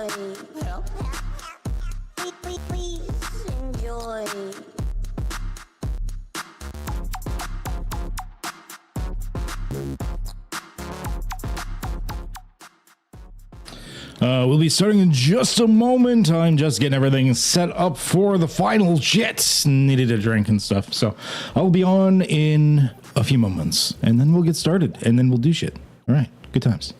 enjoy. Please enjoy. We'll be starting in just a moment. I'm just getting everything set up for the final shit. Needed a drink and stuff. So I'll be on in a few moments and then we'll get started and then we'll do shit. All right. Good times.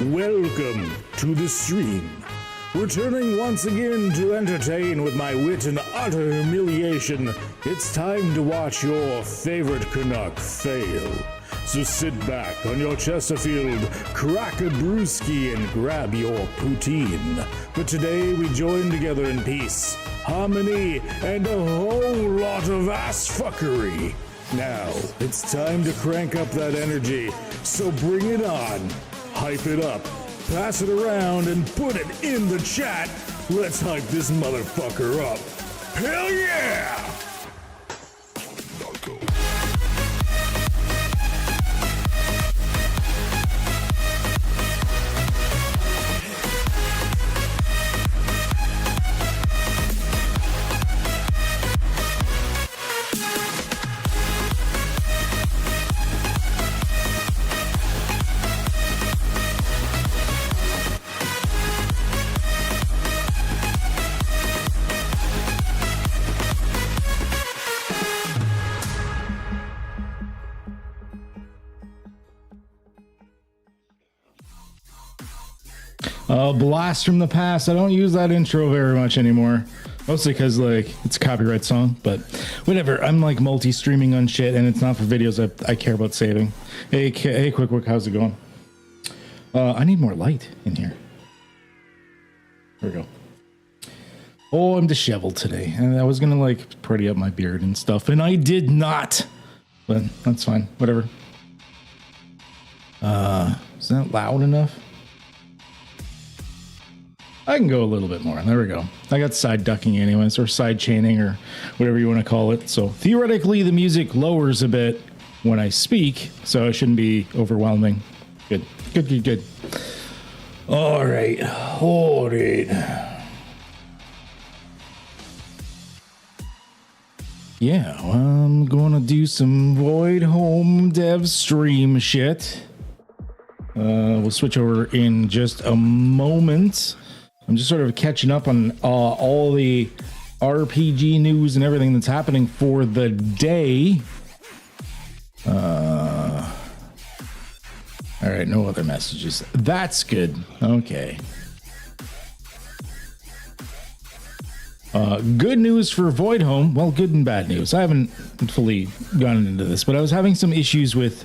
Welcome to the stream. Returning once again to entertain with my wit and utter humiliation, it's time to watch your favorite Canuck fail. So sit back on your Chesterfield, crack a brewski, and grab your poutine. But today we join together in peace, harmony, and a whole lot of ass fuckery. Now, it's time to crank up that energy, so bring it on. Hype it up, pass it around, and put it in the chat. Let's hype this motherfucker up. Hell yeah! Blast from the past. I don't use that intro very much anymore. Mostly because, like, it's a copyright song, but whatever. I'm, like, multi-streaming on shit, and it's not for videos I care about saving. Hey, Quick, how's it going? I need more light in here. There we go. Oh, I'm disheveled today. And I was going to, like, pretty up my beard and stuff, and I did not. But that's fine. Whatever. Is that loud enough? I can go a little bit more. There we go. I got side ducking anyways, or side chaining, or whatever you want to call it. So theoretically, the music lowers a bit when I speak, so it shouldn't be overwhelming. Good. All right. Yeah, I'm gonna do some Voidhome dev stream shit. We'll switch over in just a moment. I'm just sort of catching up on all the RPG news and everything that's happening for the day. All right, no other messages. That's good. Okay. Good news for Voidhome. Well, good and bad news. I haven't fully gone into this, but I was having some issues with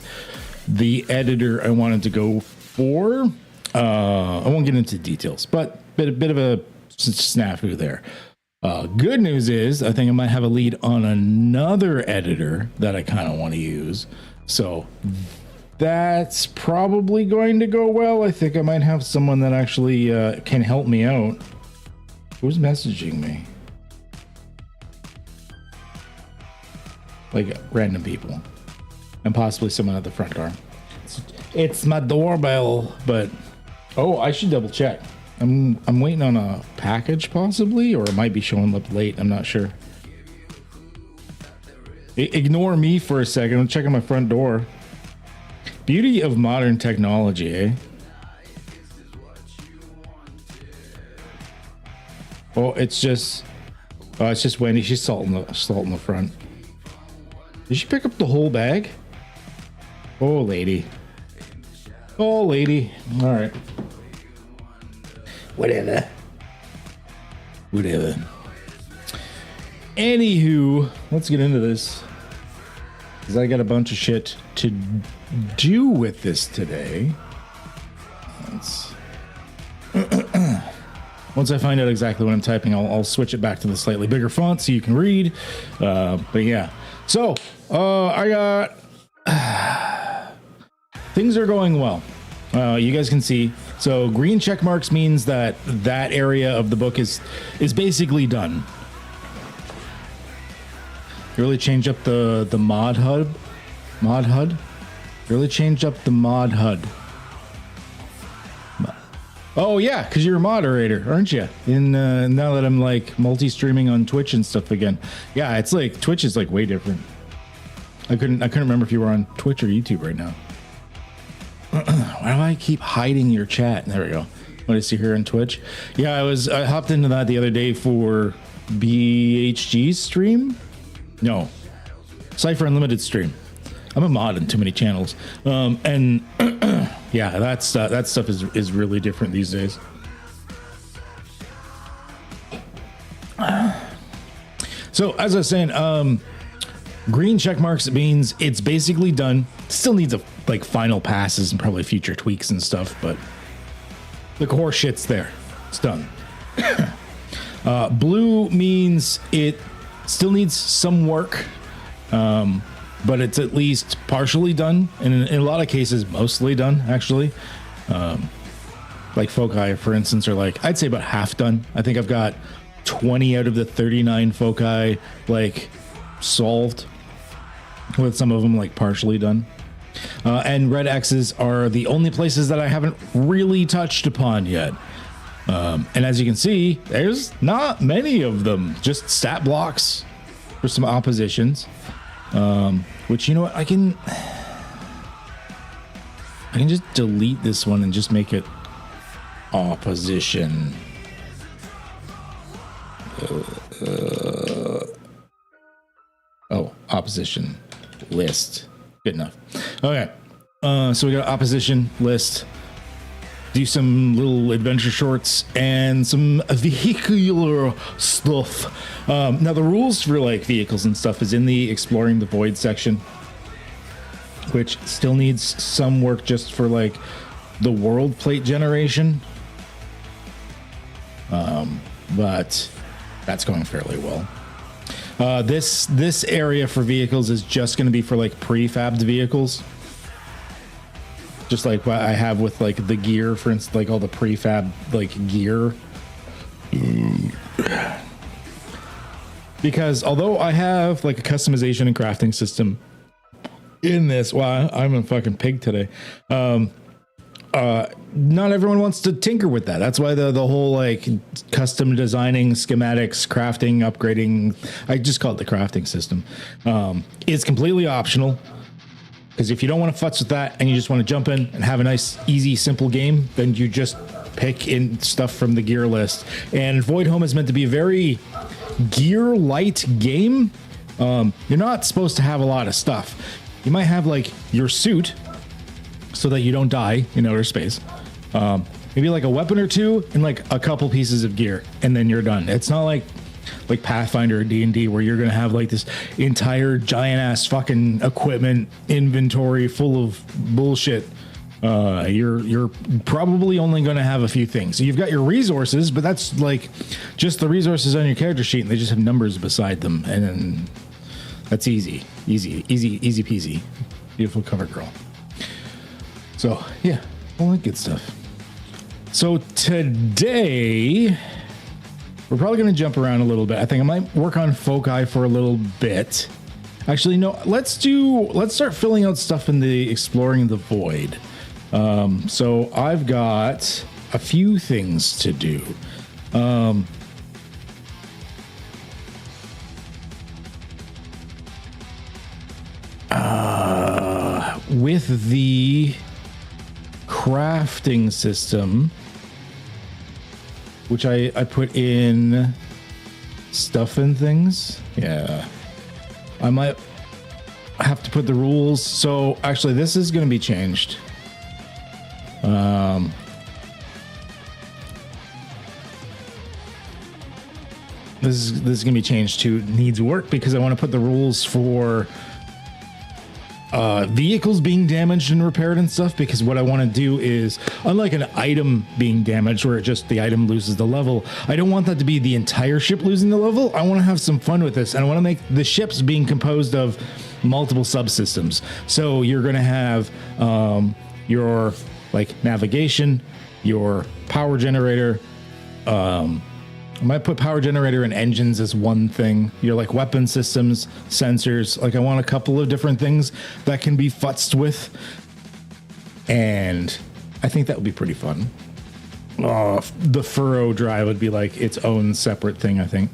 the editor I wanted to go for. I won't get into details, but bit of a snafu there. Good news is I think I might have a lead on another editor that I kind of want to use. So that's probably going to go well. I think I might have someone that actually can help me out. Who's messaging me? Like random people. And possibly someone at the front door. It's my doorbell, but oh, I should double check. I'm waiting on a package possibly, or it might be showing up late. I'm not sure. Ignore me for a second. I'm checking my front door. Beauty of modern technology, eh? Oh, it's just Wendy. She's salt in the front. Did she pick up the whole bag? Oh, lady. Oh, lady. All right. Whatever. Anywho, let's get into this, because I got a bunch of shit to do with this today. Once I find out exactly what I'm typing, I'll switch it back to the slightly bigger font so you can read. But yeah, so I got things are going well. You guys can see. So green check marks means that area of the book is basically done. Really change up the mod HUD. Really change up the mod HUD. Oh yeah, because you're a moderator, aren't you? Now that I'm like multi-streaming on Twitch and stuff again. Yeah, it's like Twitch is like way different. I couldn't remember if you were on Twitch or YouTube right now. Why do I keep hiding your chat? There we go. What I see here on Twitch. Yeah, I hopped into that the other day for BHG's stream. No, Cypher Unlimited stream. I'm a mod in too many channels, and yeah, that stuff is really different these days. So as I was saying, green check marks means it's basically done. Still needs like final passes and probably future tweaks and stuff, but the core shit's there. It's done. Blue means it still needs some work, but it's at least partially done, and in a lot of cases mostly done actually. Like foci, for instance, are like, I'd say about half done. I think I've got 20 out of the 39 foci like solved, with some of them like partially done. And red X's are the only places that I haven't really touched upon yet. And as you can see, there's not many of them, just stat blocks for some oppositions. Which, you know what, I can just delete this one and just make it opposition. Opposition list. Good enough. Okay. So we got opposition list. Do some little adventure shorts and some vehicular stuff. Now the rules for like vehicles and stuff is in the exploring the void section, which still needs some work just for like the world plate generation. But that's going fairly well. This area for vehicles is just going to be for like prefabbed vehicles. Just like what I have with like the gear, for instance, like all the prefab like gear. Because although I have like a customization and crafting system in this, well, I'm a fucking pig today. Not everyone wants to tinker with that. That's why the whole like custom designing, schematics, crafting, upgrading, I just call it the crafting system, is completely optional. Because if you don't want to futz with that and you just want to jump in and have a nice, easy, simple game, then you just pick in stuff from the gear list. And Voidhome is meant to be a very gear light game. You're not supposed to have a lot of stuff. You might have like your suit so that you don't die in outer space. Maybe like a weapon or two and like a couple pieces of gear, and then you're done. It's not like Pathfinder or D&D where you're gonna have like this entire giant ass fucking equipment inventory full of bullshit. You're probably only going to have a few things. So you've got your resources, but that's like just the resources on your character sheet, and they just have numbers beside them, and then that's easy peasy. Beautiful cover girl. So yeah, all that good stuff. So today we're probably going to jump around a little bit. I think I might work on foci for a little bit. Actually, no, let's start filling out stuff in the exploring the void. So I've got a few things to do. With the crafting system, which I put in stuff and things. Yeah. I might have to put the rules. So actually this is going to be changed. This is going to be changed to needs work because I want to put the rules for vehicles being damaged and repaired and stuff, because what I want to do is, unlike an item being damaged where just the item loses the level, I don't want that to be the entire ship losing the level. I want to have some fun with this, and I want to make the ships being composed of multiple subsystems. So you're going to have your like navigation, your power generator, I might put power generator and engines as one thing. Your like weapon systems, sensors. Like I want a couple of different things that can be futzed with. And I think that would be pretty fun. The furrow drive would be like its own separate thing, I think.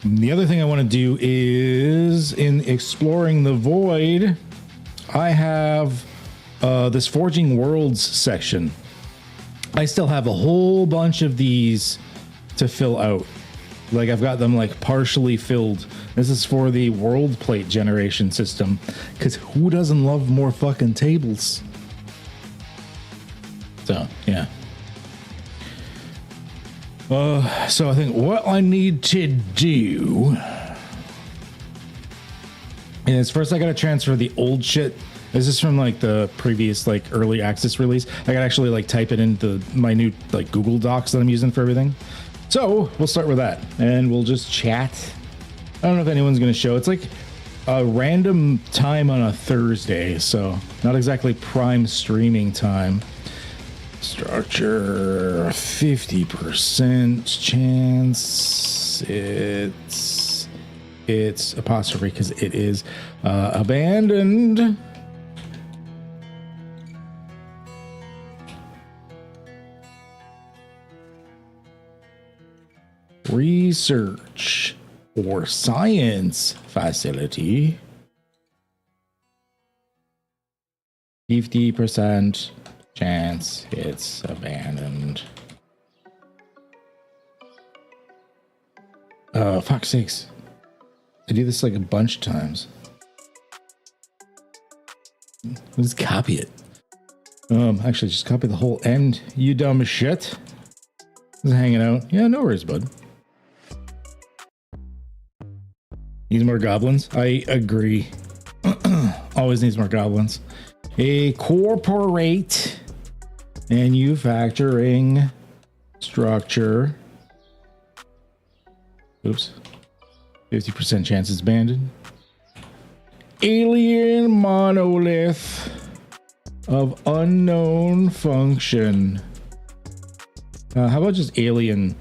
The other thing I want to do is in exploring the void, I have this Forging Worlds section. I still have a whole bunch of these to fill out. Like I've got them like partially filled. This is for the world plate generation system, because who doesn't love more fucking tables? So yeah. So I think what I need to do is first I gotta transfer the old shit. This is from like the previous like early access release. I gotta actually like type it into my new like Google Docs that I'm using for everything. So we'll start with that and we'll just chat. I don't know if anyone's gonna show. It's like a random time on a Thursday, so not exactly prime streaming time. Structure 50% chance. It's apostrophe because it is abandoned. Research or science facility. 50% chance it's abandoned. Fuck's sakes. I do this like a bunch of times. Let's copy it. Actually just copy the whole end, you dumb shit. Just hanging out. Yeah, no worries, bud. Needs more goblins? I agree. Always needs more goblins. A corporate manufacturing structure. Oops. 50% chance it's abandoned. Alien monolith of unknown function. How about just alien?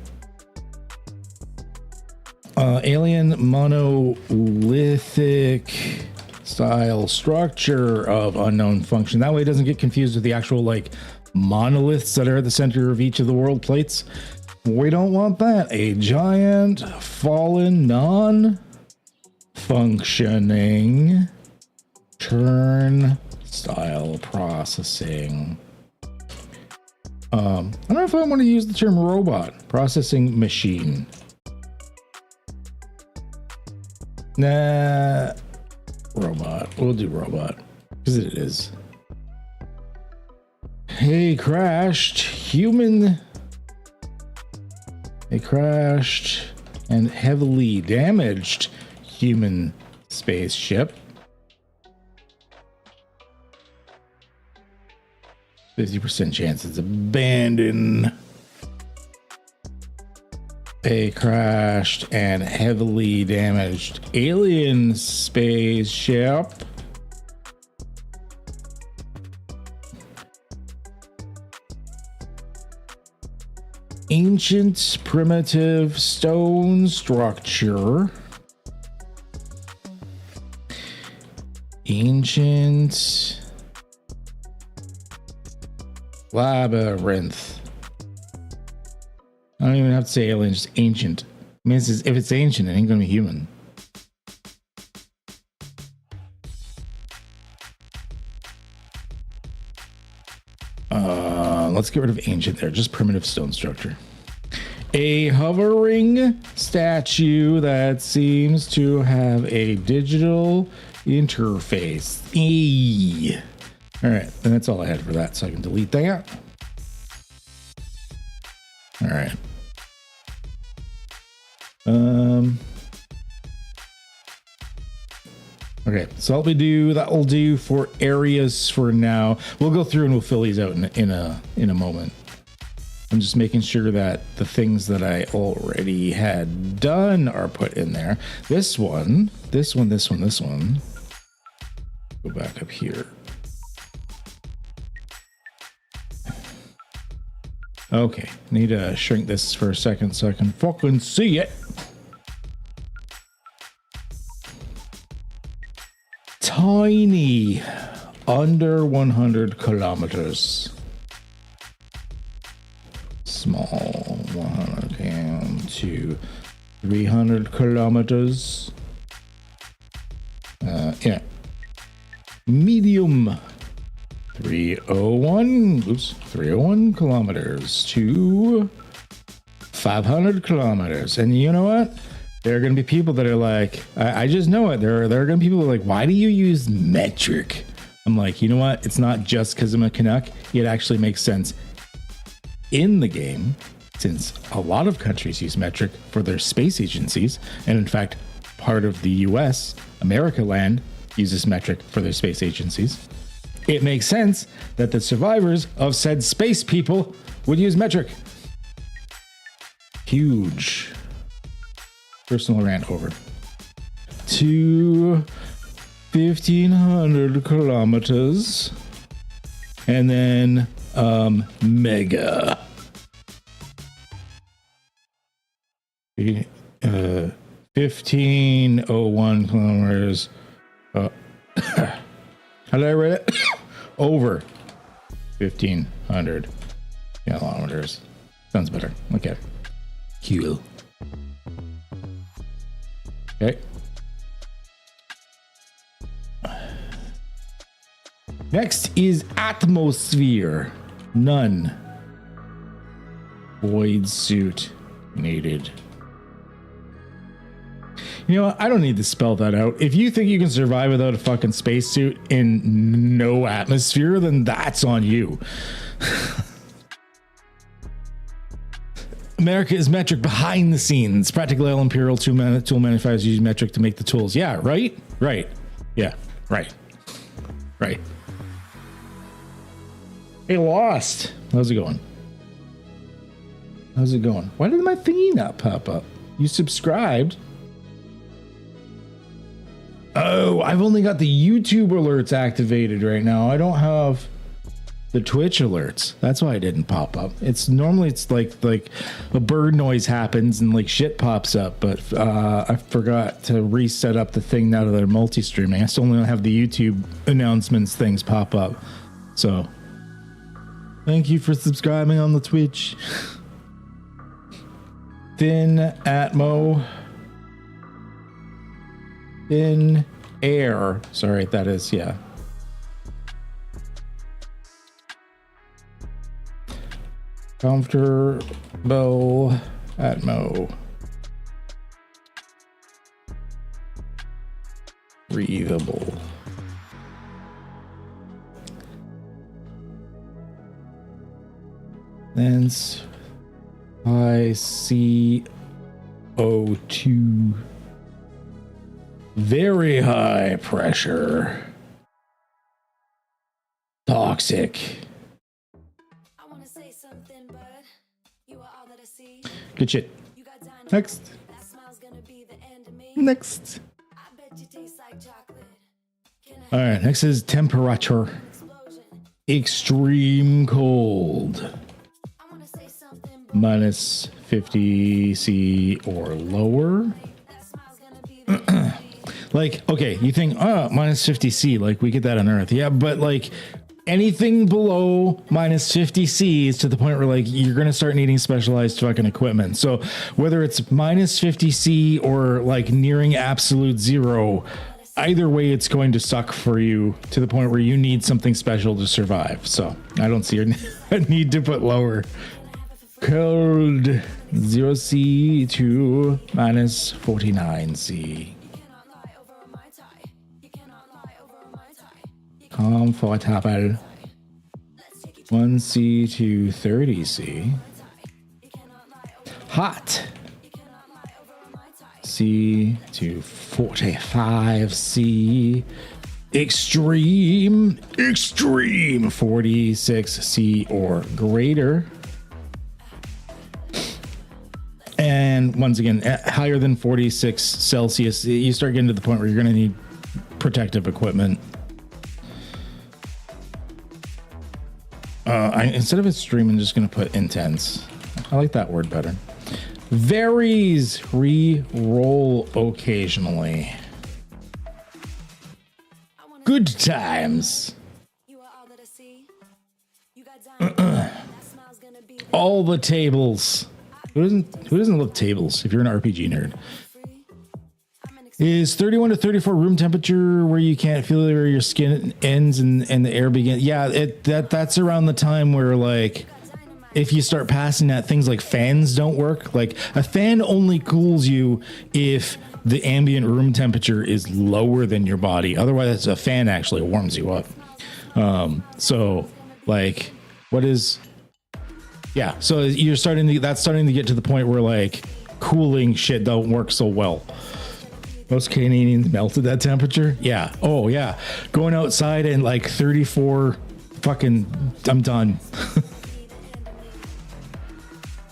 Alien monolithic style structure of unknown function. That way it doesn't get confused with the actual like monoliths that are at the center of each of the world plates. We don't want that. A giant fallen non-functioning churn style processing. I don't know if I want to use the term robot. Processing machine. Nah. Robot. We'll do robot. Because it is. A crashed human. A crashed and heavily damaged human spaceship. 50% chance it's abandoned. A crashed and heavily damaged alien spaceship. Ancient primitive stone structure. Ancient labyrinth. I don't even have to say alien, just ancient. I mean, if it's ancient, it ain't gonna be human. Let's get rid of ancient there, just primitive stone structure. A hovering statue that seems to have a digital interface. All right, and that's all I had for that, so I can delete that. All right. Okay, so that'll do for areas for now. We'll go through and we'll fill these out in a moment. I'm just making sure that the things that I already had done are put in there. This one. Go back up here. Okay, need to shrink this for a second so I can fucking see it. Tiny, under 100 kilometers. Small, 100 to 300 kilometers. Yeah. Medium, 301 kilometers to 500 kilometers. And you know what? There are going to be people that are like, I just know it. There are going to be people that are like, why do you use metric? I'm like, you know what? It's not just because I'm a Canuck. It actually makes sense in the game, since a lot of countries use metric for their space agencies. And in fact, part of the US, America land, uses metric for their space agencies. It makes sense that the survivors of said space people would use metric. Huge. Personal rant over. To 1,500 kilometers. And then mega. 1501 kilometers. How did I write it? Over 1,500 kilometers. Sounds better. Okay. Cool. Okay. Next is atmosphere. None. Void suit needed. You know what? I don't need to spell that out. If you think you can survive without a fucking spacesuit in no atmosphere, then that's on you. America is metric behind the scenes. Practically all Imperial tool manufacturers use metric to make the tools. Yeah, right? Right. Yeah, right. Right. Hey, Lost. How's it going? How's it going? Why did my thingy not pop up? You subscribed? Oh, I've only got the YouTube alerts activated right now. I don't have the Twitch alerts. That's why it didn't pop up. It's normally like a bird noise happens and like shit pops up, but I forgot to reset up the thing now that they're multi-streaming. I still only have the YouTube announcements things pop up. So thank you for subscribing on the Twitch. Thin Atmo. In air. Sorry, that is, yeah. Comfortable Atmo. Breathable. Thence I see CO2 Very high pressure. Toxic. Good shit. Next. Next. All right, next is temperature. Extreme cold. Minus 50 C or lower. Like, okay, you think, oh, minus 50 C, like we get that on Earth. Yeah, but like anything below minus 50 C is to the point where like you're going to start needing specialized fucking equipment. So whether it's minus 50 C or like nearing absolute zero, either way, it's going to suck for you to the point where you need something special to survive. So I don't see a need to put lower. Cold 0 C to minus 49 C. Comfortable 1 C to 30 C. Hot C to 45 C. Extreme 46 C or greater. And once again, higher than 46 Celsius, you start getting to the point where you're going to need protective equipment. Instead of extreme, I'm just going to put intense. I like that word better. Varies, re-roll occasionally. Good times. All the tables. Who doesn't love tables if you're an RPG nerd? Is 31 to 34 room temperature where you can't feel where your skin ends and the air begins? Yeah, that's around the time where like if you start passing that, things like fans don't work. Like a fan only cools you if the ambient room temperature is lower than your body. Otherwise, a fan actually warms you up. So like what is... Yeah, so that's starting to get to the point where like cooling shit don't work so well. Most Canadians melted that temperature. Yeah. Oh yeah. Going outside and like 34 fucking, I'm done.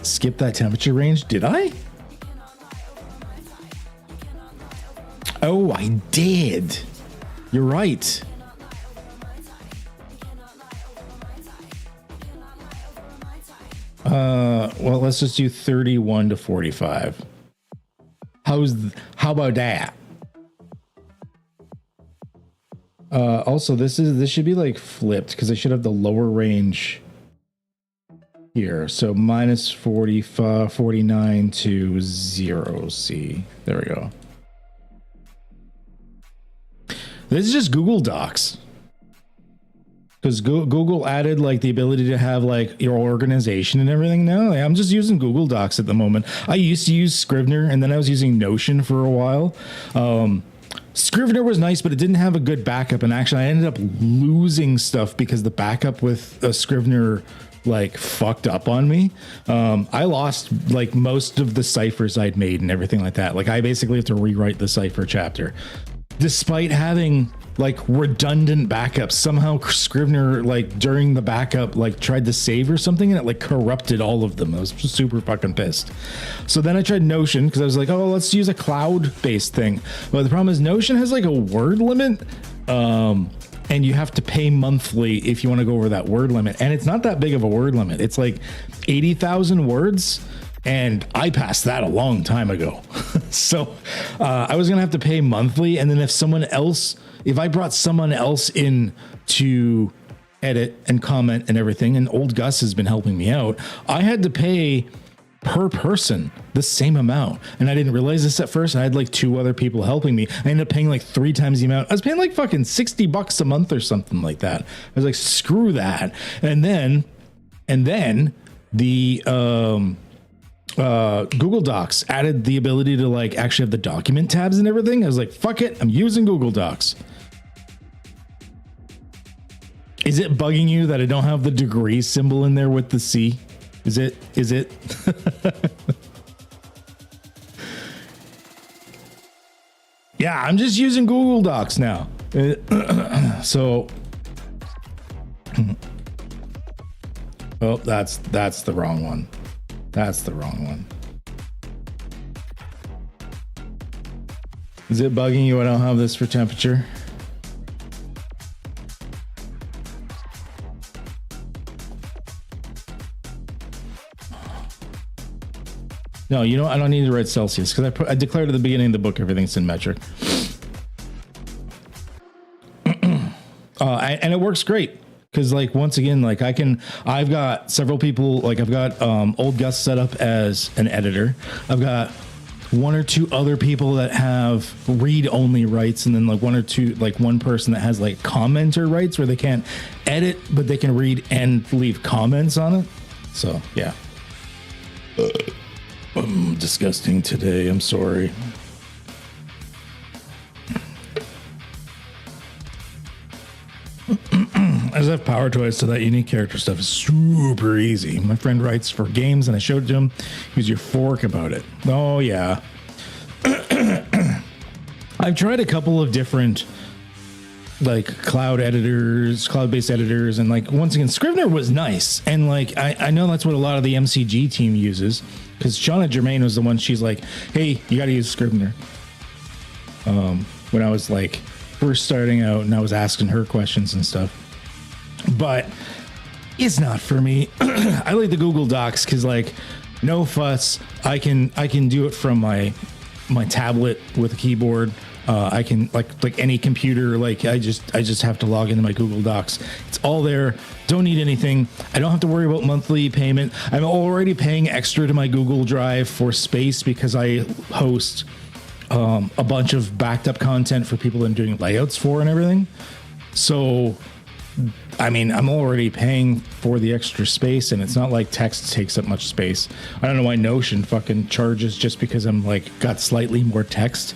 Skip that temperature range. Did I? Oh, I did. You're right. Well, let's just do 31 to 45. How about that? Also, this should be like flipped because I should have the lower range here. So minus 49 to 0 C. There we go. This is just Google Docs. Because Google added like the ability to have like your organization and everything now. I'm just using Google Docs at the moment. I used to use Scrivener and then I was using Notion for a while. Scrivener was nice, but it didn't have a good backup. And actually I ended up losing stuff because the backup with a Scrivener like fucked up on me. I lost like most of the ciphers I'd made and everything like that. Like I basically have to rewrite the cipher chapter. Despite having like redundant backups, somehow Scrivener like during the backup like tried to save or something and it like corrupted all of them. I was super fucking pissed. So then I tried Notion because I was like, oh, let's use a cloud-based thing. But the problem is Notion has like a word limit, and you have to pay monthly if you want to go over that word limit. And it's not that big of a word limit. It's like 80,000 words. And I passed that a long time ago. So I was going to have to pay monthly. And then if I brought someone else in to edit and comment and everything, and old Gus has been helping me out, I had to pay per person the same amount. And I didn't realize this at first. I had like 2 other people helping me. I ended up paying like 3 times the amount. I was paying like fucking $60 a month or something like that. I was like, screw that. And then the, Google Docs added the ability to like actually have the document tabs and everything. I was like, fuck it, I'm using Google Docs. Is it bugging you that I don't have the degree symbol in there with the C? Is it? Yeah, I'm just using Google Docs now. So, oh, that's the wrong one. That's the wrong one. Is it bugging you? I don't have this for temperature. No, you know, I don't need to write Celsius because I declared at the beginning of the book everything's in metric. And it works great because, like, once again, like I've got several people, like I've got Old Gus set up as an editor. I've got one or two other people that have read only rights, and then like one or two, like one person that has like commenter rights where they can't edit, but they can read and leave comments on it. So yeah. I'm disgusting today. I'm sorry. As I have power toys, so that unique character stuff is super easy. My friend writes for games, and I showed it to him. He was euphoric about it. Oh yeah. I've tried a couple of different like cloud-based editors, and like once again, Scrivener was nice, and like I know that's what a lot of the MCG team uses, because Shauna Germain was the one. She's like, hey, you got to use Scrivener. When I was like first starting out, and I was asking her questions and stuff, but it's not for me. I like the Google Docs because, like, no fuss. I can do it from my tablet with a keyboard. I can like any computer. Like I just have to log into my Google Docs. It's all there. Don't need anything. I don't have to worry about monthly payment. I'm already paying extra to my Google Drive for space because I host a bunch of backed up content for people I'm doing layouts for and everything. So, I mean, I'm already paying for the extra space, and it's not like text takes up much space. I don't know why Notion fucking charges just because I'm like got slightly more text.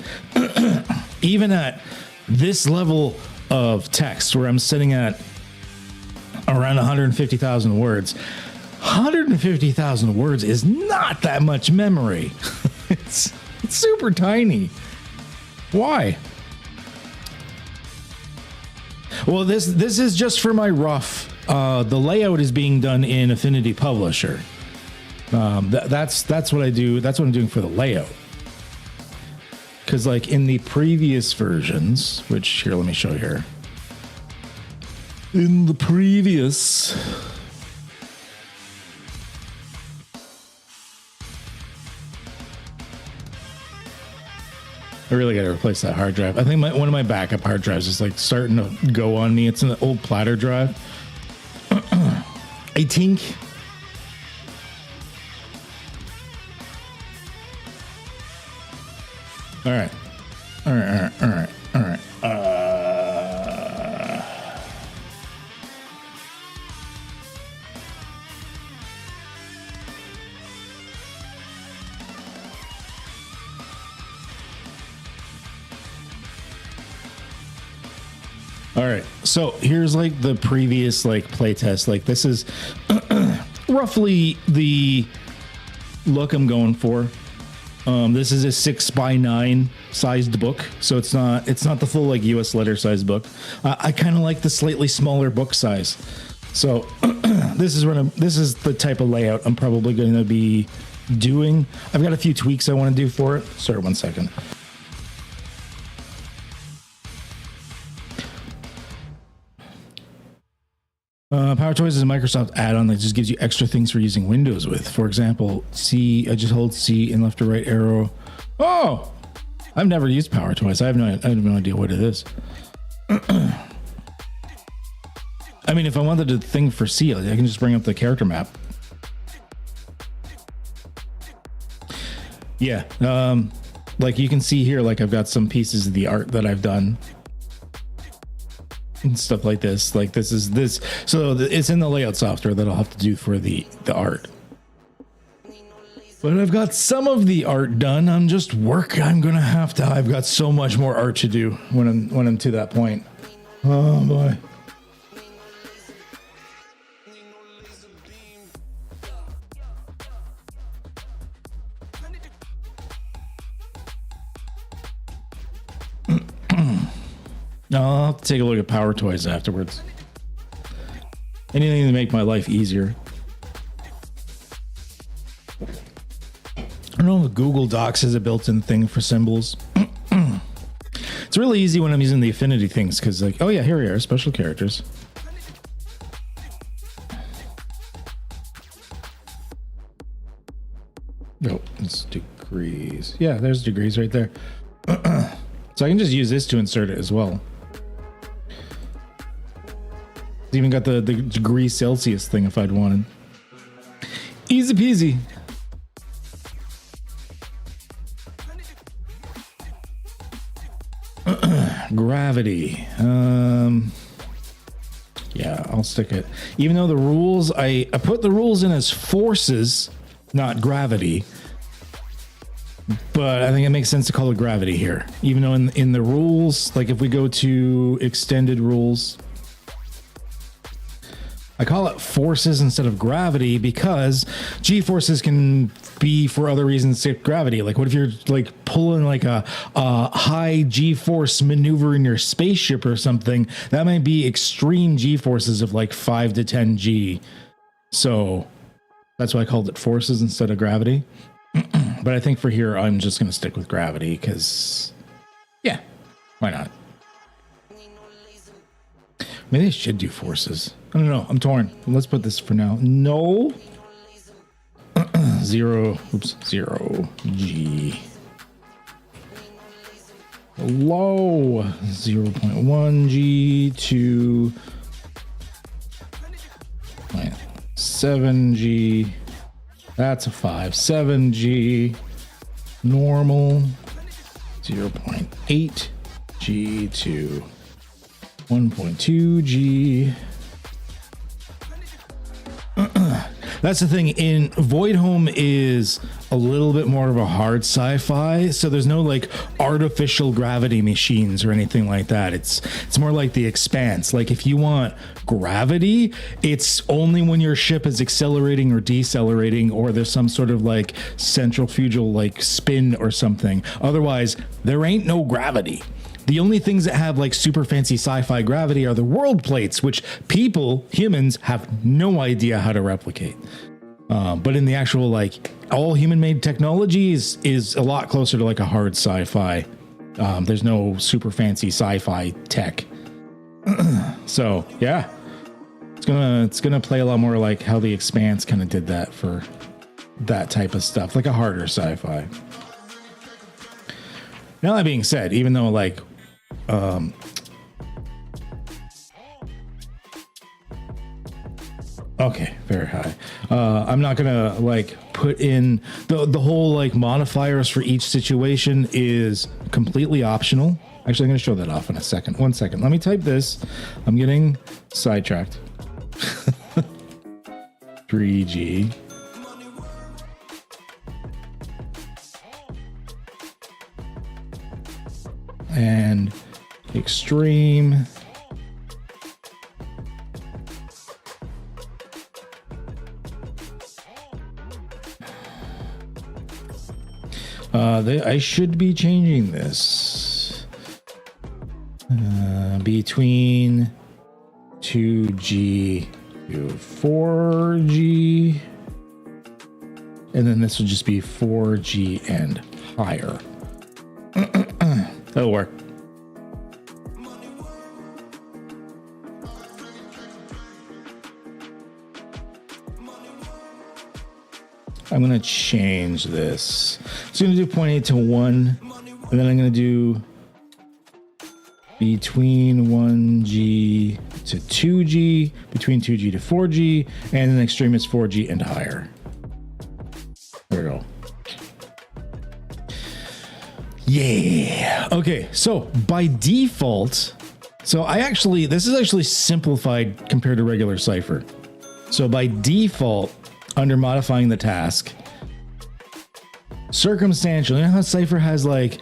Even at this level of text where I'm sitting at around 150,000 words, 150,000 words is not that much memory. It's super tiny. Why? Well, this is just for my rough. The layout is being done in Affinity Publisher. That's what I do. That's what I'm doing for the layout. Because like in the previous versions, which here, let me show you here. In the previous. I really got to replace that hard drive. I think one of my backup hard drives is like starting to go on me. It's an old platter drive. I think. All right. All right, so here's like the previous like playtest. Like this is roughly the look I'm going for. This is a 6x9 sized book, so it's not the full like US letter size book. I kind of like the slightly smaller book size. So this is the type of layout I'm probably going to be doing. I've got a few tweaks I want to do for it. Sorry, 1 second. Power Toys is a Microsoft add-on that just gives you extra things for using Windows with. For example, I just hold C and left or right arrow. Oh, I've never used Power Toys. I have no idea what it is. I mean, if I wanted a thing for C, I can just bring up the character map. Yeah, like you can see here, like I've got some pieces of the art that I've done. And stuff like this. Like this. So it's in the layout software that I'll have to do for the art. But I've got some of the art done. I've got so much more art to do when I'm to that point. Oh boy. I'll have to take a look at Power Toys afterwards. Anything to make my life easier. I don't know if Google Docs has a built-in thing for symbols. It's really easy when I'm using the affinity things because, like, oh yeah, here we are, special characters. Oh, it's degrees. Yeah, there's degrees right there. So I can just use this to insert it as well. It's even got the degree Celsius thing if I'd wanted. Easy peasy. Gravity. Yeah, I'll stick it. Even though the rules, I put the rules in as forces, not gravity. But I think it makes sense to call it gravity here. Even though in the rules, like if we go to extended rules, I call it forces instead of gravity because G-forces can be for other reasons except gravity. Like what if you're like pulling like a high G-force maneuver in your spaceship or something? That might be extreme G-forces of like 5 to 10 G. So that's why I called it forces instead of gravity. But I think for here, I'm just going to stick with gravity because, yeah, why not? Maybe I should do forces. I don't know. I'm torn. Let's put this for now. No. 0 G. Low 0.1 G to 7 G. That's a 5. 7 G. Normal 0.8 G to 1.2 G. That's the thing. In Voidhome is a little bit more of a hard sci-fi, so there's no like artificial gravity machines or anything like that. It's more like The Expanse. Like if you want gravity, it's only when your ship is accelerating or decelerating, or there's some sort of like centrifugal like spin or something. Otherwise, there ain't no gravity. The only things that have like super fancy sci-fi gravity are the world plates, which people, humans, have no idea how to replicate. But in the actual like all human-made technologies is a lot closer to like a hard sci-fi. There's no super fancy sci-fi tech. So yeah, it's gonna play a lot more like how The Expanse kind of did that for that type of stuff, like a harder sci-fi. Now that being said, even though like okay, very high. I'm not gonna like put in the whole like modifiers for each situation is completely optional. Actually, I'm gonna show that off in a second. 1 second. Let me type this. I'm getting sidetracked. 3G. And extreme. I should be changing this between 2G to 4G, and then this will just be 4G and higher. That'll work. I'm going to change this. So I'm going to do 0.8 to 1. And then I'm going to do between 1G to 2G, between 2G to 4G, and then extreme is 4G and higher. There we go. Yeah. Okay. So by default, this is actually simplified compared to regular Cypher. So by default, under modifying the task, circumstantial, you know how Cypher has like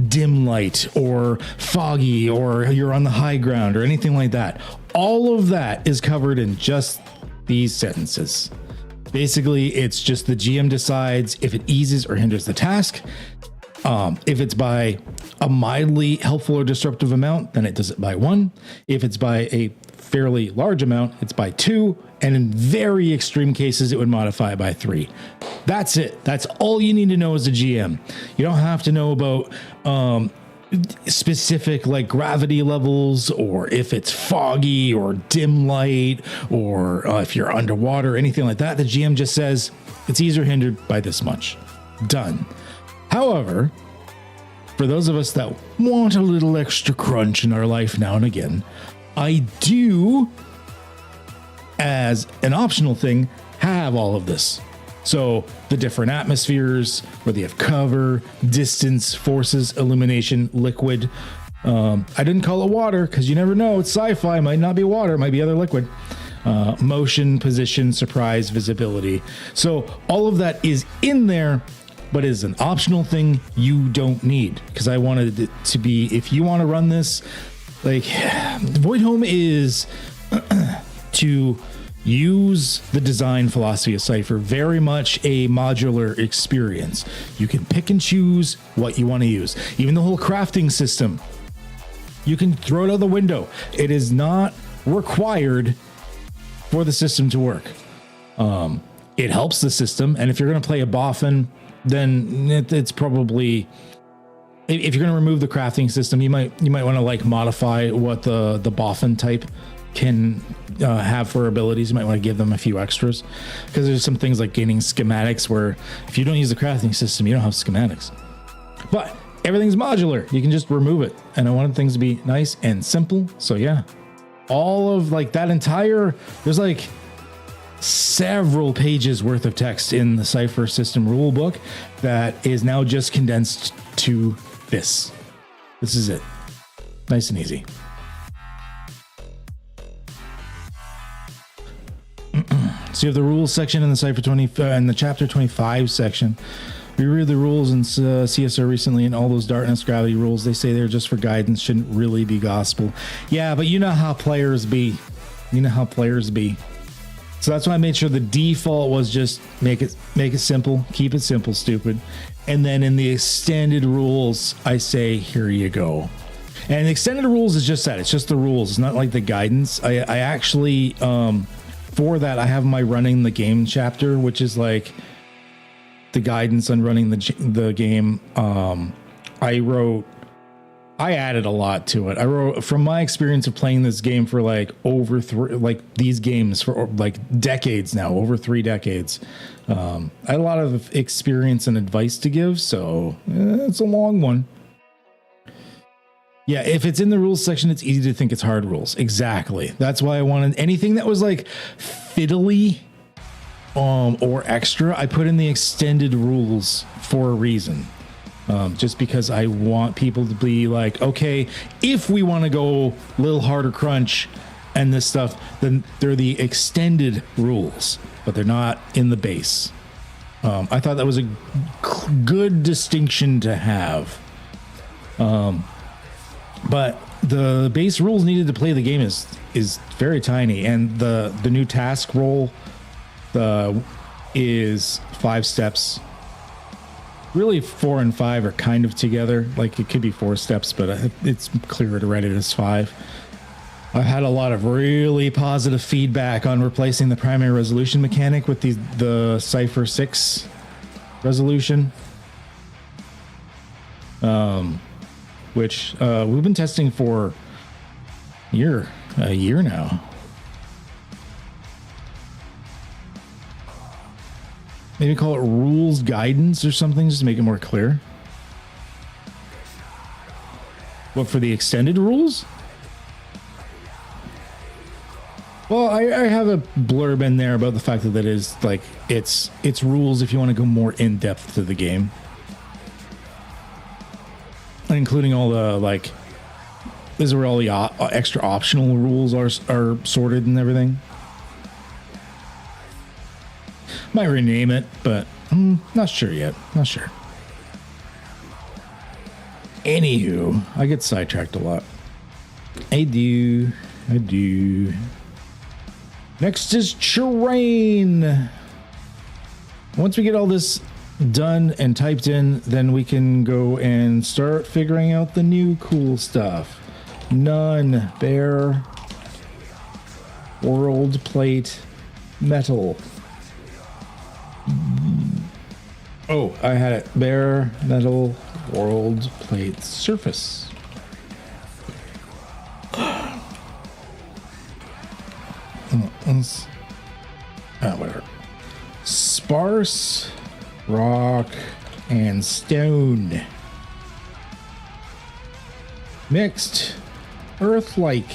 dim light or foggy or you're on the high ground or anything like that. All of that is covered in just these sentences. Basically, it's just the GM decides if it eases or hinders the task. If it's by a mildly helpful or disruptive amount, then it does it by 1. If it's by a fairly large amount, it's by 2. And in very extreme cases, it would modify it by 3. That's it. That's all you need to know as a GM. You don't have to know about specific like gravity levels, or if it's foggy or dim light, or if you're underwater, anything like that. The GM just says it's eased or hindered by this much. Done. However, for those of us that want a little extra crunch in our life now and again, I do, as an optional thing, have all of this. So the different atmospheres, whether you have cover, distance, forces, illumination, liquid. I didn't call it water because you never know. It's sci-fi. It might not be water. It might be other liquid. Motion, position, surprise, visibility. So all of that is in there, but is an optional thing you don't need, because I wanted it to be, if you want to run this, like Voidhome is to use the design philosophy of Cypher, very much a modular experience. You can pick and choose what you want to use. Even the whole crafting system, you can throw it out the window. It is not required for the system to work. It helps the system, and if you're going to play a boffin, then it's probably, if you're going to remove the crafting system, you might want to like modify what the boffin type can have for abilities. You might want to give them a few extras, because there's some things like gaining schematics where if you don't use the crafting system, you don't have schematics. But everything's modular. You can just remove it, and I wanted things to be nice and simple. So yeah, all of like that entire, there's like several pages worth of text in the Cypher system rule book that is now just condensed to this. This is it. Nice and easy. So you have the rules section in the Cypher 20 and the chapter 25 section. We read the rules in CSR recently, and all those darkness gravity rules, they say they're just for guidance, shouldn't really be gospel. Yeah, but you know how players be. So that's why I made sure the default was just make it simple, keep it simple, stupid. And then in the extended rules, I say, here you go. And the extended rules is just that. It's just the rules. It's not like the guidance. I actually, for that, I have my running the game chapter, which is like the guidance on running the game. I added a lot to it. I wrote, from my experience of playing this game for like over these games for like decades now, over 3 decades. I had a lot of experience and advice to give, so it's a long one. Yeah, if it's in the rules section, it's easy to think it's hard rules. Exactly. That's why I wanted anything that was like fiddly or extra, I put in the extended rules for a reason. Just because I want people to be like, okay, if we want to go a little harder crunch and this stuff, then they're the extended rules, but they're not in the base. I thought that was a good distinction to have. But the base rules needed to play the game is very tiny, and the new task roll is 5 steps. Really 4 and 5 are kind of together. Like it could be 4 steps, but it's clearer to write it as 5. I've had a lot of really positive feedback on replacing the primary resolution mechanic with the Cypher 6 resolution, which we've been testing for a year now. Maybe call it rules guidance or something, just to make it more clear. What, for the extended rules? Well, I have a blurb in there about the fact that is like it's rules if you want to go more in depth to the game, including all the like. This is where all the extra optional rules are sorted and everything. Might rename it, but not sure yet. Not sure. Anywho, I get sidetracked a lot. I do. Next is terrain. Once we get all this done and typed in, then we can go and start figuring out the new cool stuff. None. Bare. World plate. Metal. Oh, I had it. Bare metal world plate surface. Whatever. Sparse rock and stone. Mixed earth-like.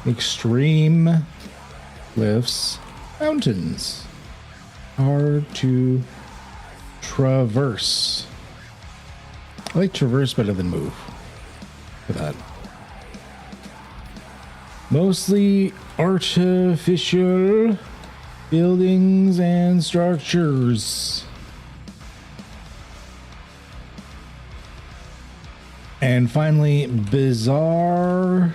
Extreme cliffs, mountains. Hard to traverse. I like traverse better than move for that. Mostly artificial buildings and structures. And finally, bizarre,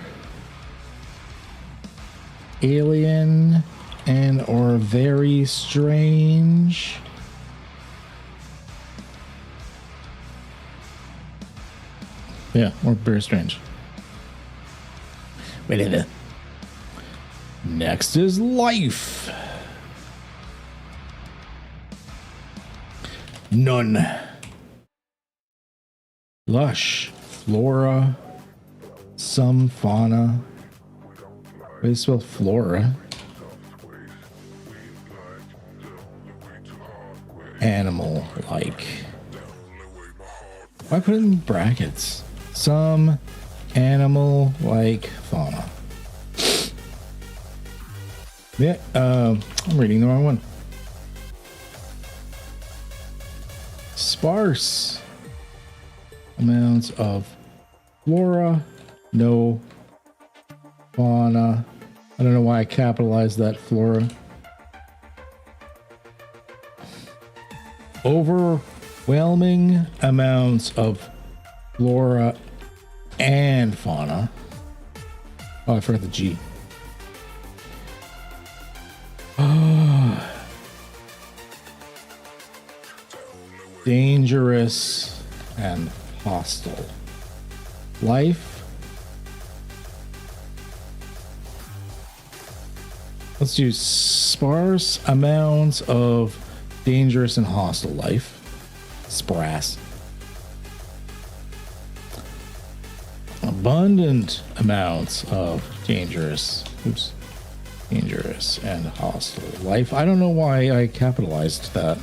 alien, and or very strange. Yeah, or very strange. Whatever. Next is life. None. Lush. Flora. Some fauna. How do you spell flora? Animal-like. Why put it in brackets? Some animal-like fauna. Yeah, I'm reading the wrong one. Sparse amounts of flora, no fauna. I don't know why I capitalized that flora. Overwhelming amounts of flora and fauna. Oh, I forgot the G. Dangerous and hostile. Life. Let's do sparse amounts of dangerous and hostile life. Sparse. Abundant amounts of dangerous and hostile life. I don't know why I capitalized that.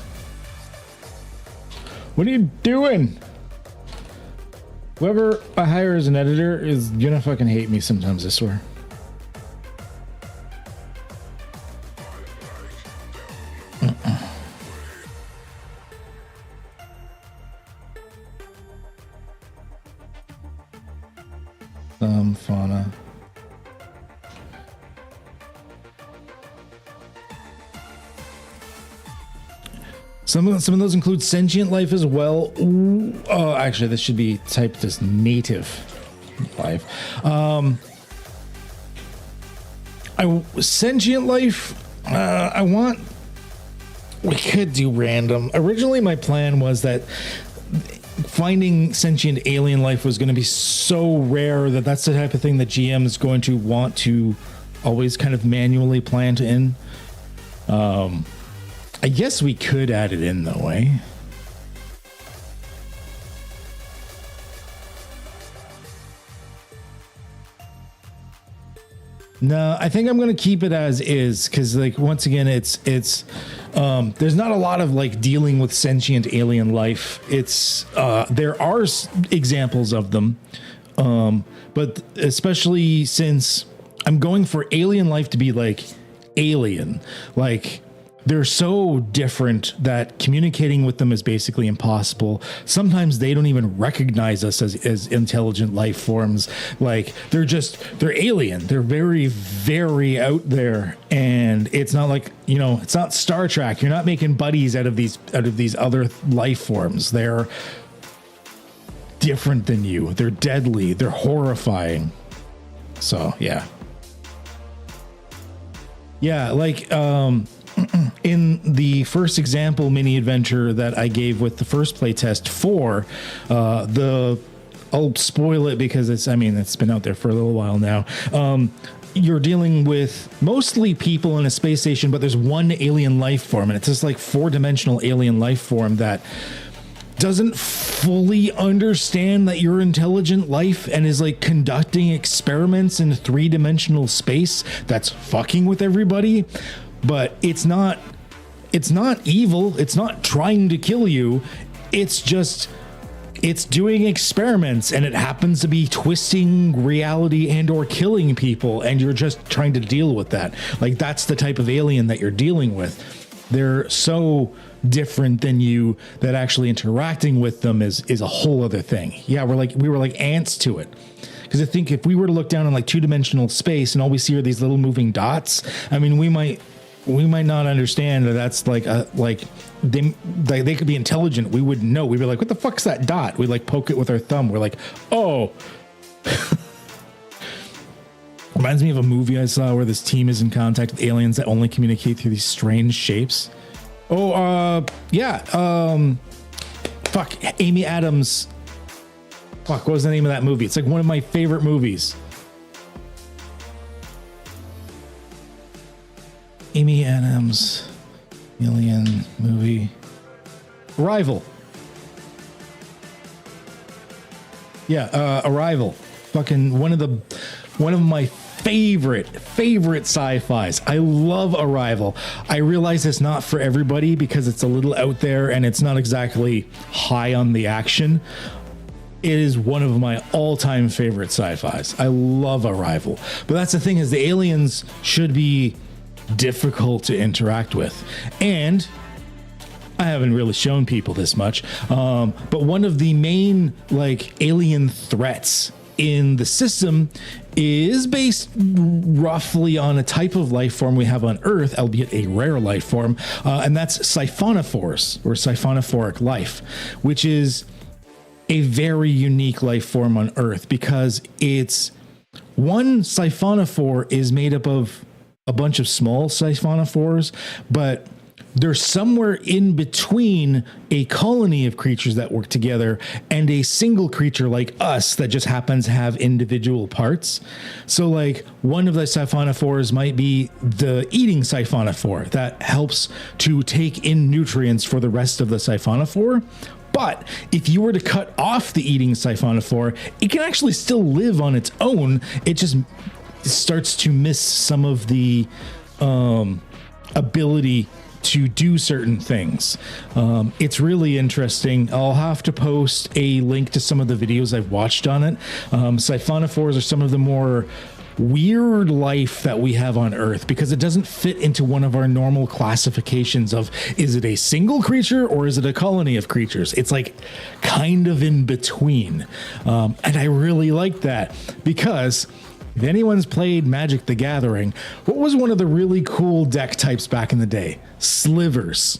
What are you doing? Whoever I hire as an editor is gonna fucking hate me sometimes, I swear. Fauna. Some of those include sentient life as well. Ooh, oh, actually, this should be typed as native life. Sentient life. We could do random. Originally, my plan was that finding sentient alien life was going to be so rare that that's the type of thing that GM is going to want to always kind of manually plant in. I guess we could add it in though, eh? No, I think I'm gonna keep it as is, because like once again, it's there's not a lot of like dealing with sentient alien life. It's there are examples of them, but especially since I'm going for alien life to be like alien, like they're so different that communicating with them is basically impossible. Sometimes they don't even recognize us as intelligent life forms. Like they're alien. They're very, very out there. And it's not like, it's not Star Trek. You're not making buddies out of these other life forms. They're different than you. They're deadly. They're horrifying. So, yeah. Yeah, like in the first example mini adventure that I gave with the first playtest for I'll spoil it because it's been out there for a little while now. You're dealing with mostly people in a space station, but there's one alien life form, and it's this like 4-dimensional alien life form that doesn't fully understand that you're intelligent life and is like conducting experiments in 3-dimensional space that's fucking with everybody. But it's not evil. It's not trying to kill you. It's doing experiments, and it happens to be twisting reality and or killing people, and you're just trying to deal with that. Like, that's the type of alien that you're dealing with. They're so different than you that actually interacting with them is a whole other thing. Yeah, we were like ants to it. Because I think if we were to look down on like 2-dimensional space and all we see are these little moving dots, I mean, we might not understand that that's like they could be intelligent. We wouldn't know. We'd be like, what the fuck's that dot? We like poke it with our thumb. We're like, oh. Reminds me of a movie I saw where this team is in contact with aliens that only communicate through these strange shapes. Oh, yeah. Fuck, Amy Adams. Fuck, what was the name of that movie? It's like one of my favorite movies. Amy Adams alien movie. Arrival. Yeah, Arrival. Fucking one of my favorite sci-fis. I love Arrival. I realize it's not for everybody because it's a little out there and it's not exactly high on the action. It is one of my all-time favorite sci-fis. I love Arrival. But that's the thing, is the aliens should be difficult to interact with. And I haven't really shown people this much, but one of the main like alien threats in the system is based roughly on a type of life form we have on Earth, albeit a rare life form, and that's siphonophores, or siphonophoric life, which is a very unique life form on Earth because it's one siphonophore is made up of a bunch of small siphonophores, but they're somewhere in between a colony of creatures that work together and a single creature like us that just happens to have individual parts. So like one of the siphonophores might be the eating siphonophore that helps to take in nutrients for the rest of the siphonophore. But if you were to cut off the eating siphonophore, it can actually still live on its own. It just starts to miss some of the ability to do certain things. It's really interesting. I'll have to post a link to some of the videos I've watched on it. Siphonophores are some of the more weird life that we have on Earth because it doesn't fit into one of our normal classifications of, is it a single creature or is it a colony of creatures? It's like kind of in between. And I really like that because if anyone's played Magic the Gathering, what was one of the really cool deck types back in the day? Slivers.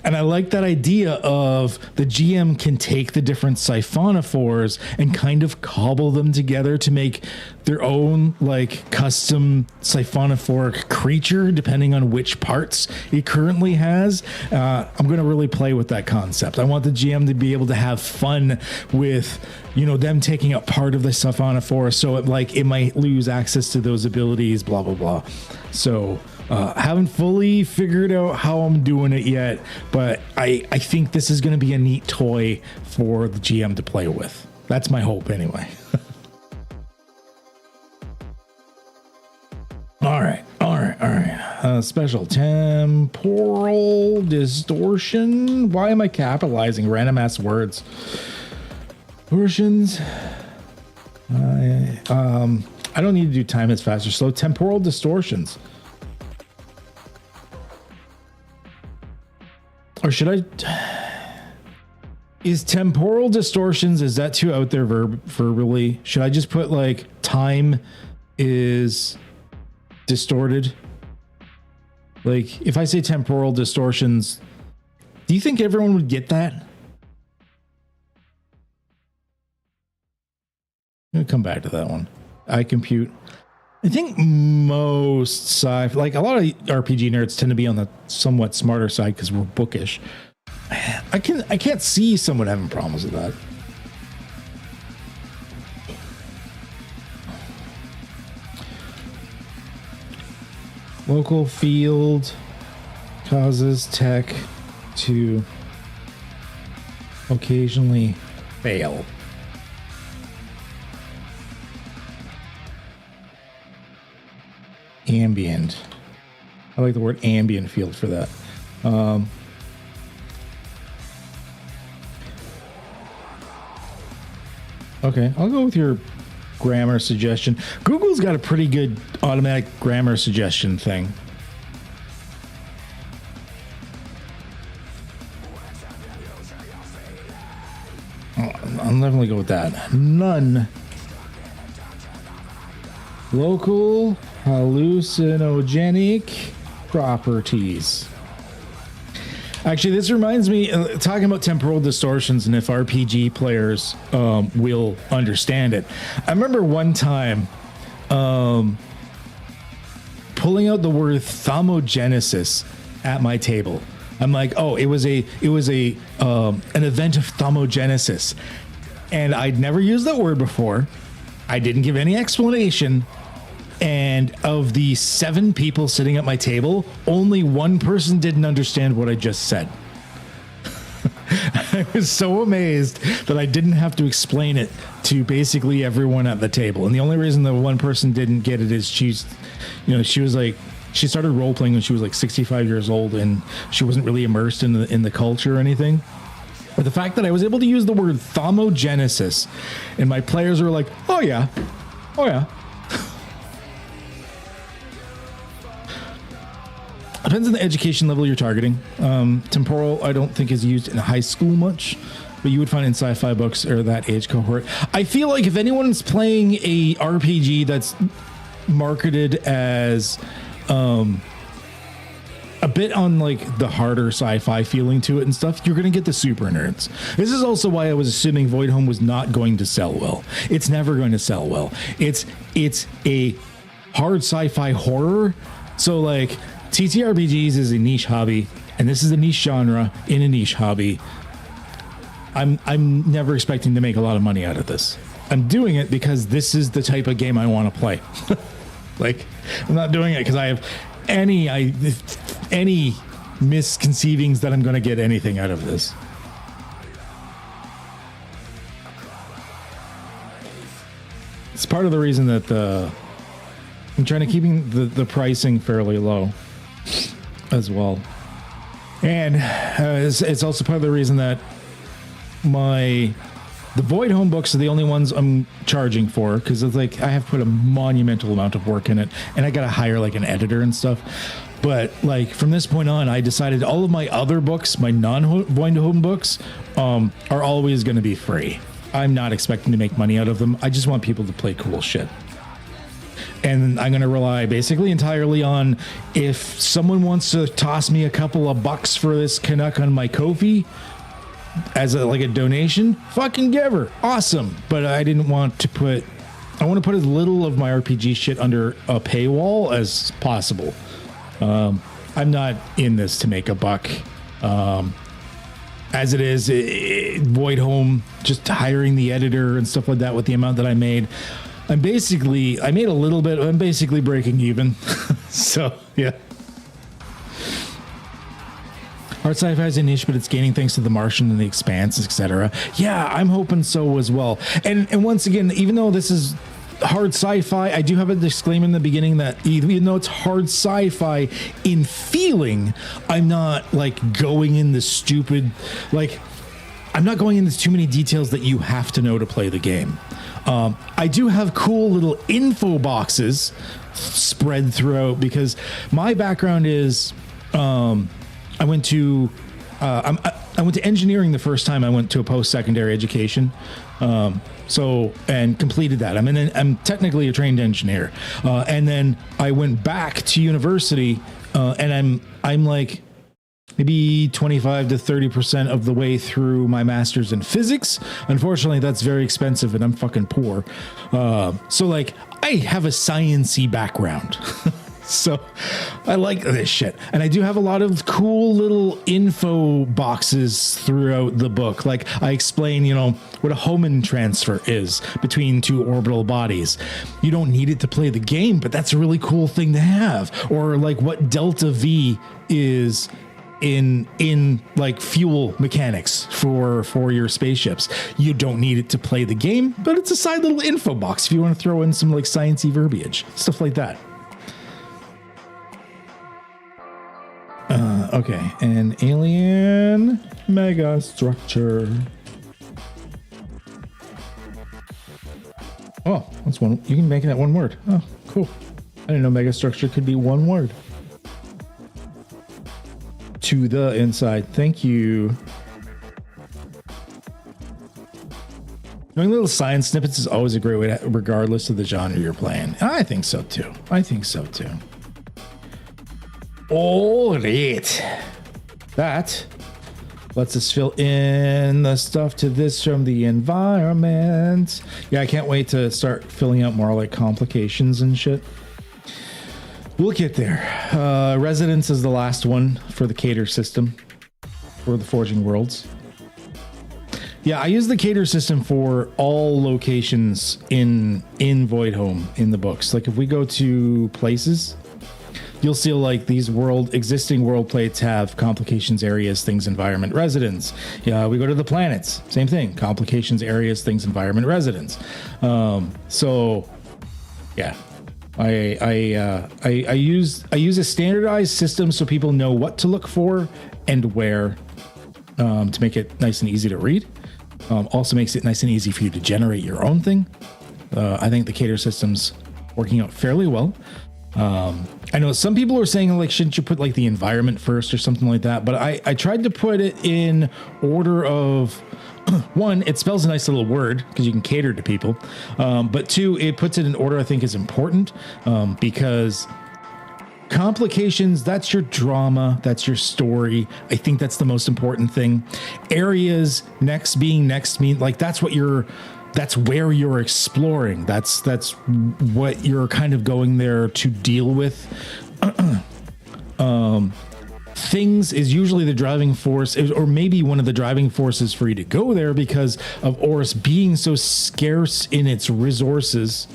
And I like that idea of the GM can take the different siphonophores and kind of cobble them together to make their own like custom siphonophoric creature depending on which parts it currently has. I'm going to really play with that concept. I want the GM to be able to have fun with, you know, them taking up part of the siphonophore, so it might lose access to those abilities, blah, blah, blah. So haven't fully figured out how I'm doing it yet, but I think this is going to be a neat toy for the GM to play with. That's my hope anyway. All right. Special temporal distortion. Why am I capitalizing random ass words? Distortions. I don't need to do time as fast or slow. Temporal distortions. Or should I? Is temporal distortions, is that too out there verb for really? Should I just put like time is distorted? Like if I say temporal distortions, do you think everyone would get that? I'm gonna come back to that one. I compute I think most like a lot of RPG nerds tend to be on the somewhat smarter side because we're bookish. I can't see someone having problems with that. Local field causes tech to occasionally fail. Ambient. I like the word ambient field for that. Okay, I'll go with your grammar suggestion. Google's got a pretty good automatic grammar suggestion thing. I'll definitely go with that. None. Local hallucinogenic properties. Actually, this reminds me, talking about temporal distortions and if RPG players will understand it. I remember one time pulling out the word thermogenesis at my table. I'm like, oh, it was an event of thermogenesis, and I'd never used that word before. I didn't give any explanation. And of the 7 people sitting at my table, only one person didn't understand what I just said. I was so amazed that I didn't have to explain it to basically everyone at the table. And the only reason that one person didn't get it is she started role playing when she was like 65 years old, and she wasn't really immersed in the culture or anything. But the fact that I was able to use the word thermogenesis, and my players were like, "Oh yeah, oh yeah." Depends on the education level you're targeting. Temporal, I don't think is used in high school much, but you would find in sci-fi books or that age cohort. I feel like if anyone's playing a RPG that's marketed as a bit on like the harder sci-fi feeling to it and stuff, you're going to get the super nerds. This is also why I was assuming Voidhome was not going to sell well. It's never going to sell well. It's a hard sci-fi horror. So like, TTRPGs is a niche hobby, and this is a niche genre in a niche hobby. I'm never expecting to make a lot of money out of this. I'm doing it because this is the type of game I want to play. Like, I'm not doing it because I have any misconceivings that I'm going to get anything out of this. It's part of the reason that I'm trying to keeping the pricing fairly low as well. And it's also part of the reason that the Voidhome books are the only ones I'm charging for, because it's like I have put a monumental amount of work in it, and I gotta hire like an editor and stuff. But like from this point on, I decided all of my other books, my non-Voidhome books, are always going to be free. I'm not expecting to make money out of them. I just want people to play cool shit. And I'm going to rely basically entirely on if someone wants to toss me a couple of bucks for this Canuck on my Ko-fi as a donation, fucking give her. Awesome. But I want to put as little of my RPG shit under a paywall as possible. I'm not in this to make a buck. As it is, Voidhome, just hiring the editor and stuff like that with the amount that I made, I made a little bit. I'm basically breaking even. So, yeah. Hard sci-fi is a niche, but it's gaining thanks to The Martian and The Expanse, etc. Yeah, I'm hoping so as well. And once again, even though this is hard sci-fi, I do have a disclaimer in the beginning that even though it's hard sci-fi in feeling, I'm not like going in the stupid, like I'm not going into too many details that you have to know to play the game. I do have cool little info boxes spread throughout because my background is I went to engineering the first time I went to a post-secondary education. And completed that. I'm technically a trained engineer. And then I went back to university, and I'm like maybe 25 to 30% of the way through my master's in physics. Unfortunately, that's very expensive and I'm fucking poor. So like I have a science-y background. So I like this shit. And I do have a lot of cool little info boxes throughout the book. Like I explain, what a Hohmann transfer is between two orbital bodies. You don't need it to play the game, but that's a really cool thing to have. Or like what delta V is in like fuel mechanics for your spaceships. You don't need it to play the game, but it's a side little info box if you want to throw in some like sciencey verbiage, stuff like that. Okay, an alien mega structure. Oh, that's one. You can make that one word. Oh, cool. I didn't know mega structure could be one word. To the inside. Thank you. Knowing little science snippets is always a great way to, regardless of the genre you're playing. I think so too. All right. That lets us fill in the stuff to this from the environment. Yeah, I can't wait to start filling out more like complications and shit. We'll get there. Residence is the last one for the cater system for the Forging Worlds. Yeah, I use the cater system for all locations in Voidhome in the books. Like if we go to places, you'll see like these existing world plates have complications, areas, things, environment, residence. Yeah, we go to the planets, same thing. Complications, areas, things, environment, residence. So yeah, I use a standardized system so people know what to look for and where, to make it nice and easy to read. Also makes it nice and easy for you to generate your own thing. I think the cater system's working out fairly well. I know some people are saying like, shouldn't you put like the environment first or something like that? But I tried to put it in order of one, it spells a nice little word because you can cater to people. But two, it puts it in order I think is important, because complications, that's your drama, that's your story. I think that's the most important thing. Areas, next mean like that's where you're exploring. That's what you're kind of going there to deal with. Things is usually the driving force, or maybe one of the driving forces for you to go there because of Oris being so scarce in its resources.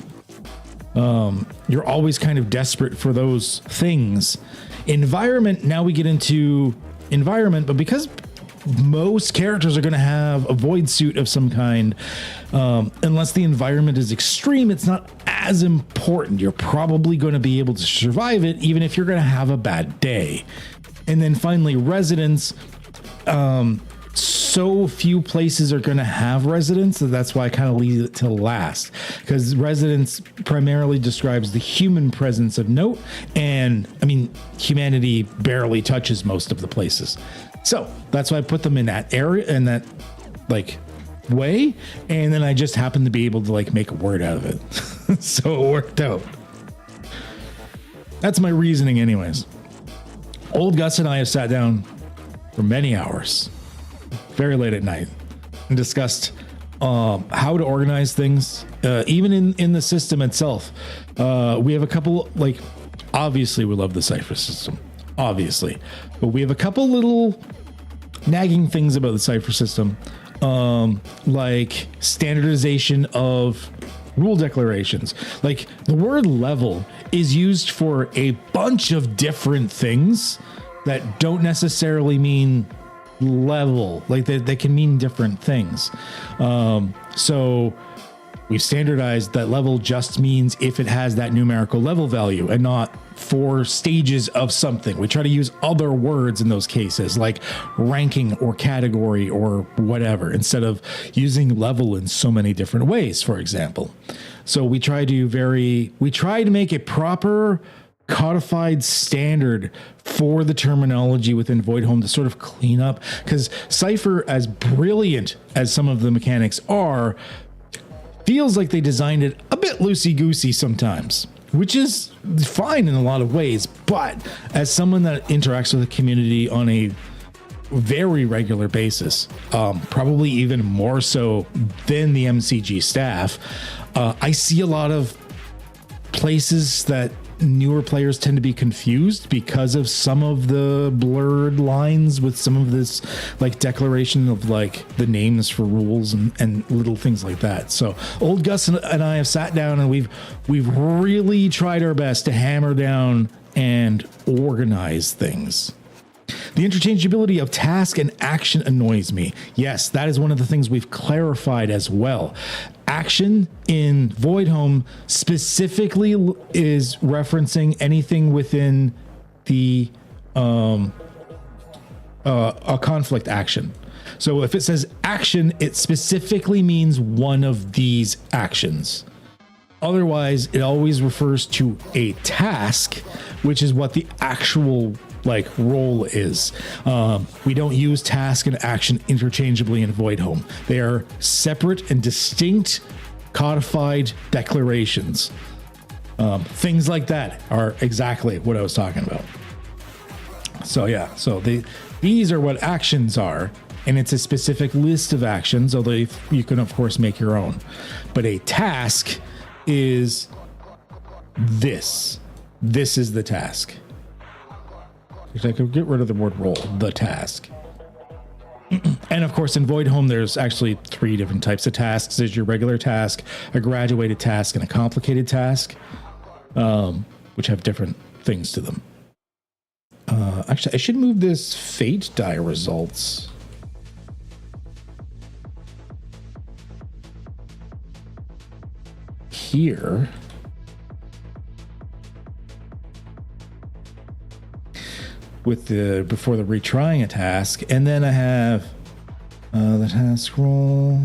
You're always kind of desperate for those things. Environment, now we get into environment, but because most characters are going to have a void suit of some kind, unless the environment is extreme, it's not as important. You're probably going to be able to survive it, even if you're going to have a bad day. And then finally, residence. So few places are going to have residence, so that's why I kind of leave it till last, because residence primarily describes the human presence of note, and I mean humanity barely touches most of the places, so that's why I put them in that area, in that like way, and then I just happened to be able to like make a word out of it. So it worked out. That's my reasoning anyways. Old Gus and I have sat down for many hours, very late at night, and discussed how to organize things, even in the system itself. We have a couple, like, obviously we love the Cypher system, obviously, but we have a couple little nagging things about the Cypher system, like standardization of rule declarations. Like the word level is used for a bunch of different things that don't necessarily mean level, like they can mean different things. So we've standardized that level just means if it has that numerical level value and not 4 stages of something. We try to use other words in those cases, like ranking or category or whatever, instead of using level in so many different ways, for example. So we try to make a proper codified standard for the terminology within Voidhome to sort of clean up, because Cypher, as brilliant as some of the mechanics are, feels like they designed it a bit loosey-goosey sometimes, which is fine in a lot of ways. But as someone that interacts with the community on a very regular basis, probably even more so than the MCG staff, I see a lot of places that newer players tend to be confused because of some of the blurred lines with some of this like declaration of like the names for rules and little things like that. So old Gus and I have sat down and we've really tried our best to hammer down and organize things. The interchangeability of task and action annoys me. Yes, that is one of the things we've clarified as well. Action in Voidhome specifically is referencing anything within the a conflict action. So if it says action, it specifically means one of these actions. Otherwise, it always refers to a task, which is what the actual like role is. We don't use task and action interchangeably in Voidhome. They are separate and distinct codified declarations. Things like that are exactly what I was talking about. So yeah, so these are what actions are, and it's a specific list of actions, although you can of course make your own. But a task is this. This is the task. I could get rid of the word role, the task. And of course, in Voidhome, there's actually 3 different types of tasks. There's your regular task, a graduated task, and a complicated task, which have different things to them. Actually, I should move this fate die results. Here. With the before the retrying a task, and then I have the task roll,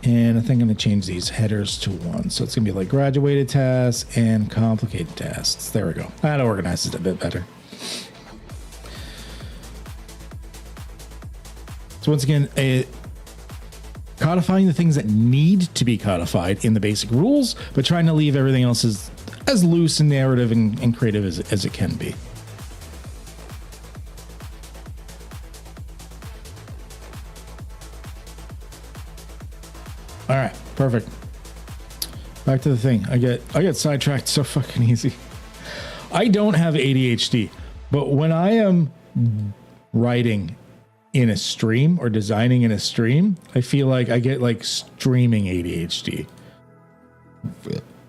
and I think I'm gonna change these headers to 1, so it's gonna be like graduated tasks and complicated tasks. There we go. That organizes it a bit better. So once again, codifying the things that need to be codified in the basic rules, but trying to leave everything else as loose and narrative and creative as it can be. All right, perfect. Back to the thing. I get sidetracked so fucking easy. I don't have ADHD, but when I am writing in a stream or designing in a stream, I feel like I get like streaming ADHD.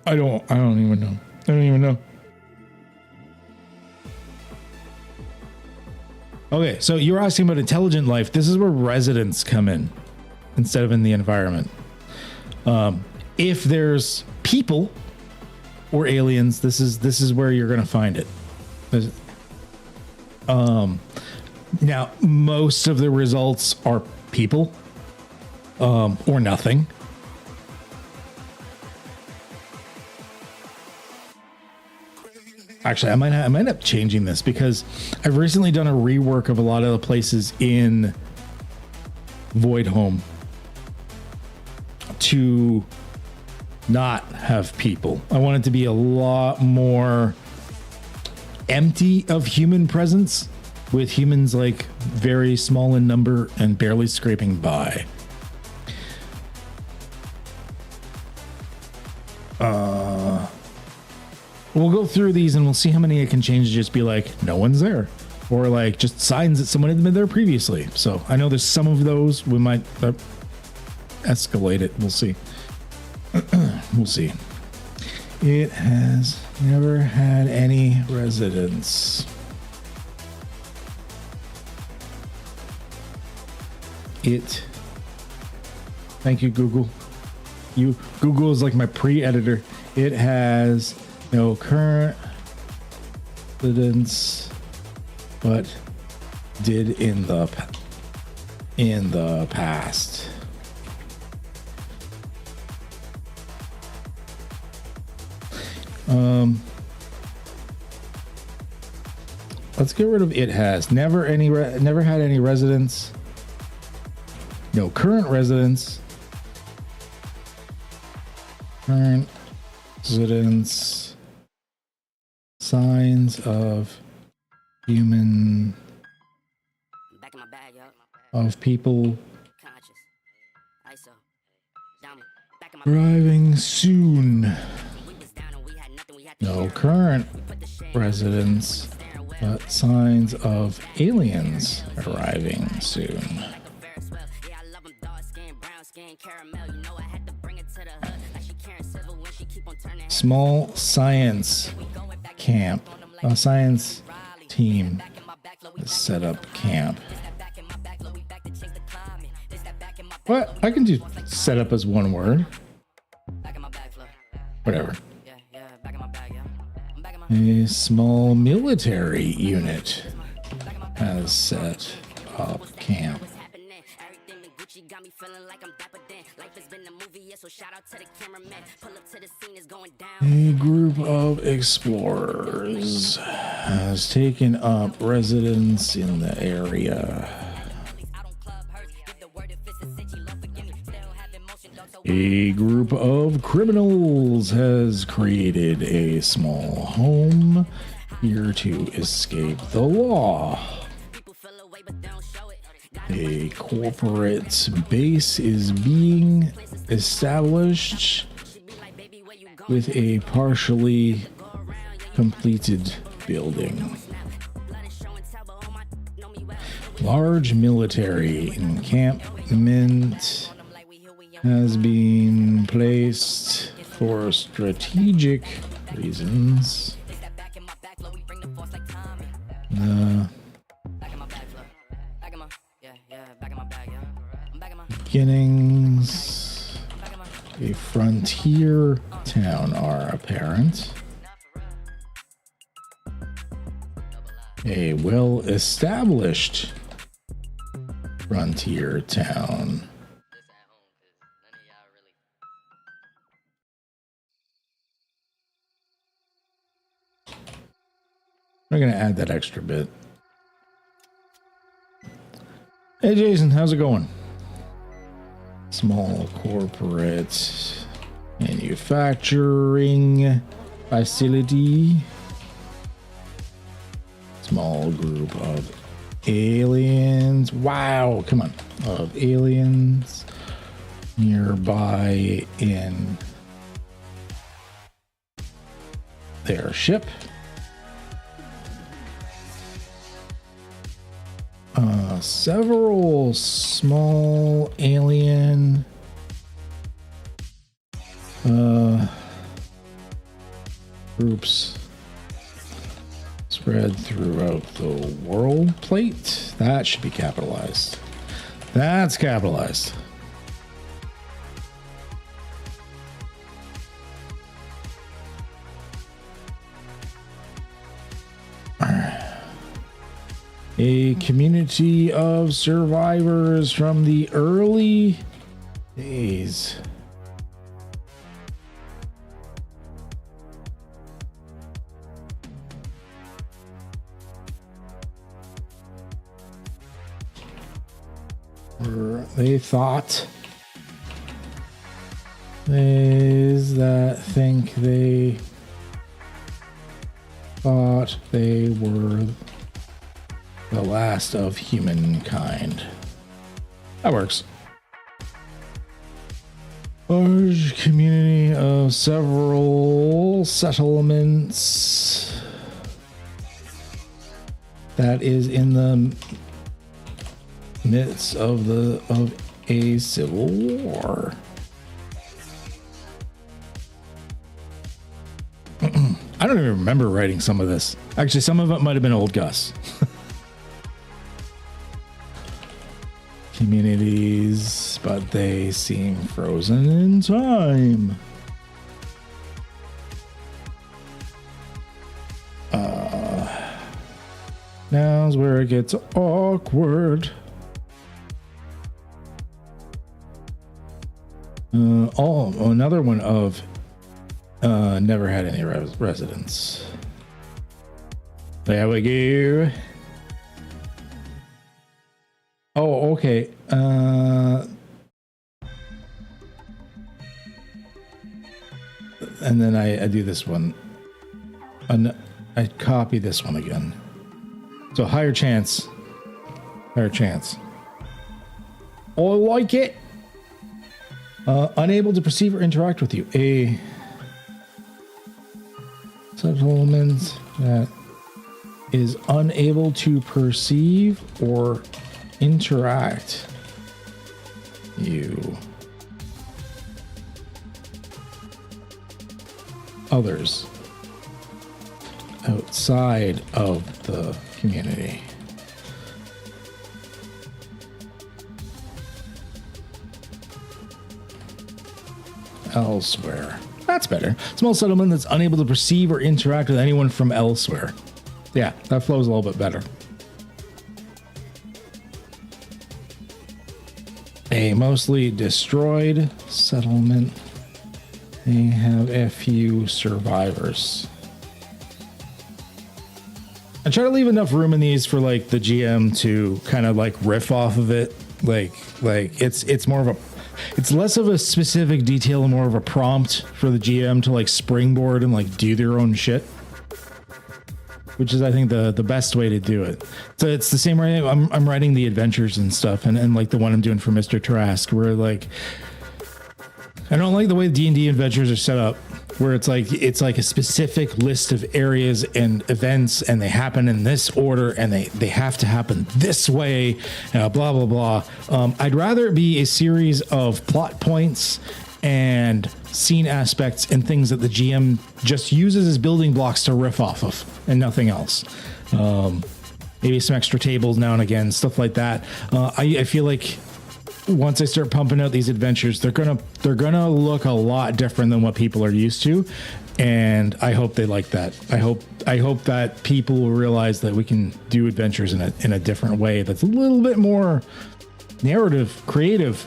I don't even know. I don't even know. Okay, so you're asking about intelligent life. This is where residents come in instead of in the environment. If there's people or aliens, this is where you're going to find it. Now, most of the results are people, or nothing. Actually, I might end up changing this because I've recently done a rework of a lot of the places in Voidhome to not have people. I want it to be a lot more empty of human presence, with humans like very small in number and barely scraping by. We'll go through these and we'll see how many I can change to just be like, no one's there. Or like just signs that someone had been there previously. So I know there's some of those. We might escalate it. We'll see. We'll see. It has never had any residents. Thank you, Google. Google is like my pre-editor. It has no current residents, but did in the past. Let's get rid of it has never had any residents. No current residents. Current residents. Signs of human. Back in my bag, yo. Of people Conscious. ISO. Down. Back in my arriving soon. We No current residents, but signs of aliens arriving soon. Small science camp. A science team has set up camp. What? I can do set up as one word. Whatever. A small military unit has set up camp. A group of explorers has taken up residence in the area. A group of criminals has created a small home here to escape the law. A corporate base is being established with a partially completed building. Large military encampment has been placed for strategic reasons. The beginnings of a frontier town are apparent. A well-established frontier town. We're going to add that extra bit. Hey, Jason, how's it going? Small corporate manufacturing facility. Small group of aliens. Wow, come on. Of aliens nearby in their ship. Several small alien groups spread throughout the world plate. That should be capitalized. That's capitalized. A community of survivors from the early days. They thought is that think they thought they were the last of humankind. That works. Large community of several settlements that is in the midst of a civil war. I don't even remember writing some of this. Actually, some of it might have been old Gus. Communities, but they seem frozen in time. Now's where it gets awkward. Another one of never had any residents. There we go. Oh, okay. And then I do this one. And I copy this one again. So higher chance. Higher chance. Oh, I like it. Unable to perceive or interact with you. Settlement that is unable to perceive or interact you. Others outside of the community. Elsewhere. That's better. Small settlement that's unable to perceive or interact with anyone from elsewhere. Yeah, that flows a little bit better. A mostly destroyed settlement. They have a few survivors. I try to leave enough room in these for like the GM to kind of like riff off of it. Like it's more of a, it's less of a specific detail and more of a prompt for the GM to like springboard and like do their own shit. Which is, I think, the best way to do it. So it's the same way I'm writing the adventures and stuff, and like the one I'm doing for Mr. Trask, where like I don't like the way D&D adventures are set up, where it's like a specific list of areas and events, and they happen in this order, and they have to happen this way, blah blah blah. I'd rather it be a series of plot points and scene aspects and things that the GM just uses as building blocks to riff off of and nothing else. Maybe some extra tables now and again, stuff like that. I feel like once I start pumping out these adventures, they're gonna look a lot different than what people are used to, and I hope they like that. I hope that people will realize that we can do adventures in a different way that's a little bit more narrative, creative.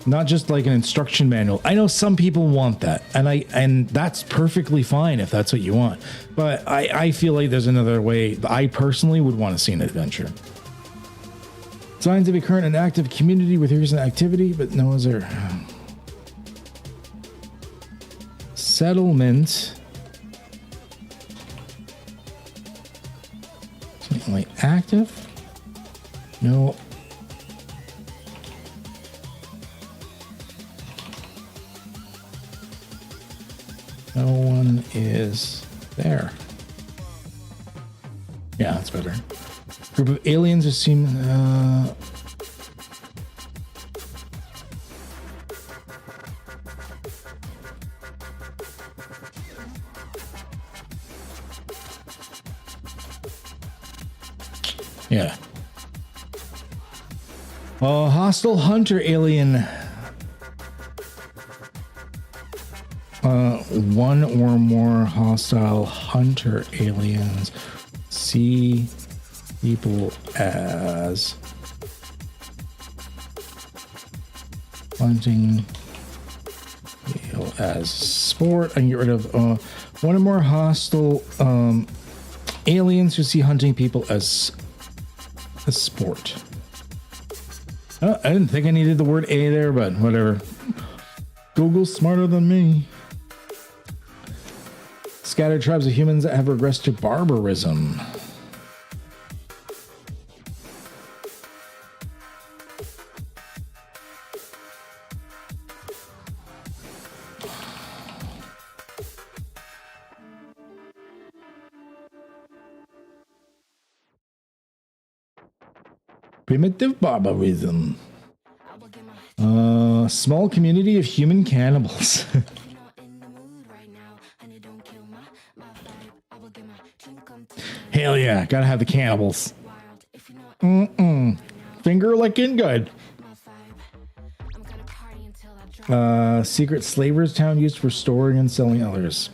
Not just like an instruction manual. I know some people want that, and that's perfectly fine if that's what you want. But I feel like there's another way. I personally would want to see an adventure. Signs of a current and active community with recent activity, but no one's there. Settlement. Something like active? No. No one is there. Yeah, that's better. Group of aliens who seem yeah. A hostile hunter alien. One or more hostile hunter aliens see people as hunting as sport. I can get rid of one or more hostile aliens who see hunting people as a sport. Oh, I didn't think I needed the word A there, but whatever. Google's smarter than me. Scattered tribes of humans that have regressed to barbarism. Primitive barbarism. Small community of human cannibals. Hell yeah, gotta have the cannibals. Finger licking good. Secret slavers town used for storing and selling others.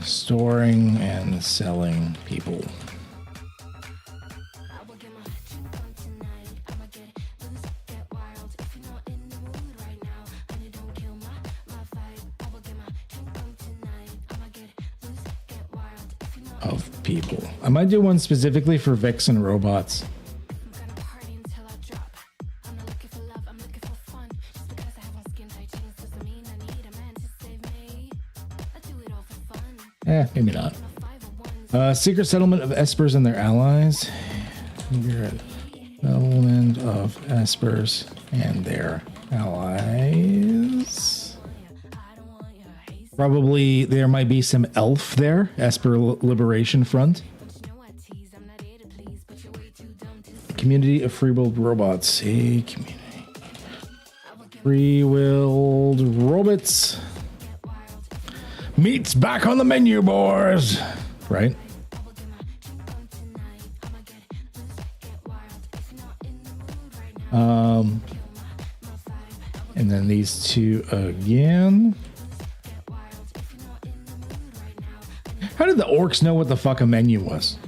Storing and selling people. Of people. I might do one specifically for Vix and robots. Maybe not. Secret settlement of Espers and their allies. Development of espers and their allies. Probably there might be some elf there. Esper Liberation Front. Community of free-willed robots. A community. Free-willed robots. Meat's back on the menu, boys. Right? And then these two again. How did the orcs know what the fuck a menu was?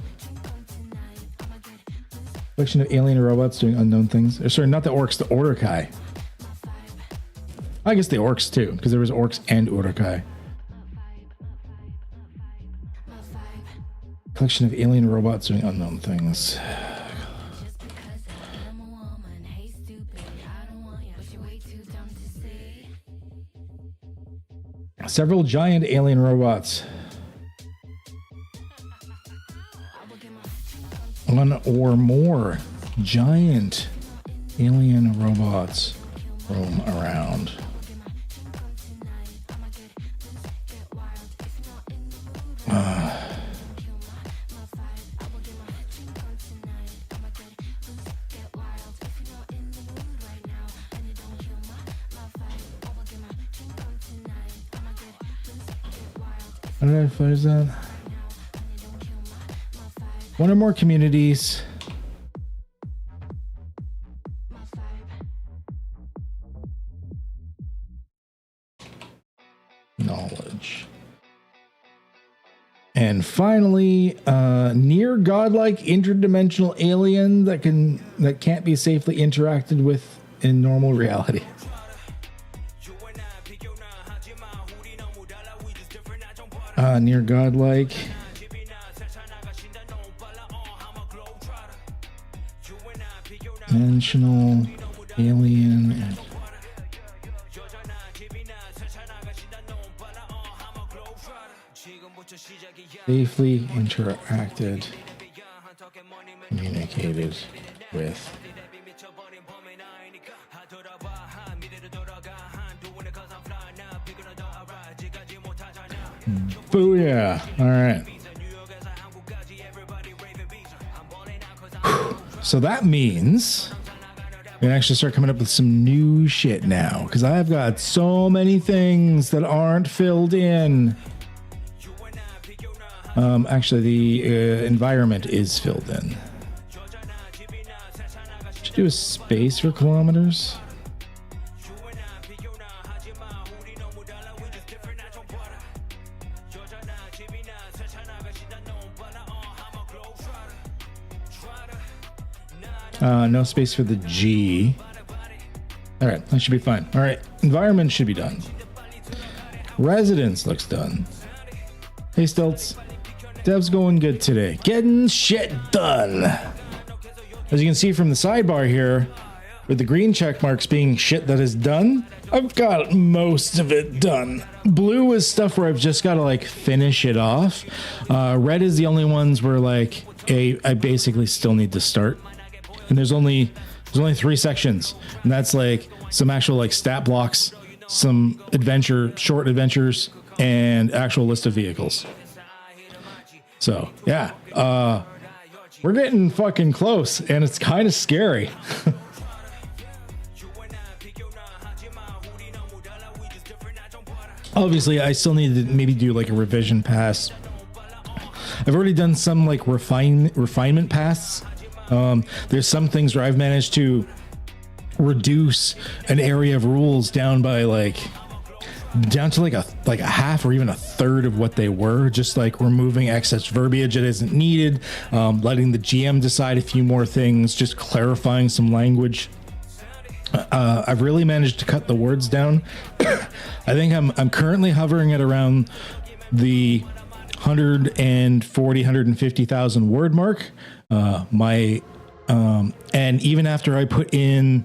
Collection of alien robots doing unknown things. Sorry, not the orcs, the Uruk-hai. I guess the orcs too, because there was orcs and Uruk-hai. Collection of alien robots doing unknown things. Several giant alien robots. One or more giant alien robots roam around. How did I finish that? One or more communities. Knowledge. And finally, near godlike interdimensional alien that can't be safely interacted with in normal reality. Near godlike. Dimensional alien and safely interacted, communicated with. Booyah! All right. So that means we can actually start coming up with some new shit now, because I've got so many things that aren't filled in. Actually, the environment is filled in. Should do a space for kilometers. No space for the G. All right, that should be fine. All right, environment should be done. Residence looks done. Hey, Stilts. Dev's going good today. Getting shit done. As you can see from the sidebar here, with the green check marks being shit that is done, I've got most of it done. Blue is stuff where I've just got to like finish it off. Red is the only ones where like I basically still need to start. And there's only 3 sections, and that's like some actual like stat blocks, some short adventures, and actual list of vehicles. So yeah, we're getting fucking close, and it's kind of scary. Obviously, I still need to maybe do like a revision pass. I've already done some like refinement pass. There's some things where I've managed to reduce an area of rules down by down to like a half or even a third of what they were, just like removing excess verbiage that isn't needed, letting the GM decide a few more things, just clarifying some language. I've really managed to cut the words down. I think I'm currently hovering at around the 150,000 word mark. And even after I put in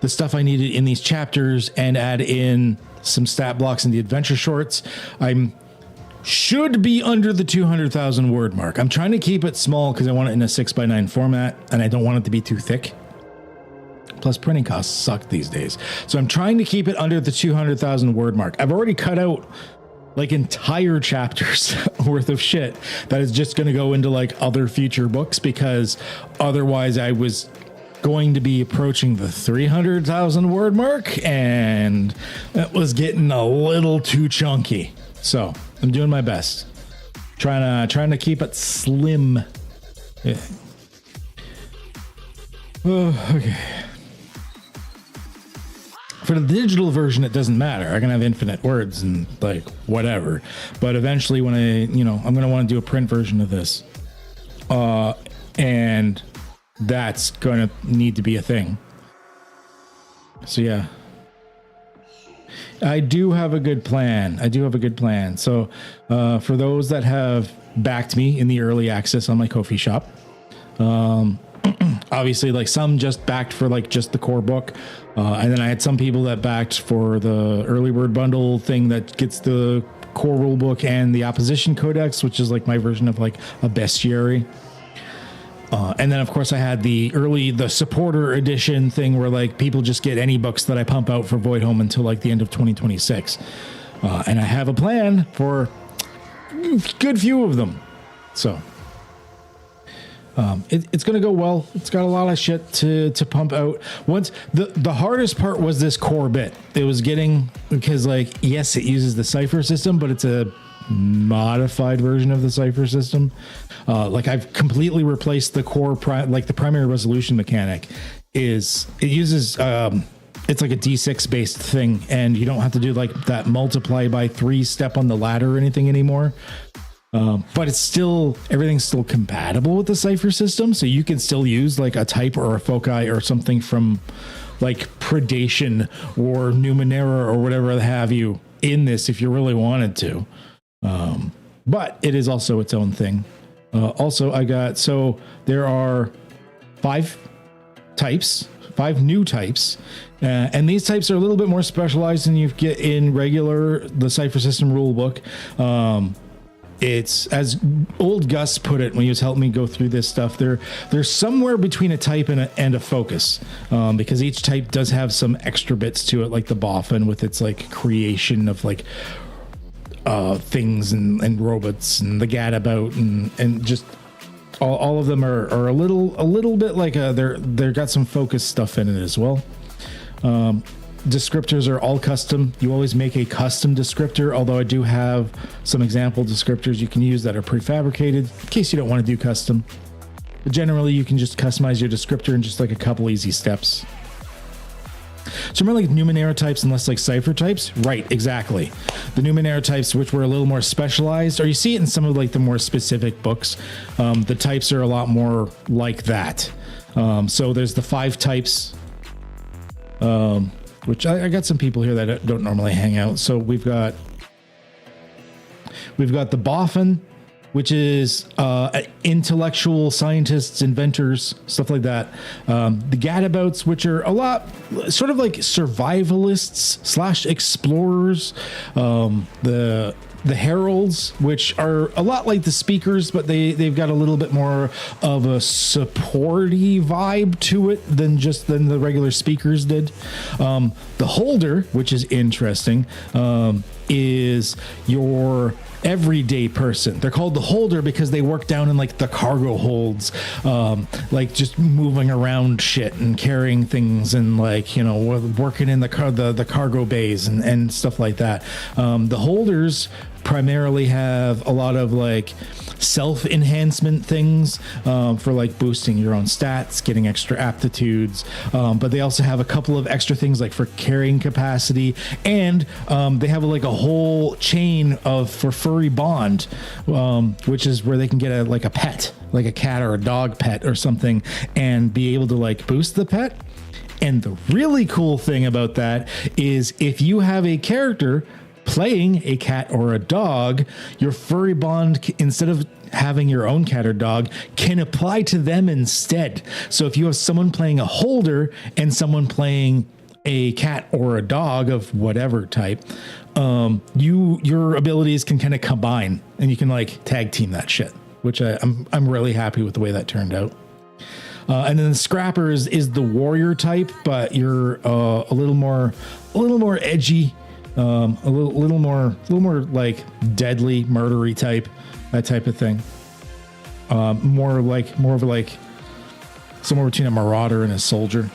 the stuff I needed in these chapters and add in some stat blocks in the adventure shorts, I'm should be under the 200,000 word mark. I'm trying to keep it small because I want it in a 6x9 format, and I don't want it to be too thick. plus printing costs suck these days. So I'm trying to keep it under the 200,000 word mark. I've already cut out like entire chapters worth of shit that is just going to go into like other future books, because otherwise I was going to be approaching the 300,000 word mark, and that was getting a little too chunky. So I'm doing my best, trying to keep it slim. Yeah. Oh, okay. For the digital version, it doesn't matter. I can have infinite words and like whatever. But eventually, when I'm going to want to do a print version of this, and that's going to need to be a thing. So yeah, I do have a good plan. So for those that have backed me in the early access on my Ko-fi shop, obviously like some just backed for like just the core book. And then I had some people that backed for the early bird bundle thing that gets the core rule book and the opposition codex, which is like my version of like a bestiary. And then of course I had the supporter edition thing where like people just get any books that I pump out for Voidhome until like the end of 2026. And I have a plan for a good few of them. So it's going to go well. It's got a lot of shit to pump out. Once the hardest part was this core bit. It was getting, because like, yes, it uses the Cypher system, but it's a modified version of the Cypher system. Like I've completely replaced the core, like the primary resolution mechanic it uses, it's like a D6 based thing, and you don't have to do like that multiply by 3 step on the ladder or anything anymore. But everything's still compatible with the Cypher system, so you can still use like a type or a foci or something from like Predation or Numenera or whatever have you in this if you really wanted to. But it is also its own thing. There are 5 new types, and these types are a little bit more specialized than you get in the Cypher system rule book. It's, as old Gus put it when he was helping me go through this stuff, they're somewhere between a type and a focus, because each type does have some extra bits to it, like the Boffin with its like creation of like things and robots, and the Gadabout and just all of them are a little bit like they're got some focus stuff in it as well. Descriptors are all custom. You always make a custom descriptor, although I do have some example descriptors you can use that are prefabricated in case you don't want to do custom. But generally, you can just customize your descriptor in just like a couple easy steps. So remember like Numenera types and less like Cypher types? Right, exactly. The Numenera types, which were a little more specialized, or you see it in some of like the more specific books, the types are a lot more like that. So there's the 5 types, which I got some people here that don't normally hang out. So we've got the Boffin, which is intellectual scientists, inventors, stuff like that. The Gadabouts, which are a lot sort of like survivalists / explorers. The Heralds, which are a lot like the Speakers, but they've got a little bit more of a supporty vibe to it than the regular Speakers did. The Holder, which is interesting, is your everyday person. They're called the Holder because they work down in like the cargo holds, like just moving around shit and carrying things and like, working in the cargo bays and stuff like that. The Holders primarily have a lot of like self-enhancement things for like boosting your own stats, getting extra aptitudes, but they also have a couple of extra things like for carrying capacity, and they have like a whole chain for furry bond, which is where they can get a pet, like a cat or a dog pet or something, and be able to like boost the pet. And the really cool thing about that is if you have a character playing a cat or a dog, your furry bond, instead of having your own cat or dog, can apply to them instead. So if you have someone playing a Holder and someone playing a cat or a dog of whatever type, your abilities can kind of combine, and you can like tag team that shit, which I'm really happy with the way that turned out. And then the Scrappers is the warrior type, but you're a little more edgy, a little more like deadly, murdery type, that type of thing. More of like somewhere between a marauder and a soldier.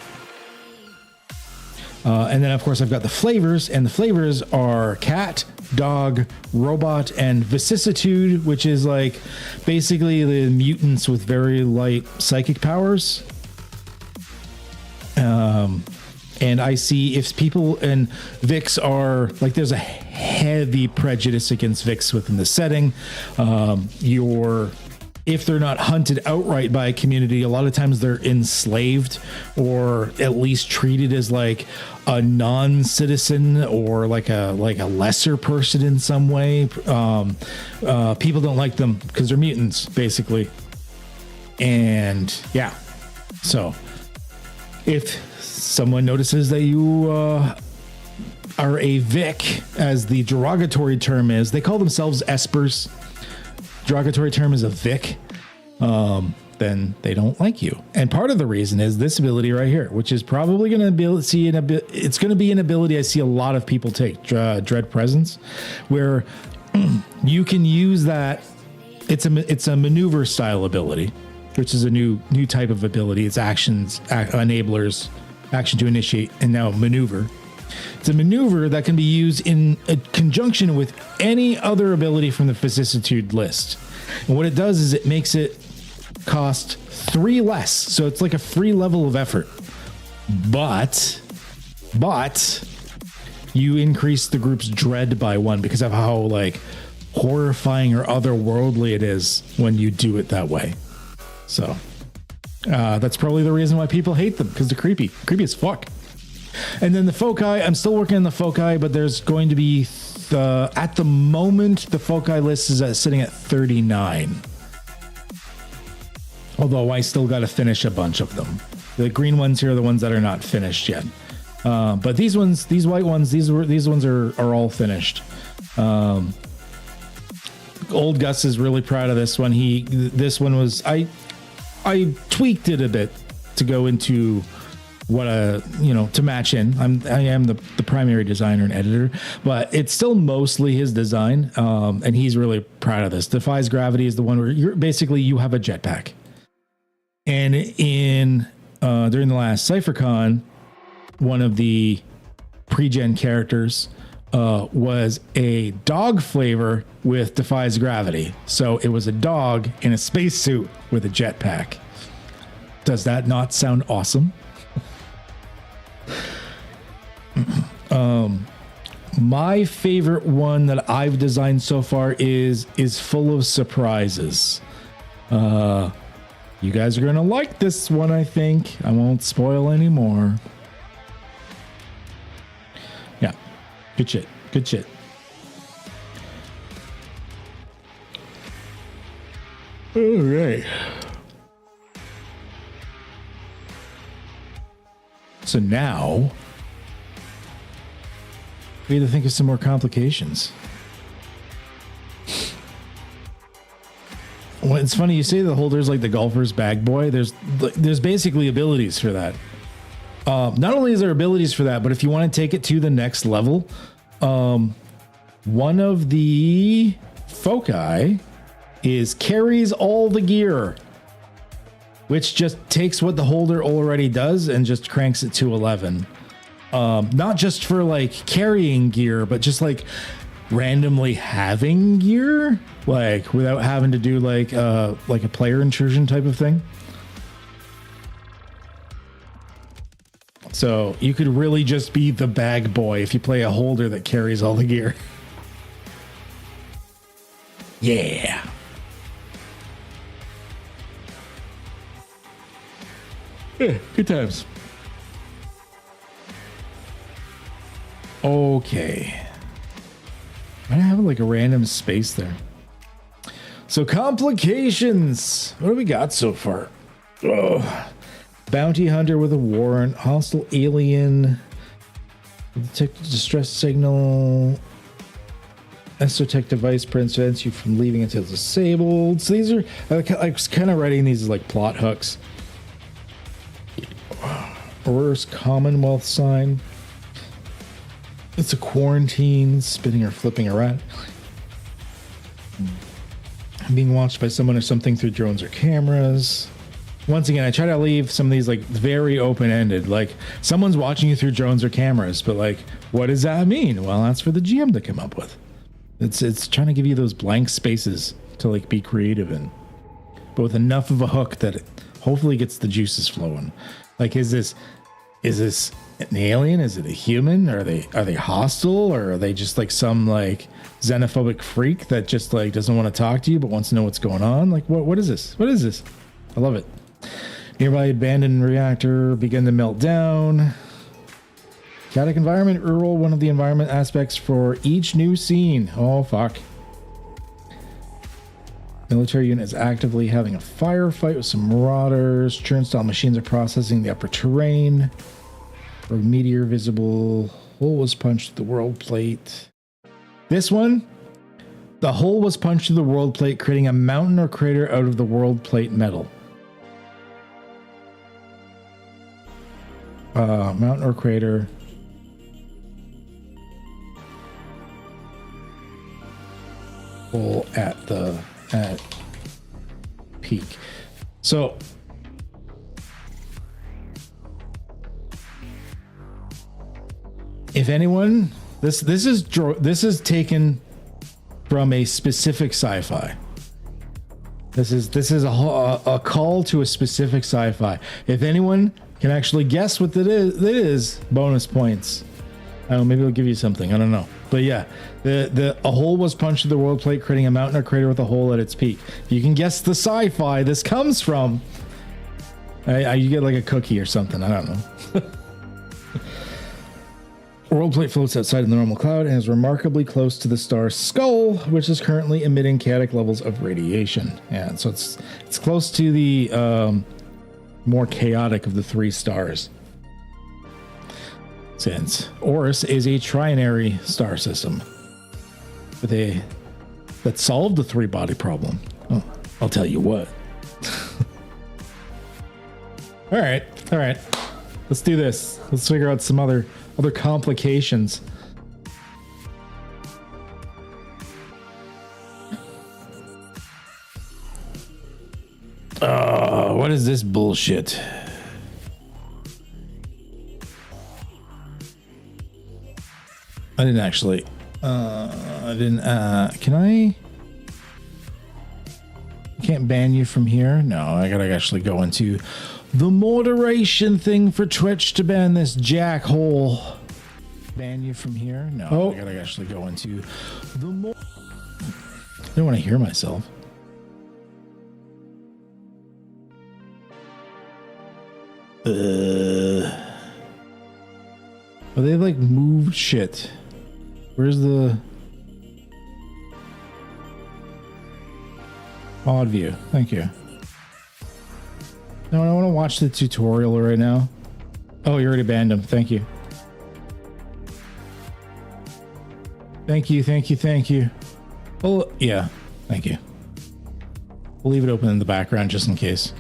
And then of course I've got the flavors, and the flavors are cat, dog, robot, and vicissitude, which is like basically the mutants with very light psychic powers. And I see if people and Vix are like, there's a heavy prejudice against Vix within the setting. If they're not hunted outright by a community, a lot of times they're enslaved or at least treated as like a non-citizen or like a lesser person in some way. People don't like them because they're mutants, basically. And yeah, so if someone notices that you are a Vic, as the derogatory term is, they call themselves Espers. Derogatory term is a Vic, then they don't like you. And part of the reason is this ability right here, which is probably going to be it's going to be an ability I see a lot of people take, Dread Presence, where you can use that. It's a maneuver style ability, which is a new type of ability. It's enablers, action to initiate, and now maneuver. It's a maneuver that can be used in conjunction with any other ability from the vicissitude list. And what it does is it makes it cost 3 less. So it's like a free level of effort. But you increase the group's dread by 1 because of how like horrifying or otherworldly it is when you do it that way. So that's probably the reason why people hate them, because they're creepy as fuck. And then the foci, I'm still working on the foci, but there's going to be, at the moment, the foci list is sitting at 39. Although I still got to finish a bunch of them. The green ones here are the ones that are not finished yet. But these ones, these white ones, these ones are all finished. Old Gus is really proud of this one. This one was, I tweaked it a bit to go into what to match in. I am the primary designer and editor, but it's still mostly his design, and he's really proud of this. Defies Gravity is the one where you have a jetpack, and in during the last CypherCon, one of the pre-gen characters was a dog flavor with Defies Gravity, so it was a dog in a spacesuit with a jetpack. Does that not sound awesome? My favorite one that I've designed so far is full of surprises. You guys are gonna like this one, I think. I won't spoil anymore. Yeah, good shit. All right. So now we need to think of some more complications. Well, it's funny you say the holder's like the golfer's bag boy. There's basically abilities for that. Not only is there abilities for that, but if you want to take it to the next level, one of the foci is carries all the gear, which just takes what the holder already does and just cranks it to 11. Not just for like carrying gear, but just like randomly having gear, like without having to do like a player intrusion type of thing. So you could really just be the bag boy if you play a holder that carries all the gear. Yeah. Yeah, good times. Okay. I have like a random space there. So complications. What do we got so far? Oh. Bounty hunter with a warrant. Hostile alien. Detect distress signal. Esoteric device prevents you from leaving until it's disabled. So these are, I was kind of writing these as like plot hooks. Auror's Commonwealth sign. It's a quarantine, spinning or flipping a rat. Being watched by someone or something through drones or cameras. Once again, I try to leave some of these like very open-ended. Like, someone's watching you through drones or cameras, but like, what does that mean? Well, that's for the GM to come up with. It's trying to give you those blank spaces to like be creative in, but with enough of a hook that it hopefully gets the juices flowing. Like, is this an alien? Is it a human? Are they hostile, or are they just like some like xenophobic freak that just like doesn't want to talk to you but wants to know what's going on? Like, what is this? What is this? I love it. Nearby abandoned reactor begin to melt down. Chaotic environment, rural, one of the environment aspects for each new scene. Oh, fuck. Military unit is actively having a firefight with some marauders. Churn-style machines are processing the upper terrain. A meteor visible. Hole was punched through the world plate. This one, the hole was punched through the world plate, creating a mountain or crater out of the world plate metal. Mountain or crater. Hole at peak. So if anyone, this is taken from a specific sci-fi. This is a call to a specific sci-fi. If anyone can actually guess what it is bonus points. I don't know, maybe it'll give you something. I don't know. But yeah, a hole was punched through the world plate, creating a mountain or crater with a hole at its peak. If you can guess the sci-fi this comes from, you get like a cookie or something. I don't know. World plate floats outside in the normal cloud and is remarkably close to the star's skull, which is currently emitting chaotic levels of radiation. Yeah, so it's close to the more chaotic of the three stars. Since Oris is a trinary star system that solved the three-body problem. Oh, I'll tell you what. All right. Let's do this. Let's figure out some other complications. What is this bullshit? I didn't actually. Can I? Can't ban you from here. No, I gotta actually go into the moderation thing for Twitch to ban this jackhole. Ban you from here. No, I gotta actually go into the. I don't want to hear myself. But they like moved shit. Where's the odd view? Thank you. No, I want to watch the tutorial right now. Oh, you already banned him. Thank you. Thank you. Oh, yeah. Thank you. We'll leave it open in the background just in case.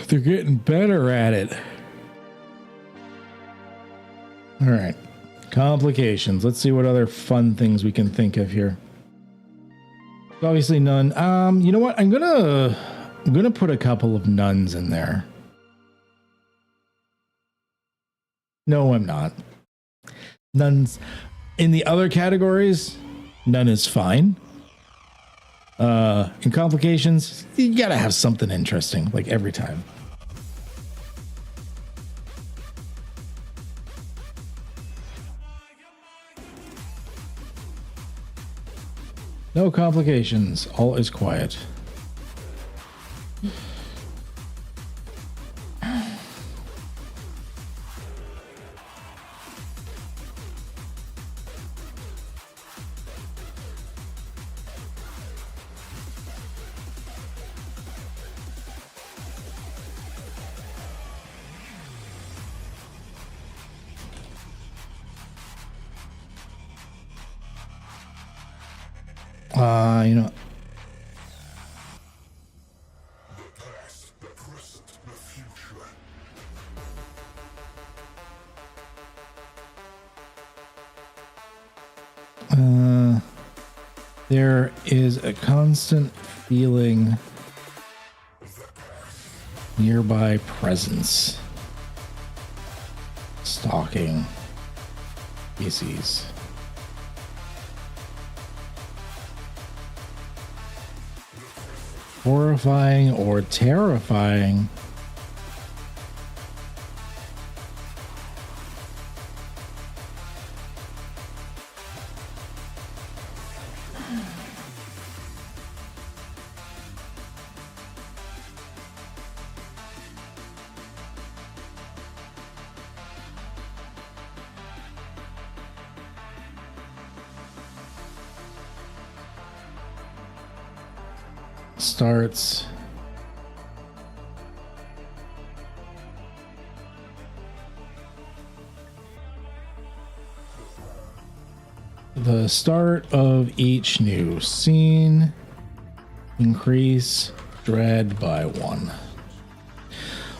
They're getting better at it. All right. Complications. Let's see what other fun things we can think of here. Obviously none. You know what? I'm gonna put a couple of nuns in there. No, I'm not. Nuns in the other categories, none is fine. In complications, you gotta have something interesting, like every time. No complications. All is quiet. You know, There is a constant feeling nearby presence. Stalking species. Horrifying or terrifying. Starts the start of each new scene. Increase dread by 1.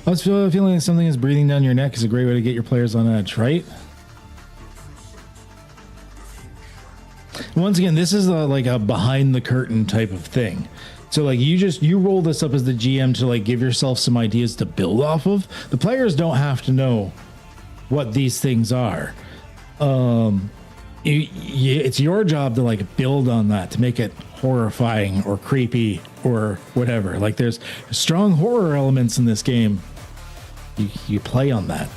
I was feeling like something is breathing down your neck is a great way to get your players on edge, right? Once again, this is like a behind the curtain type of thing. So like you roll this up as the GM to like give yourself some ideas to build off of. The players don't have to know what these things are. It's your job to like build on that to make it horrifying or creepy or whatever. Like there's strong horror elements in this game. You play on that.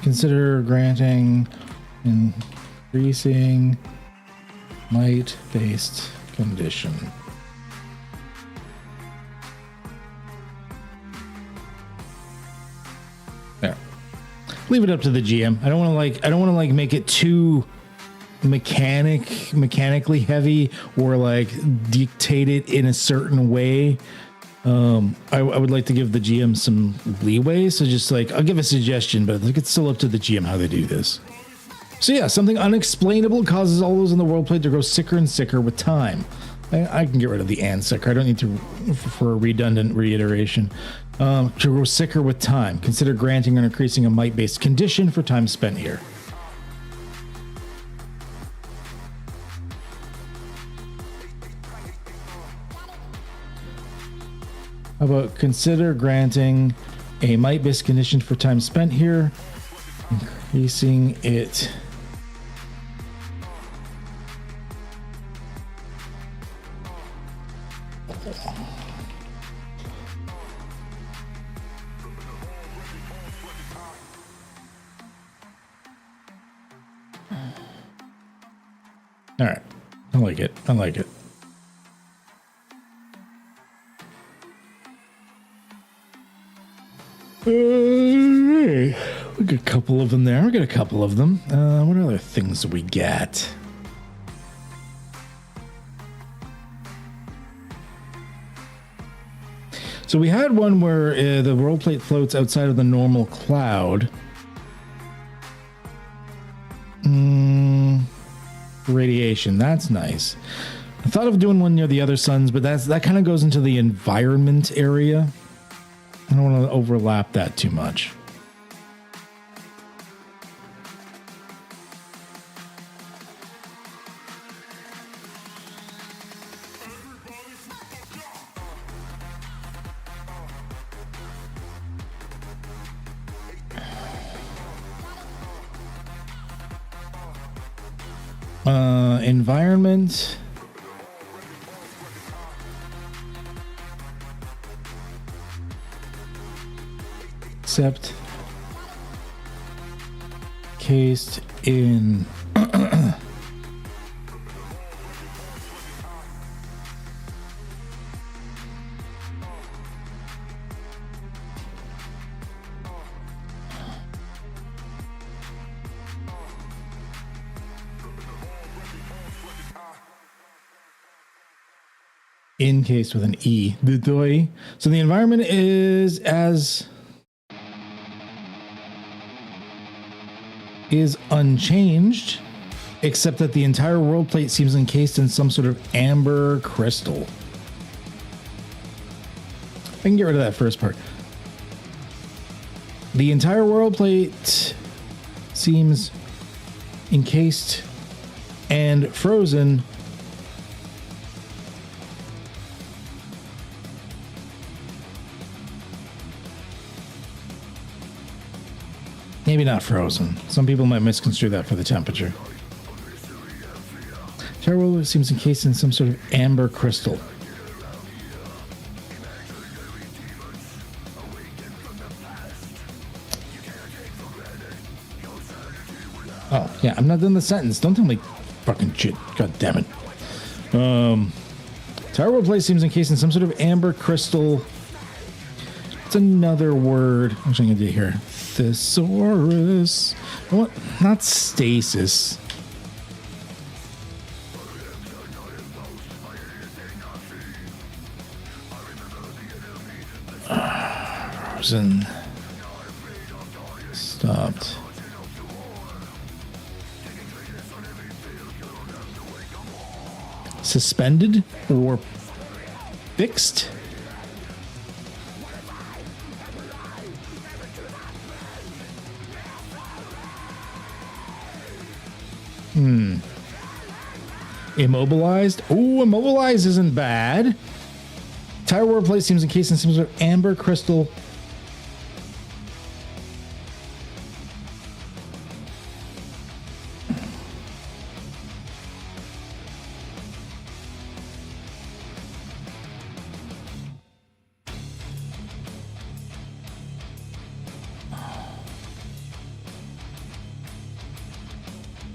Consider granting increasing might-based condition. There. Leave it up to the GM. I don't want to like make it too mechanically heavy or like dictate it in a certain way. I would like to give the GM some leeway, so just like I'll give a suggestion, but like it's still up to the GM how they do this. So yeah, something unexplainable causes all those in the world plate to grow sicker and sicker with time. I can get rid of the and sicker. I don't need to for a redundant reiteration. To grow sicker with time. Consider granting or increasing a might-based condition for time spent here. How about consider granting a might-based condition for time spent here, increasing it. All right, I like it. I like it. We got a couple of them there. We got a couple of them. What other things do we get? So we had one where the world plate floats outside of the normal cloud. Radiation, that's nice. I thought of doing one near the other suns, but that kind of goes into the environment area. I don't want to overlap that too much. Environment. except cased in encased with an E. So the environment is unchanged, except that the entire world plate seems encased in some sort of amber crystal. I can get rid of that first part. The entire world plate seems encased and frozen maybe not frozen. Some people might misconstrue that for the temperature. Entire world seems encased in some sort of amber crystal. Oh, yeah, I'm not done the sentence. Don't tell me fucking shit. God damn it. Entire world plate seems encased in some sort of amber crystal. It's another word. Actually, I'm gonna do here. Thesaurus. What? Not stasis. Frozen. Stopped. Suspended or fixed? Immobilized? Oh, immobilized isn't bad. Entire world plate seems encased in some sort of amber crystal.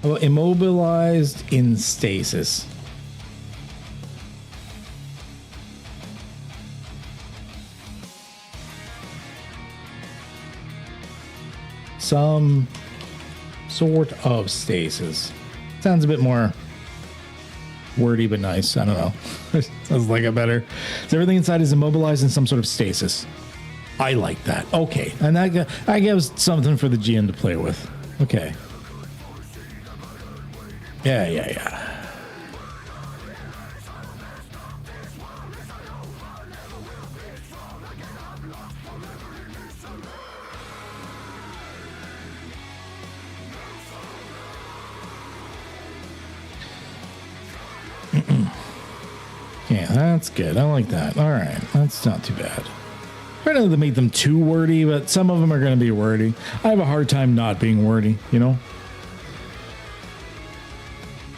Oh, immobilized in stasis. Some sort of stasis. Sounds a bit more wordy but nice. I don't know. Sounds like it better. So everything inside is immobilized in some sort of stasis. I like that. Okay. And that gives something for the GM to play with. Okay. Yeah. Yeah, that's good. I like that. All right. That's not too bad. I don't know to make them too wordy, but some of them are going to be wordy. I have a hard time not being wordy, you know?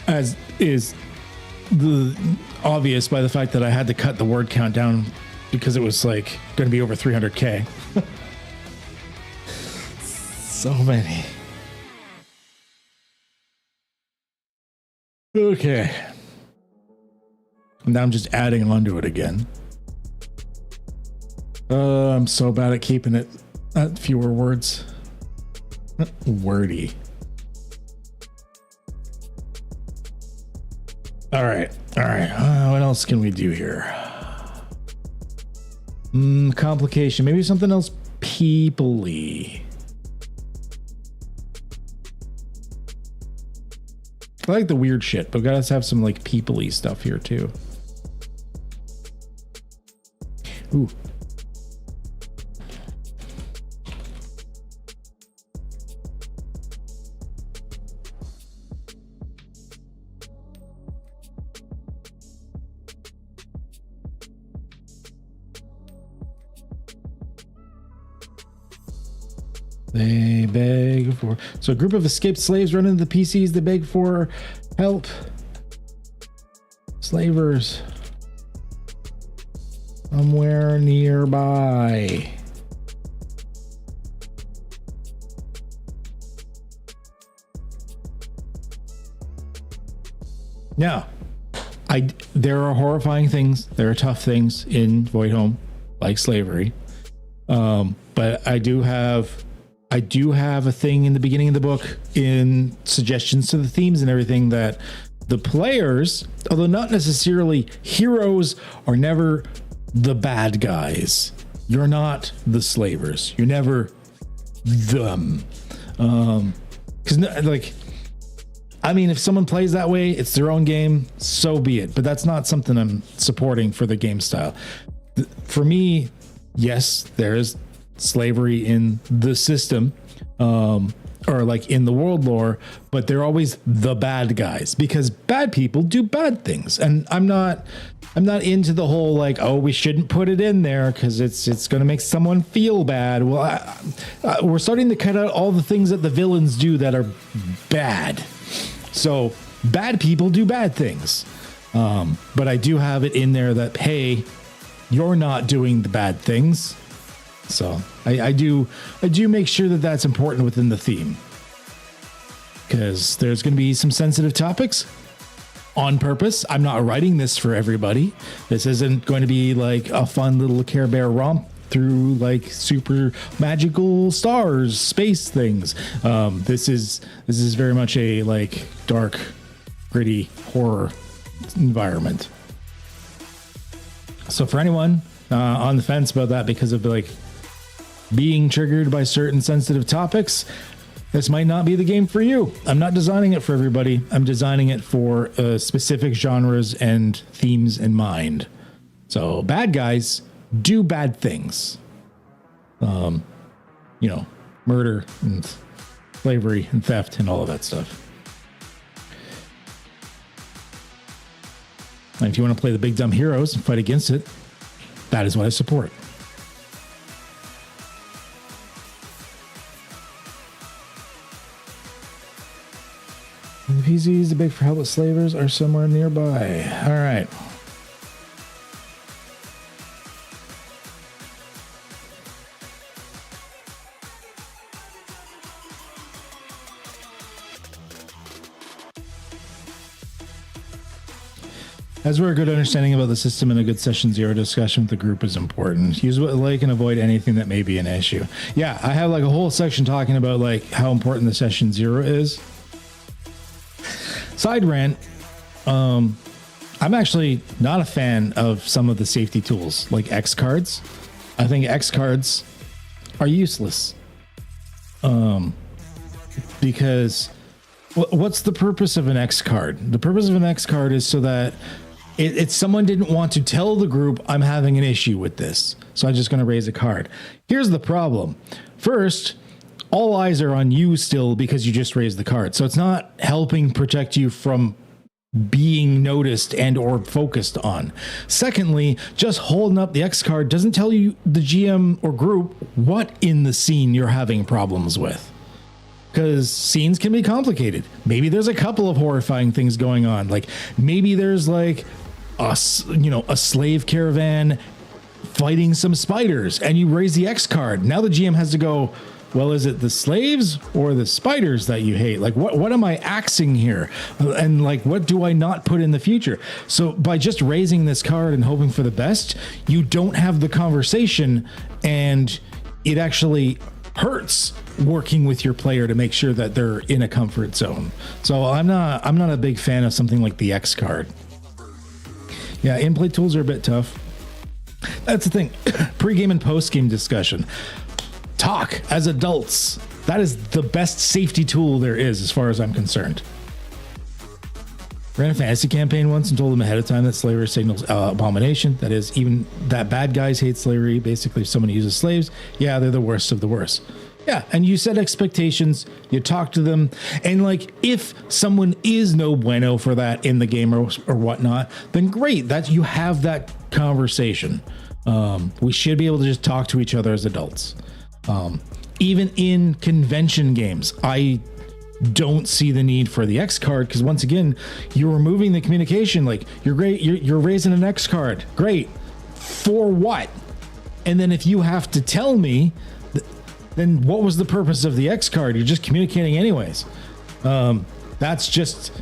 As is the obvious by the fact that I had to cut the word count down because it was like going to be over 300k. So many. Okay. Now I'm just adding onto it again. I'm so bad at keeping it at fewer words. Wordy. All right. What else can we do here? Complication. Maybe something else people-y. I like the weird shit, but we gotta have some like people-y stuff here too. Ooh. They beg for... So a group of escaped slaves run into the PCs. They beg for help. Slavers. Somewhere nearby. Now, there are horrifying things. There are tough things in Voidhome, like slavery. But I do have a thing in the beginning of the book in suggestions to the themes and everything that the players, although not necessarily heroes, are never the bad guys. You're not the slavers. You're never them. Because if someone plays that way, it's their own game, so be it. But that's not something I'm supporting for the game style. For me, yes, there is slavery in the system, or like in the world lore, but they're always the bad guys because bad people do bad things. And I'm not into the whole like, oh, we shouldn't put it in there because it's going to make someone feel bad. Well, we're starting to cut out all the things that the villains do that are bad. So bad people do bad things. But I do have it in there that, hey, you're not doing the bad things. So I do make sure that that's important within the theme, because there's going to be some sensitive topics on purpose. I'm not writing this for everybody. This isn't going to be like a fun little Care Bear romp through like super magical stars, space things. This is very much a like dark, gritty horror environment. So for anyone on the fence about that because of like being triggered by certain sensitive topics, this might not be the game for you. I'm not designing it for everybody. I'm designing it for specific genres and themes in mind. So bad guys do bad things. Murder and slavery and theft and all of that stuff. And if you want to play the big dumb heroes and fight against it, that is what I support. The PCs, the big for helpless slavers, are somewhere nearby. All right. As we're a good understanding about the system and a good session zero discussion with the group is important. Use what like and avoid anything that may be an issue. Yeah, I have like a whole section talking about like how important the session zero is. Side rant, I'm actually not a fan of some of the safety tools like X cards. I think X cards are useless. Because what's the purpose of an X card? The purpose of an X card is so that it's someone didn't want to tell the group I'm having an issue with this, so I'm just going to raise a card. Here's the problem. First, all eyes are on you still because you just raised the card. So it's not helping protect you from being noticed and or focused on. Secondly, just holding up the X card doesn't tell you, the GM or group, what in the scene you're having problems with. Because scenes can be complicated. Maybe there's a couple of horrifying things going on. Like maybe there's like a slave caravan fighting some spiders and you raise the X card. Now the GM has to go, well, is it the slaves or the spiders that you hate? Like, what am I axing here? And like, what do I not put in the future? So by just raising this card and hoping for the best, you don't have the conversation, and it actually hurts working with your player to make sure that they're in a comfort zone. So I'm not a big fan of something like the X card. Yeah, in-play tools are a bit tough. That's the thing. Pre-game and post-game discussion. Talk as adults. That is the best safety tool there is, as far as I'm concerned. Ran a fantasy campaign once and told them ahead of time that slavery signals abomination. That is, even that bad guys hate slavery. Basically, if someone uses slaves, yeah, they're the worst of the worst. Yeah, and you set expectations, you talk to them, and like if someone is no bueno for that in the game or whatnot, then great, that you have that conversation. We should be able to just talk to each other as adults. Even in convention games, I don't see the need for the X card, because once again, you're removing the communication. Like you're raising an X card, great, for what? And then if you have to tell me, then what was the purpose of the X card? You're just communicating anyways. That's just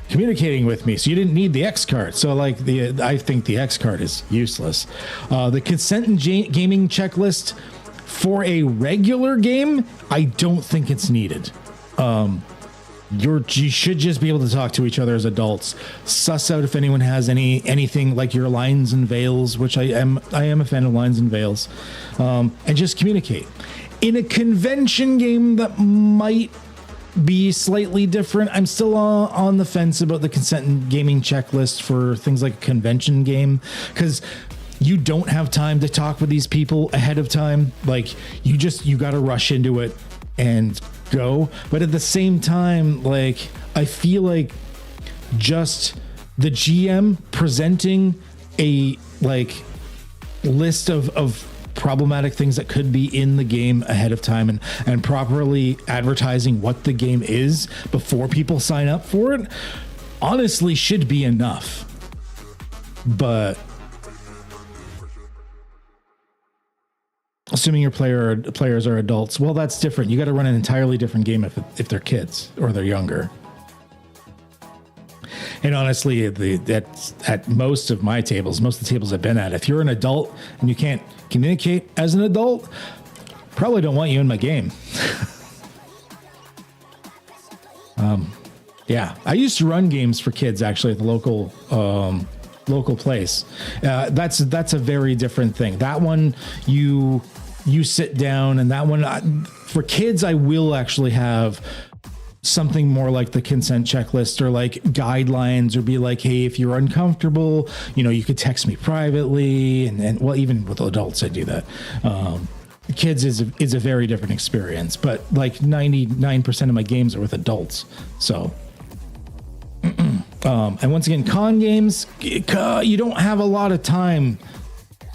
communicating with me, so you didn't need the X card. So like I think the X card is useless. The consent and gaming checklist for a regular game, I don't think it's needed. You should just be able to talk to each other as adults, suss out if anyone has anything like your lines and veils, which I am a fan of lines and veils, and just communicate. In a convention game that might be slightly different, I'm still on the fence about the consent and gaming checklist for things like a convention game, because you don't have time to talk with these people ahead of time. Like you got to rush into it and go. But at the same time, like I feel like just the GM presenting a like list of problematic things that could be in the game ahead of time and properly advertising what the game is before people sign up for it honestly should be enough. But assuming your players are adults, well, that's different. You got to run an entirely different game if they're kids or they're younger. And honestly, that's at most of the tables I've been at, if you're an adult and you can't communicate as an adult, probably don't want you in my game. Yeah, I used to run games for kids actually at the local place. That's a very different thing. That one you sit down, and that one for kids I will actually have something more like the consent checklist or like guidelines, or be like, hey, if you're uncomfortable, you could text me privately, and well, even with adults I do that. Kids is a very different experience, but like 99% of my games are with adults, so and once again, con games, you don't have a lot of time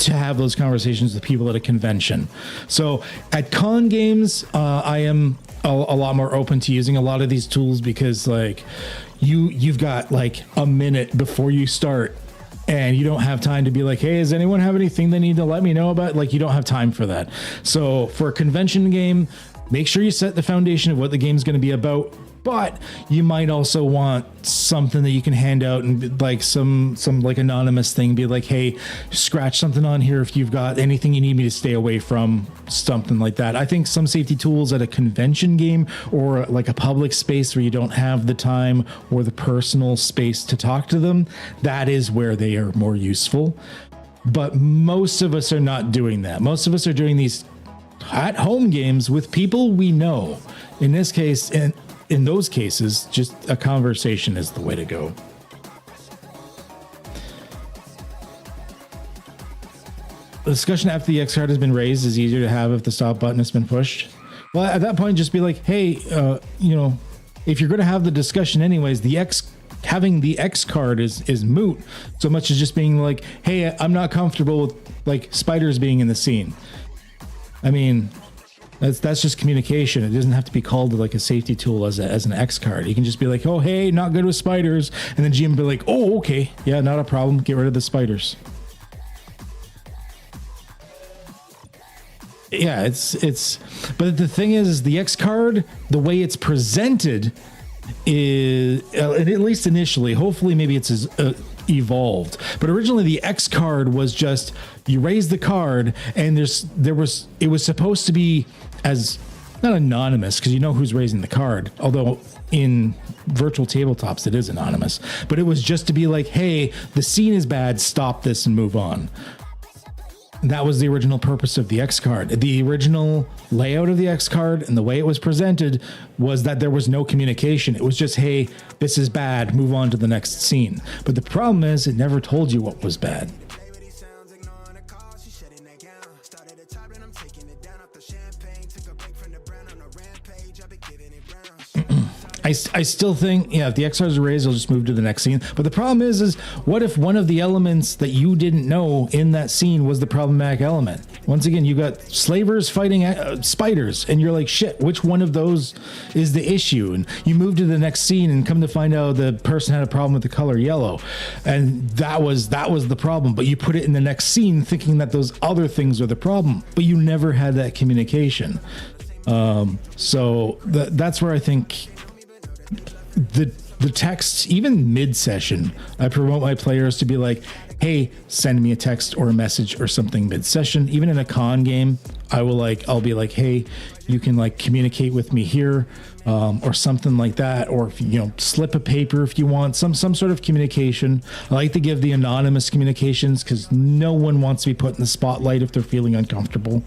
to have those conversations with people at a convention. So at con games, I am a lot more open to using a lot of these tools, because like you've got like a minute before you start, and you don't have time to be like, hey, does anyone have anything they need to let me know about? Like, you don't have time for that. So for a convention game, make sure you set the foundation of what the game's going to be about. But you might also want something that you can hand out, and like some like anonymous thing, be like, hey, scratch something on here if you've got anything you need me to stay away from, something like that. I think some safety tools at a convention game or like a public space where you don't have the time or the personal space to talk to them, that is where they are more useful. But most of us are not doing that. Most of us are doing these at home games with people we know. In this case, in those cases, just a conversation is the way to go. The discussion after the X card has been raised is easier to have if the stop button has been pushed. Well, at that point, just be like, hey, if you're going to have the discussion anyways, having the X card is moot, so much as just being like, hey, I'm not comfortable with like spiders being in the scene. I mean, that's just communication. It doesn't have to be called like a safety tool as an X card. You can just be like, oh, hey, not good with spiders. And then GM be like, oh, okay. Yeah, not a problem. Get rid of the spiders. Yeah, it's but the thing is the X card, the way it's presented is, at least initially, hopefully maybe it's evolved, but originally the X card was just, you raise the card and it was supposed to be as not anonymous, because you know who's raising the card, although in virtual tabletops it is anonymous, but it was just to be like, hey, the scene is bad, stop this and move on. That was the original purpose of the X card. The original layout of the X card and the way it was presented was that there was no communication. It was just, hey, this is bad, move on to the next scene. But the problem is it never told you what was bad. I still think, if the XRs are raised, I'll just move to the next scene. But the problem is what if one of the elements that you didn't know in that scene was the problematic element? Once again, you got slavers fighting spiders, and you're like, shit, which one of those is the issue? And you move to the next scene and come to find out the person had a problem with the color yellow, and that was the problem. But you put it in the next scene thinking that those other things are the problem, but you never had that communication. So that's where I think the texts, even mid-session, I promote my players to be like, hey, send me a text or a message or something mid-session. Even in a con game, I'll be like, hey, you can like communicate with me here, or something like that. Or if slip a paper if you want some sort of communication. I like to give the anonymous communications because no one wants to be put in the spotlight if they're feeling uncomfortable,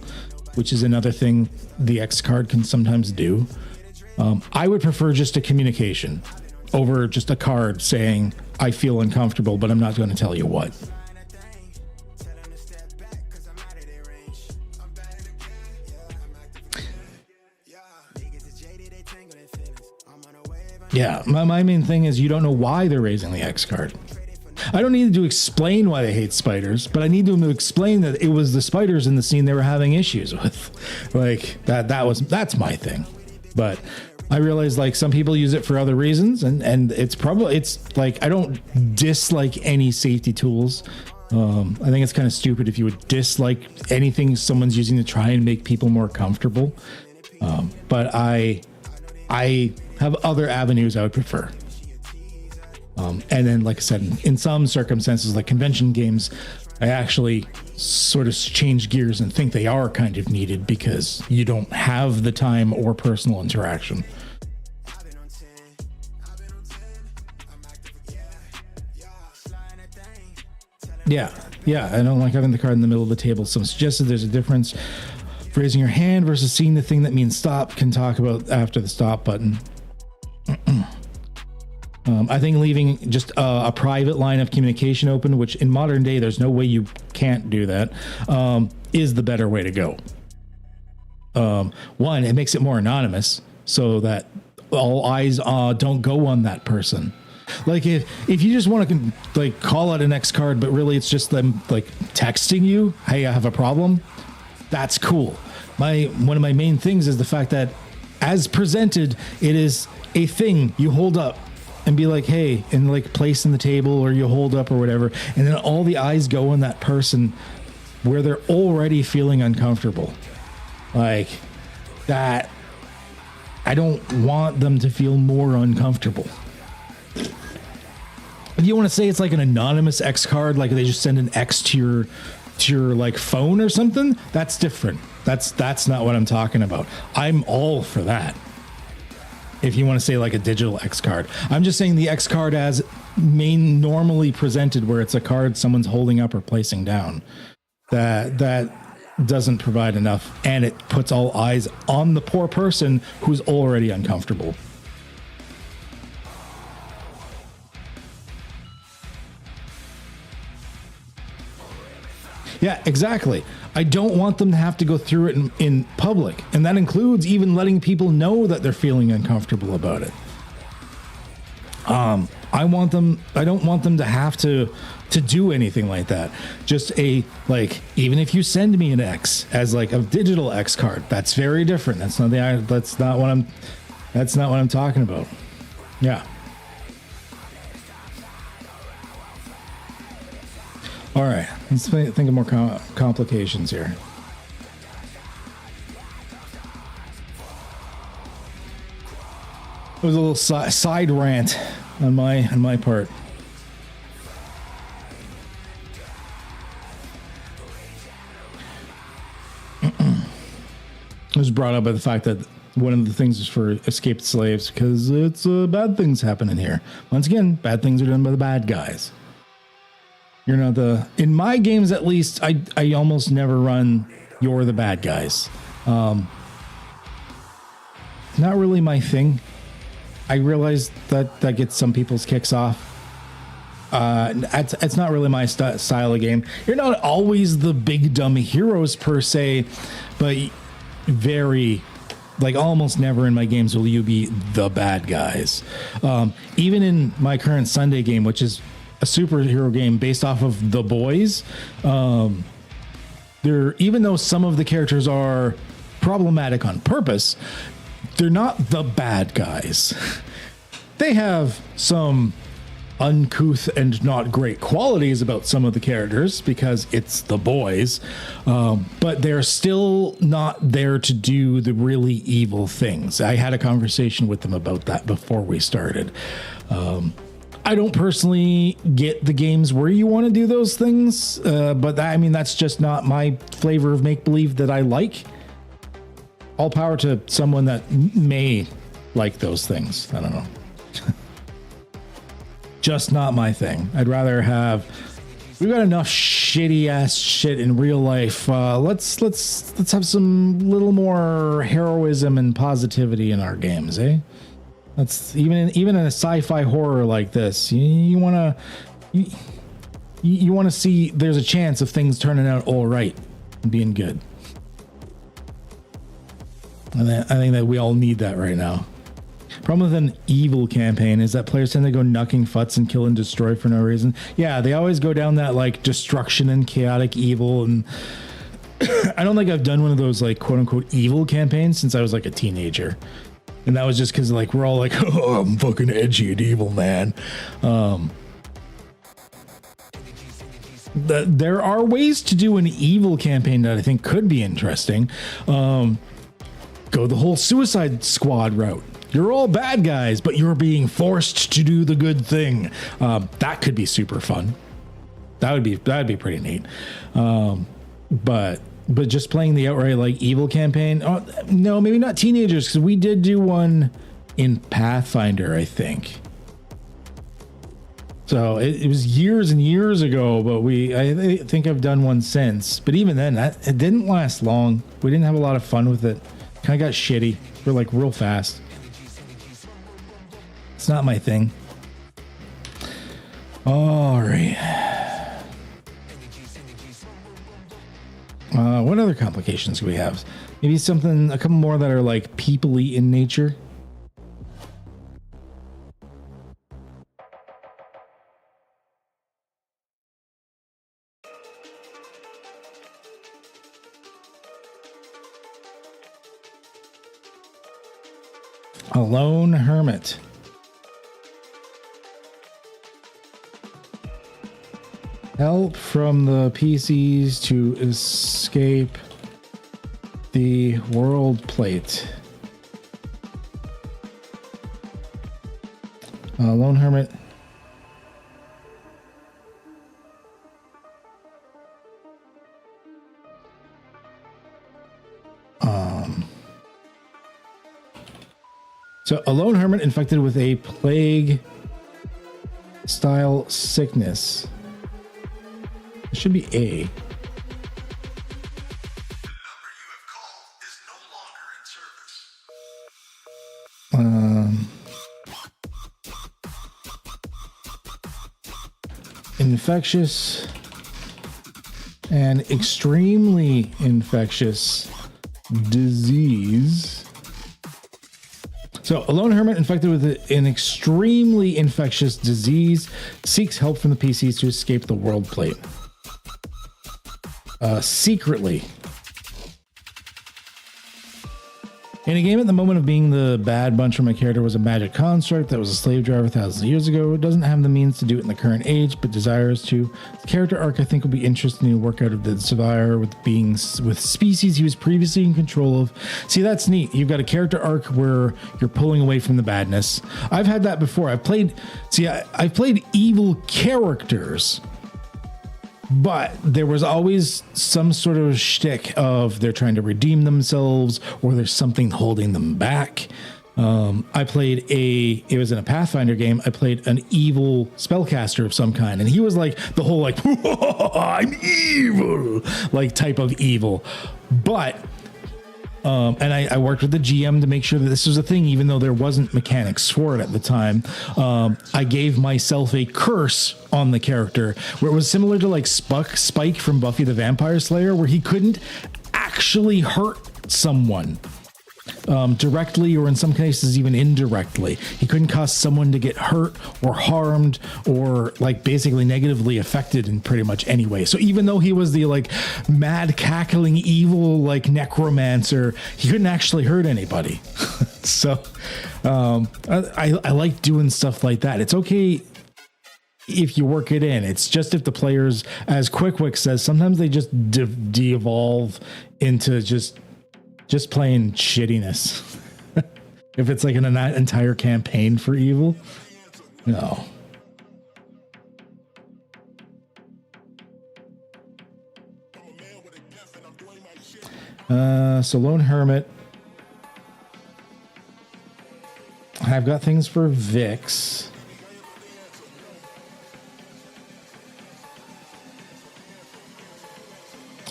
which is another thing the X card can sometimes do. I would prefer just a communication over just a card saying, I feel uncomfortable, but I'm not going to tell you what. Yeah, my main thing is you don't know why they're raising the X card. I don't need to explain why they hate spiders, but I need them to explain that it was the spiders in the scene they were having issues with. Like that's my thing. But I realize like some people use it for other reasons, and it's like I don't dislike any safety tools. I think it's kind of stupid if you would dislike anything someone's using to try and make people more comfortable. But I have other avenues I would prefer. And then, like I said, in some circumstances, like convention games, I actually sort of change gears and think they are kind of needed because you don't have the time or personal interaction. Yeah, I don't like having the card in the middle of the table. Some suggested there's a difference. Raising your hand versus seeing the thing that means stop can talk about after the stop button. I think leaving just a private line of communication open, which in modern day, there's no way you can't do that, is the better way to go. One, it makes it more anonymous so that all eyes don't go on that person. Like if you just want to like call out an X card, but really it's just them like texting you, hey, I have a problem. That's cool. One of my main things is the fact that as presented, it is a thing you hold up and be like, hey, and like place in the table, or you hold up or whatever. And then all the eyes go on that person where they're already feeling uncomfortable. Like that. I don't want them to feel more uncomfortable. If you want to say it's like an anonymous X card, like they just send an X to your like phone or something, that's different. That's not what I'm talking about. I'm all for that. If you want to say like a digital X card, I'm just saying the X card as normally presented, where it's a card someone's holding up or placing down, that doesn't provide enough, and it puts all eyes on the poor person who's already uncomfortable. Yeah, exactly. I don't want them to have to go through it in public. And that includes even letting people know that they're feeling uncomfortable about it. I don't want them to have to do anything like that. Just even if you send me an X as like a digital X card, that's very different. That's not what I'm talking about. Yeah. All right, let's think of more complications here. It was a little side rant on my part. It was brought up by the fact that one of the things is for escaped slaves, because it's bad things happening here. Once again, bad things are done by the bad guys. You're not in my games, at least, I almost never run you're the bad guys. Not really my thing. I realize that gets some people's kicks off. It's not really my style of game. You're not always the big dumb heroes per se, but almost never in my games will you be the bad guys. Even in my current Sunday game, which is a superhero game based off of The Boys, even though some of the characters are problematic on purpose, they're not the bad guys. They have some uncouth and not great qualities about some of the characters because it's the boys, but they're still not there to do the really evil things. I had a conversation with them about that before we started. I don't personally get the games where you want to do those things, but I mean, that's just not my flavor of make-believe that I like. All power to someone that may like those things. I don't know. Just not my thing. I'd rather have. We've got enough shitty ass shit in real life. Let's have some little more heroism and positivity in our games, eh? That's even in a sci-fi horror like this. You want to see there's a chance of things turning out all right and being good. And I think that we all need that right now. Problem with an evil campaign is that players tend to go knucking futs and kill and destroy for no reason. Yeah, they always go down that like destruction and chaotic evil, and I don't think I've done one of those like quote unquote evil campaigns since I was like a teenager. And that was just because like we're all like, oh, I'm fucking edgy and evil, man. There are ways to do an evil campaign that I think could be interesting. Go the whole Suicide Squad route. You're all bad guys, but you're being forced to do the good thing. That could be super fun. That'd be pretty neat. But just playing the outright like evil campaign. Oh, no, maybe not teenagers, because we did do one in Pathfinder, I think. So it was years and years ago, but I think I've done one since. But even then, it didn't last long. We didn't have a lot of fun with it. Kind of got shitty. We're like real fast. It's not my thing. All right. What other complications do we have? Maybe a couple more that are like people-y in nature. A lone hermit. Help from the PCs to escape the world plate. Lone hermit. So a lone hermit infected with a plague style sickness. It should be A. Infectious and extremely infectious disease. So, a lone hermit infected with an extremely infectious disease seeks help from the PCs to escape the world plate. Secretly. In a game at the moment of being the bad bunch where my character was a magic construct that was a slave driver thousands of years ago, doesn't have the means to do it in the current age, but desires to. The character arc I think will be interesting to work out of the survivor with species he was previously in control of. See, that's neat. You've got a character arc where you're pulling away from the badness. I've had that before. I've played evil characters, but there was always some sort of shtick of they're trying to redeem themselves or there's something holding them back. It was in a Pathfinder game. I played an evil spellcaster of some kind, and he was like the whole like, I'm evil, like type of evil. But and I worked with the GM to make sure that this was a thing, even though there wasn't mechanics for it at the time. I gave myself a curse on the character where it was similar to like Spike from Buffy the Vampire Slayer, where he couldn't actually hurt someone directly, or in some cases even indirectly. He couldn't cause someone to get hurt or harmed or like basically negatively affected in pretty much any way. So even though he was the like mad cackling evil like necromancer, he couldn't actually hurt anybody. So I like doing stuff like that. It's okay. if you work it in. It's just if the players, as Quick says, sometimes they just de-evolve into just plain shittiness. If it's like an entire campaign for evil, no. So Lone Hermit. I've got things for Vix.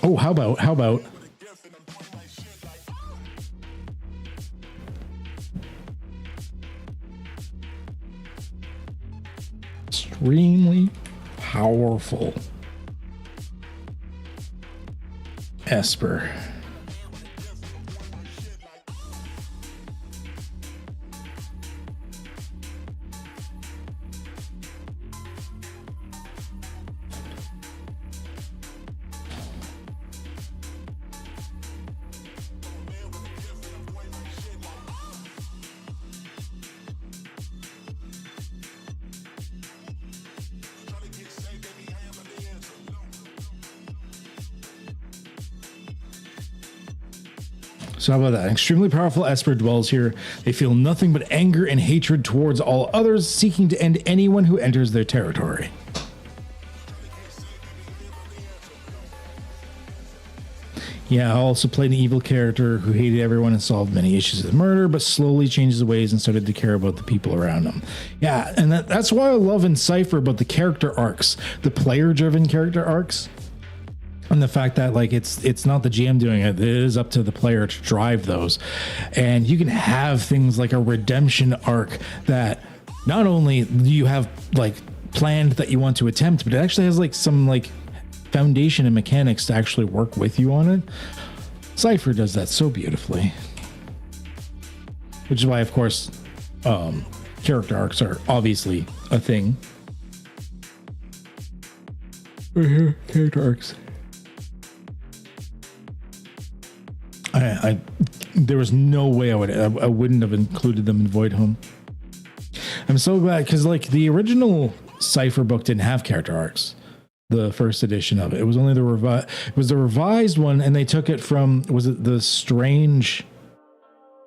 Oh, how about extremely powerful Esper. So how about that? An extremely powerful Esper dwells here. They feel nothing but anger and hatred towards all others, seeking to end anyone who enters their territory. Yeah, I also played an evil character who hated everyone and solved many issues of murder, but slowly changed his ways and started to care about the people around him. Yeah, and that's why I love in Cypher about the character arcs, the player-driven character arcs. And the fact that like it's not the GM doing it, it is up to the player to drive those. And you can have things like a redemption arc that not only do you have like planned that you want to attempt, but it actually has like some like foundation and mechanics to actually work with you on it. Cypher does that so beautifully. Which is why, of course, character arcs are obviously a thing. Right here, character arcs. There was no way I wouldn't have included them in Voidhome. I'm so glad because like the original Cypher book didn't have character arcs. The first edition of it. It was only the revised one, and they took it from, was it the Strange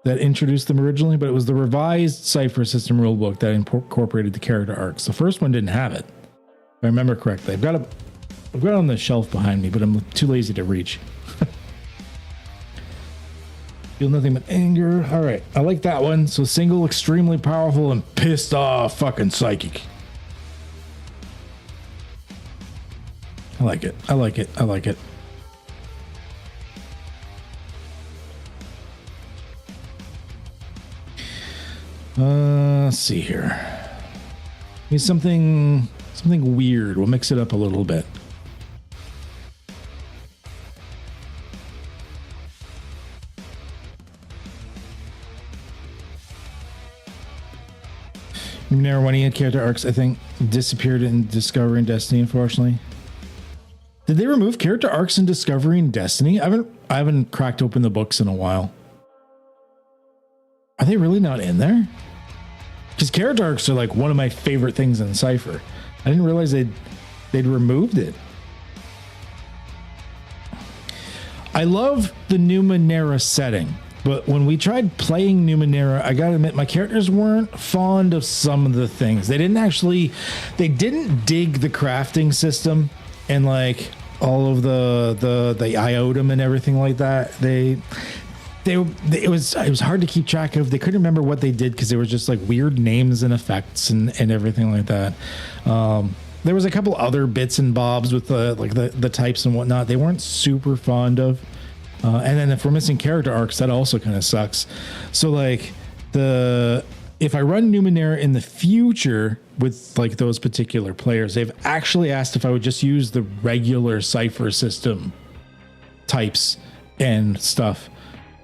that introduced them originally? But it was the revised Cypher system rulebook that incorporated the character arcs. The first one didn't have it, if I remember correctly. I've got it on the shelf behind me, but I'm too lazy to reach. Feel nothing but anger. All right, I like that one. So single, extremely powerful, and pissed off fucking psychic. I like it. I like it. I like it. Let's see here. Need something weird. We'll mix it up a little bit. Numenera, when he had character arcs, I think disappeared in Discovery and Destiny, unfortunately. Did they remove character arcs in Discovery and Destiny? I haven't cracked open the books in a while. Are they really not in there? Because character arcs are like one of my favorite things in Cypher. I didn't realize they'd removed it. I love the Numenera setting, but when we tried playing Numenera, I gotta admit my characters weren't fond of some of the things. They didn't dig the crafting system and like all of the iotum and everything like that. It was hard to keep track of. They couldn't remember what they did because there was just like weird names and effects and everything like that. There was a couple other bits and bobs with the types and whatnot they weren't super fond of. And then if we're missing character arcs, that also kind of sucks. So like if I run Numenera in the future with like those particular players, they've actually asked if I would just use the regular Cypher system types and stuff.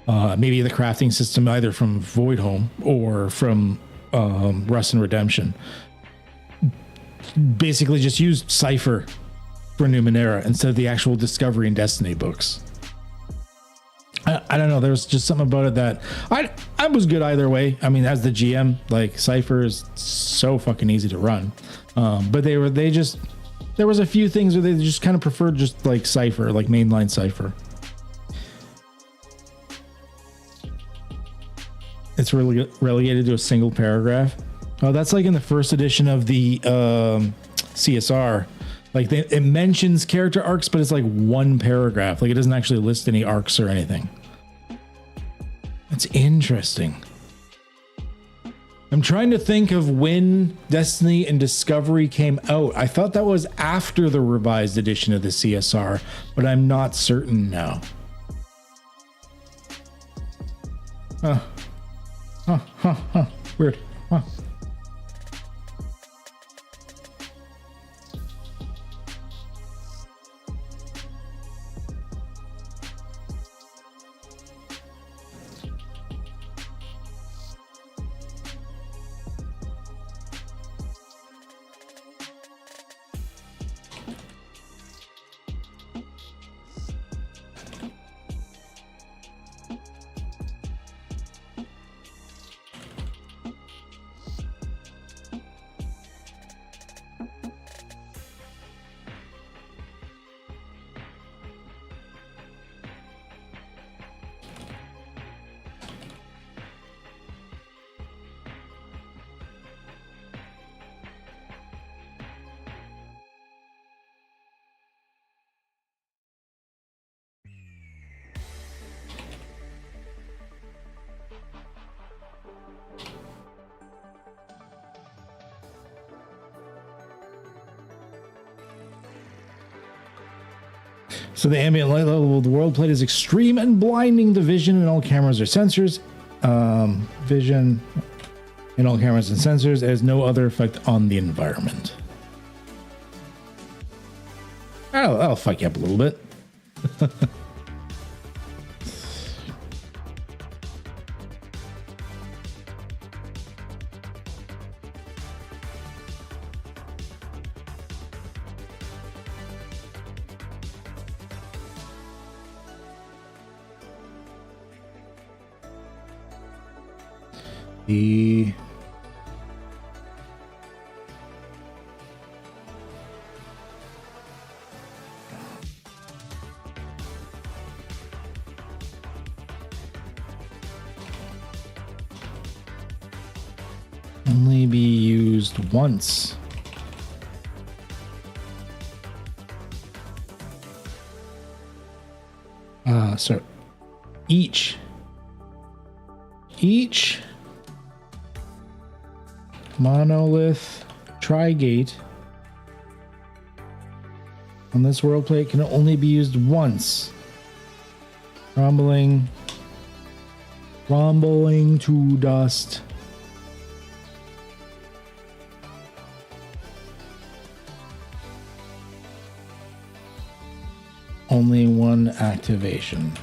Maybe the crafting system either from Voidhome or from Rust and Redemption. Basically just use Cypher for Numenera instead of the actual Discovery and Destiny books. I don't know. There was just something about it that I was good either way. I mean, as the GM, like Cypher is so fucking easy to run. But there was a few things where they just kind of preferred just like Cypher, like mainline Cypher. It's really relegated to a single paragraph. Oh, that's like in the first edition of the CSR. Like it mentions character arcs, but it's like one paragraph. Like it doesn't actually list any arcs or anything. That's interesting. I'm trying to think of when Destiny and Discovery came out. I thought that was after the revised edition of the CSR, but I'm not certain now. Weird. Huh. So the ambient light level of the world plate is extreme and blinding. The vision in all cameras or sensors. Vision in all cameras and sensors has no other effect on the environment. That'll fuck you up a little bit. The only be used once. So each monolith trigate on this world plate can only be used once. Rumbling to dust. Only one activation.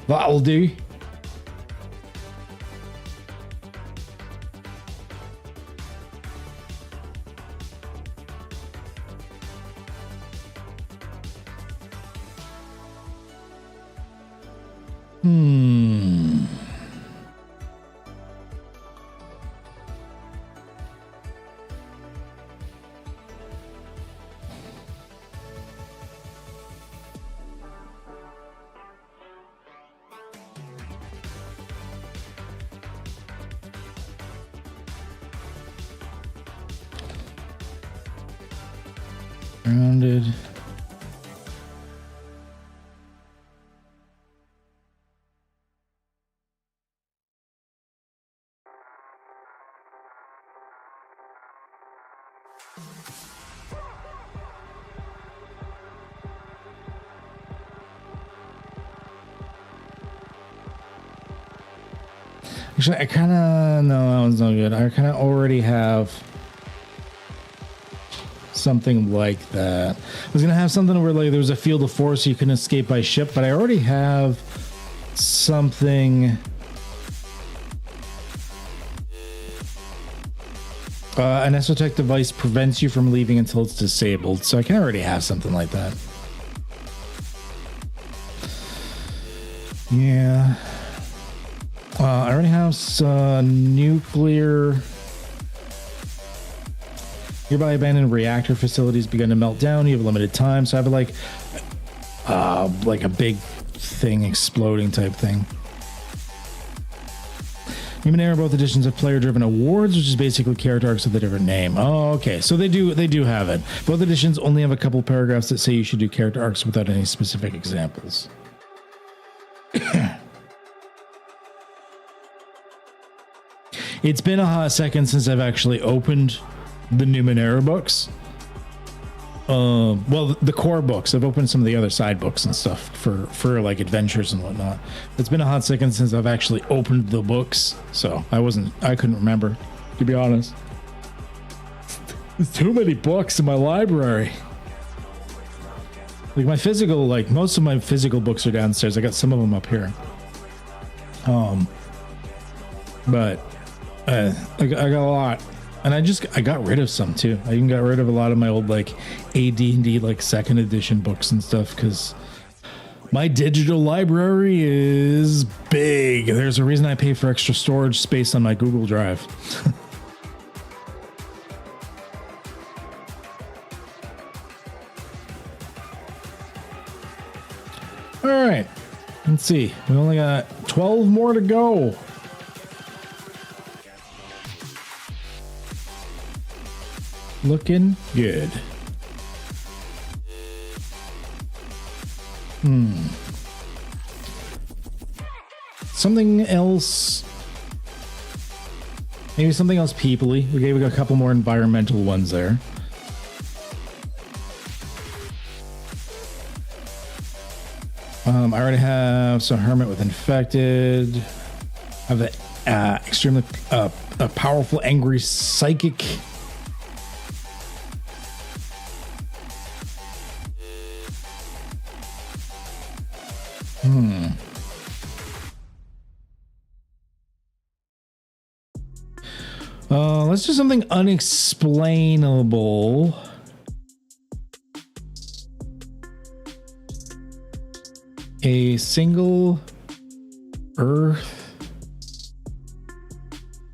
That'll do. Grounded. Actually, I kind of... No, that one's no good. I kind of already have something like that. I was going to have something where like there was a field of force you couldn't escape by ship, but I already have something... An Esotech device prevents you from leaving until it's disabled, so I can already have something like that. Yeah. I already have nuclear. Nearby abandoned reactor facilities begun to melt down. You have limited time, so I have like a big thing exploding type thing. Numenera, both editions have player-driven awards, which is basically character arcs with a different name. Oh, okay. So they do have it. Both editions only have a couple paragraphs that say you should do character arcs without any specific examples. It's been a hot second since I've actually opened the Numenera books. Well, the core books. I've opened some of the other side books and stuff for like adventures and whatnot. It's been a hot second since I've actually opened the books, so I couldn't remember, to be honest. There's too many books in my library. Like my physical, like most of my physical books are downstairs. I got some of them up here. But I got a lot. And I got rid of some too. I even got rid of a lot of my old like AD&D like 2nd edition books and stuff because my digital library is big. There's a reason I pay for extra storage space on my Google Drive. All right, let's see. We only got 12 more to go. Looking good. Something else. Maybe something else peoply. We got a couple more environmental ones there. I already have some hermit with infected. I have an extremely a powerful angry psychic. Let's do something unexplainable. A single Earth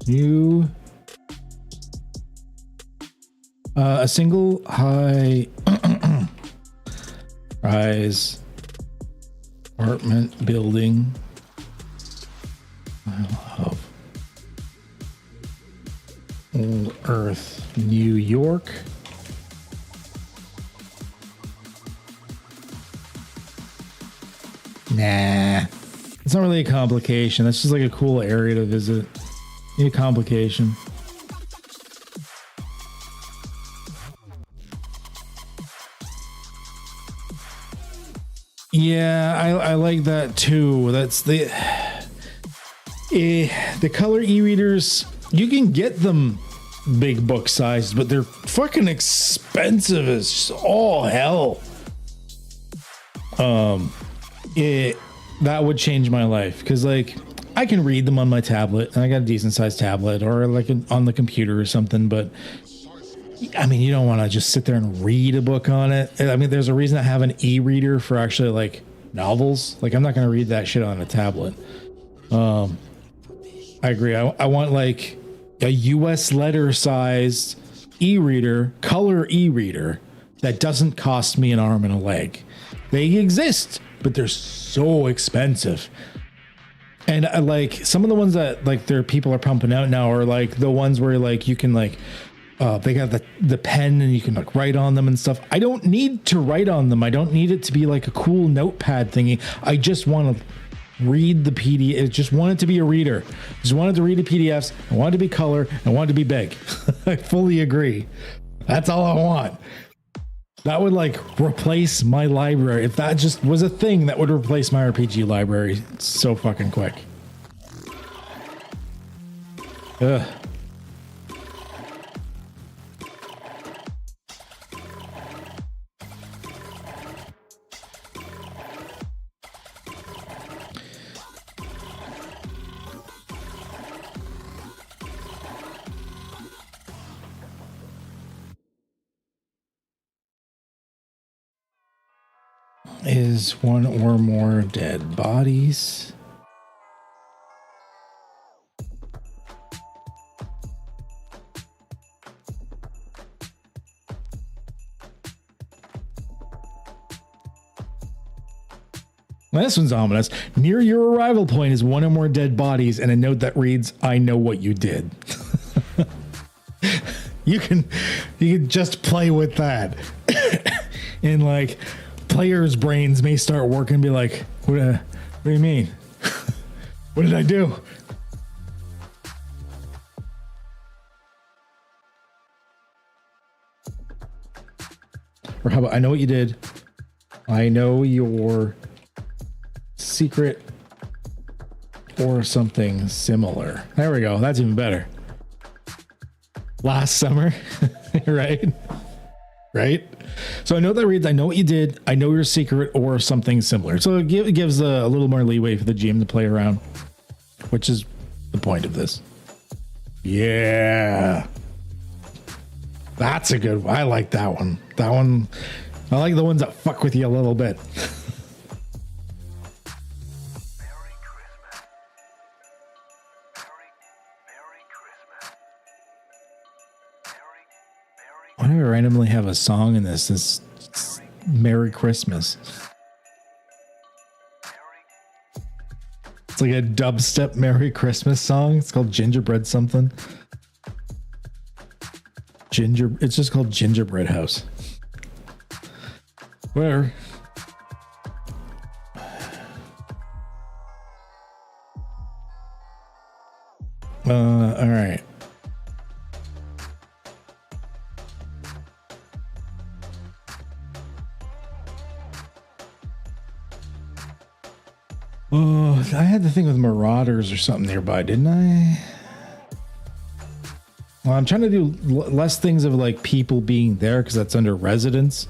new a single high rise apartment building of Old Earth, New York. Nah, it's not really a complication. That's just like a cool area to visit. Need a complication. Yeah, I like that too. That's the color e-readers. You can get them big book sized, but they're fucking expensive as all hell. That would change my life because like I can read them on my tablet and I got a decent sized tablet or like on the computer or something, but I mean, you don't want to just sit there and read a book on it. I mean, there's a reason I have an e-reader for actually like novels. Like I'm not going to read that shit on a tablet. I agree. I want like a US letter sized e-reader, color e-reader that doesn't cost me an arm and a leg. They exist, but they're so expensive. And I like some of the ones that like their people are pumping out now are like the ones where like you can like they got the pen and you can like write on them and stuff. I don't need to write on them. I don't need it to be like a cool notepad thingy. I just want to read the PDF. I just want it to be a reader. I just wanted to read the PDFs. I want it to be color. I want it to be big. I fully agree. That's all I want. That would like replace my library. If that just was a thing, that would replace my RPG library so fucking quick. Ugh. is one or more dead bodies. Well, this one's ominous. Near your arrival point is one or more dead bodies and a note that reads, "I know what you did." You can just play with that. And like players' brains may start working and be like, what do you mean? What did I do? Or how about, I know what you did. I know your secret or something similar. There we go. That's even better. Last summer, right? Right? So I know that reads, I know what you did. I know your secret or something similar. So it gives a little more leeway for the GM to play around, which is the point of this. Yeah. That's a good one. I like that one. That one. I like the ones that fuck with you a little bit. Why do I randomly have a song in this? This Merry Christmas. It's like a dubstep Merry Christmas song. It's called Gingerbread something. It's just called Gingerbread House. Whatever. All right. Oh, I had the thing with Marauders or something nearby, didn't I? Well, I'm trying to do less things of like people being there because that's under residence.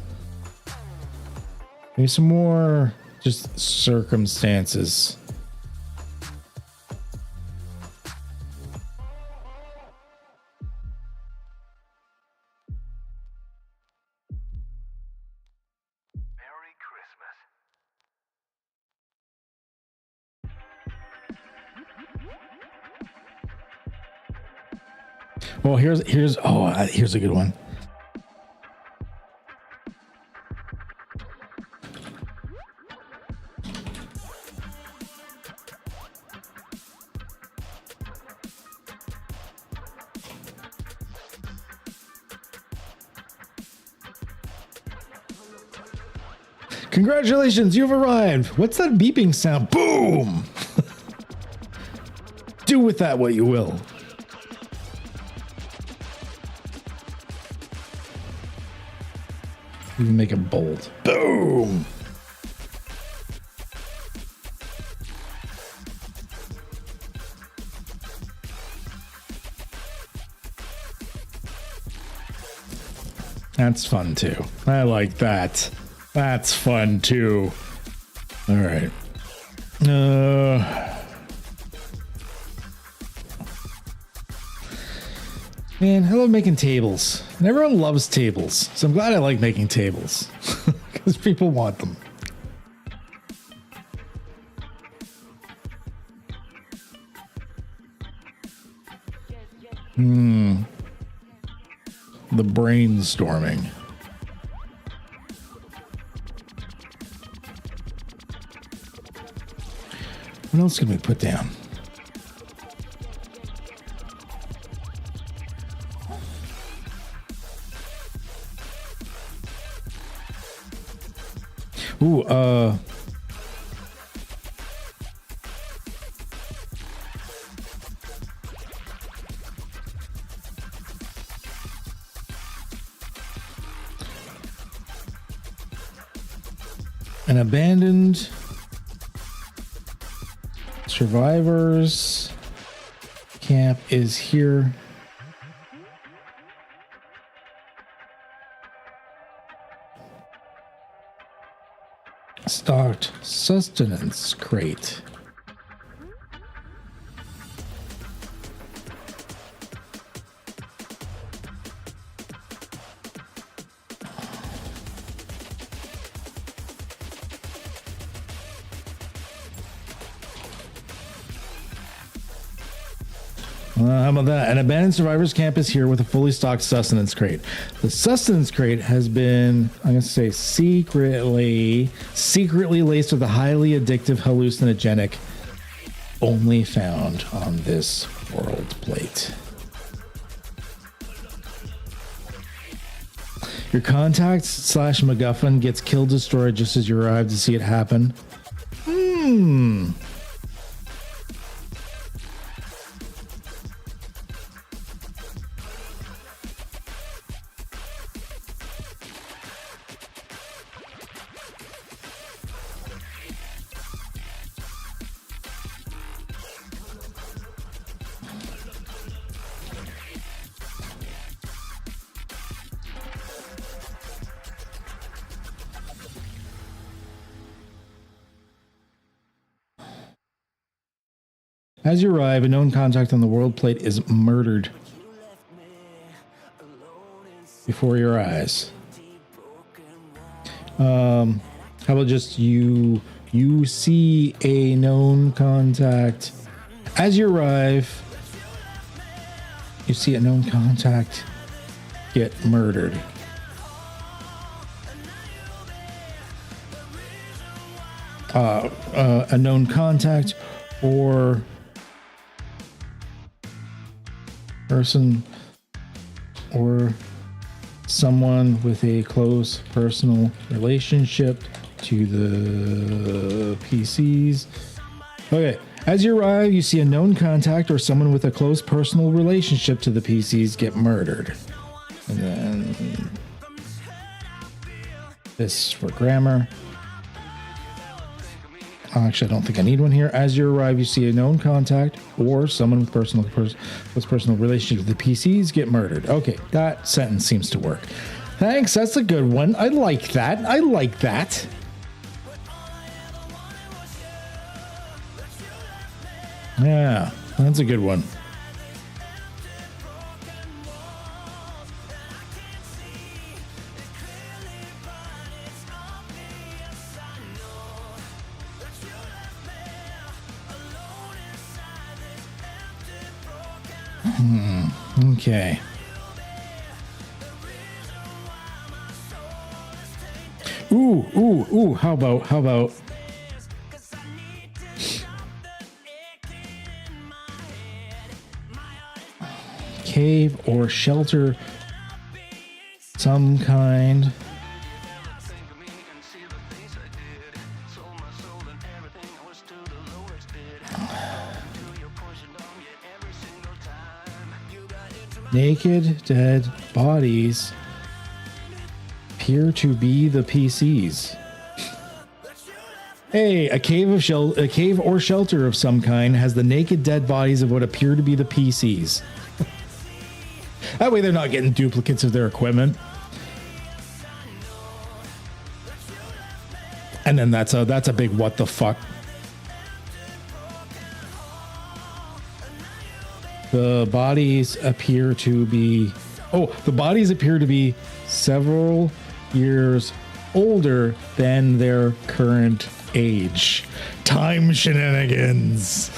Maybe some more just circumstances. Well, here's a good one. Congratulations, you've arrived. What's that beeping sound? Boom! Do with that what you will. Even make it bold. Boom! That's fun too. I like that. That's fun too. All right. Man, I love making tables. And everyone loves tables. So I'm glad I like making tables. Because people want them. The brainstorming. What else can we put down? Ooh, an abandoned survivors camp is here. Stocked sustenance crate. How about that? An abandoned survivors camp is here with a fully stocked sustenance crate. The sustenance crate has been, I'm going to say, secretly laced with a highly addictive hallucinogenic only found on this world plate. Your contact / MacGuffin gets kill destroyed just as you arrive to see it happen. As you arrive, a known contact on the world plate is murdered before your eyes. How about just you see a known contact. As you arrive, you see a known contact get murdered. A known contact or person or someone with a close personal relationship to the PCs. Okay, as you arrive, you see a known contact or someone with a close personal relationship to the PCs get murdered. And then this for grammar. Actually, I don't think I need one here. As you arrive, you see a known contact or someone with personal relationship to the PCs get murdered. Okay, that sentence seems to work. Thanks, that's a good one. I like that. I like that. Yeah, that's a good one. Okay. Ooh, how about cave or shelter some kind. Naked, dead bodies appear to be the PCs. Hey, a cave or shelter of some kind has the naked, dead bodies of what appear to be the PCs. That way they're not getting duplicates of their equipment. And then that's a big what the fuck. The bodies appear to be several years older than their current age. Time shenanigans.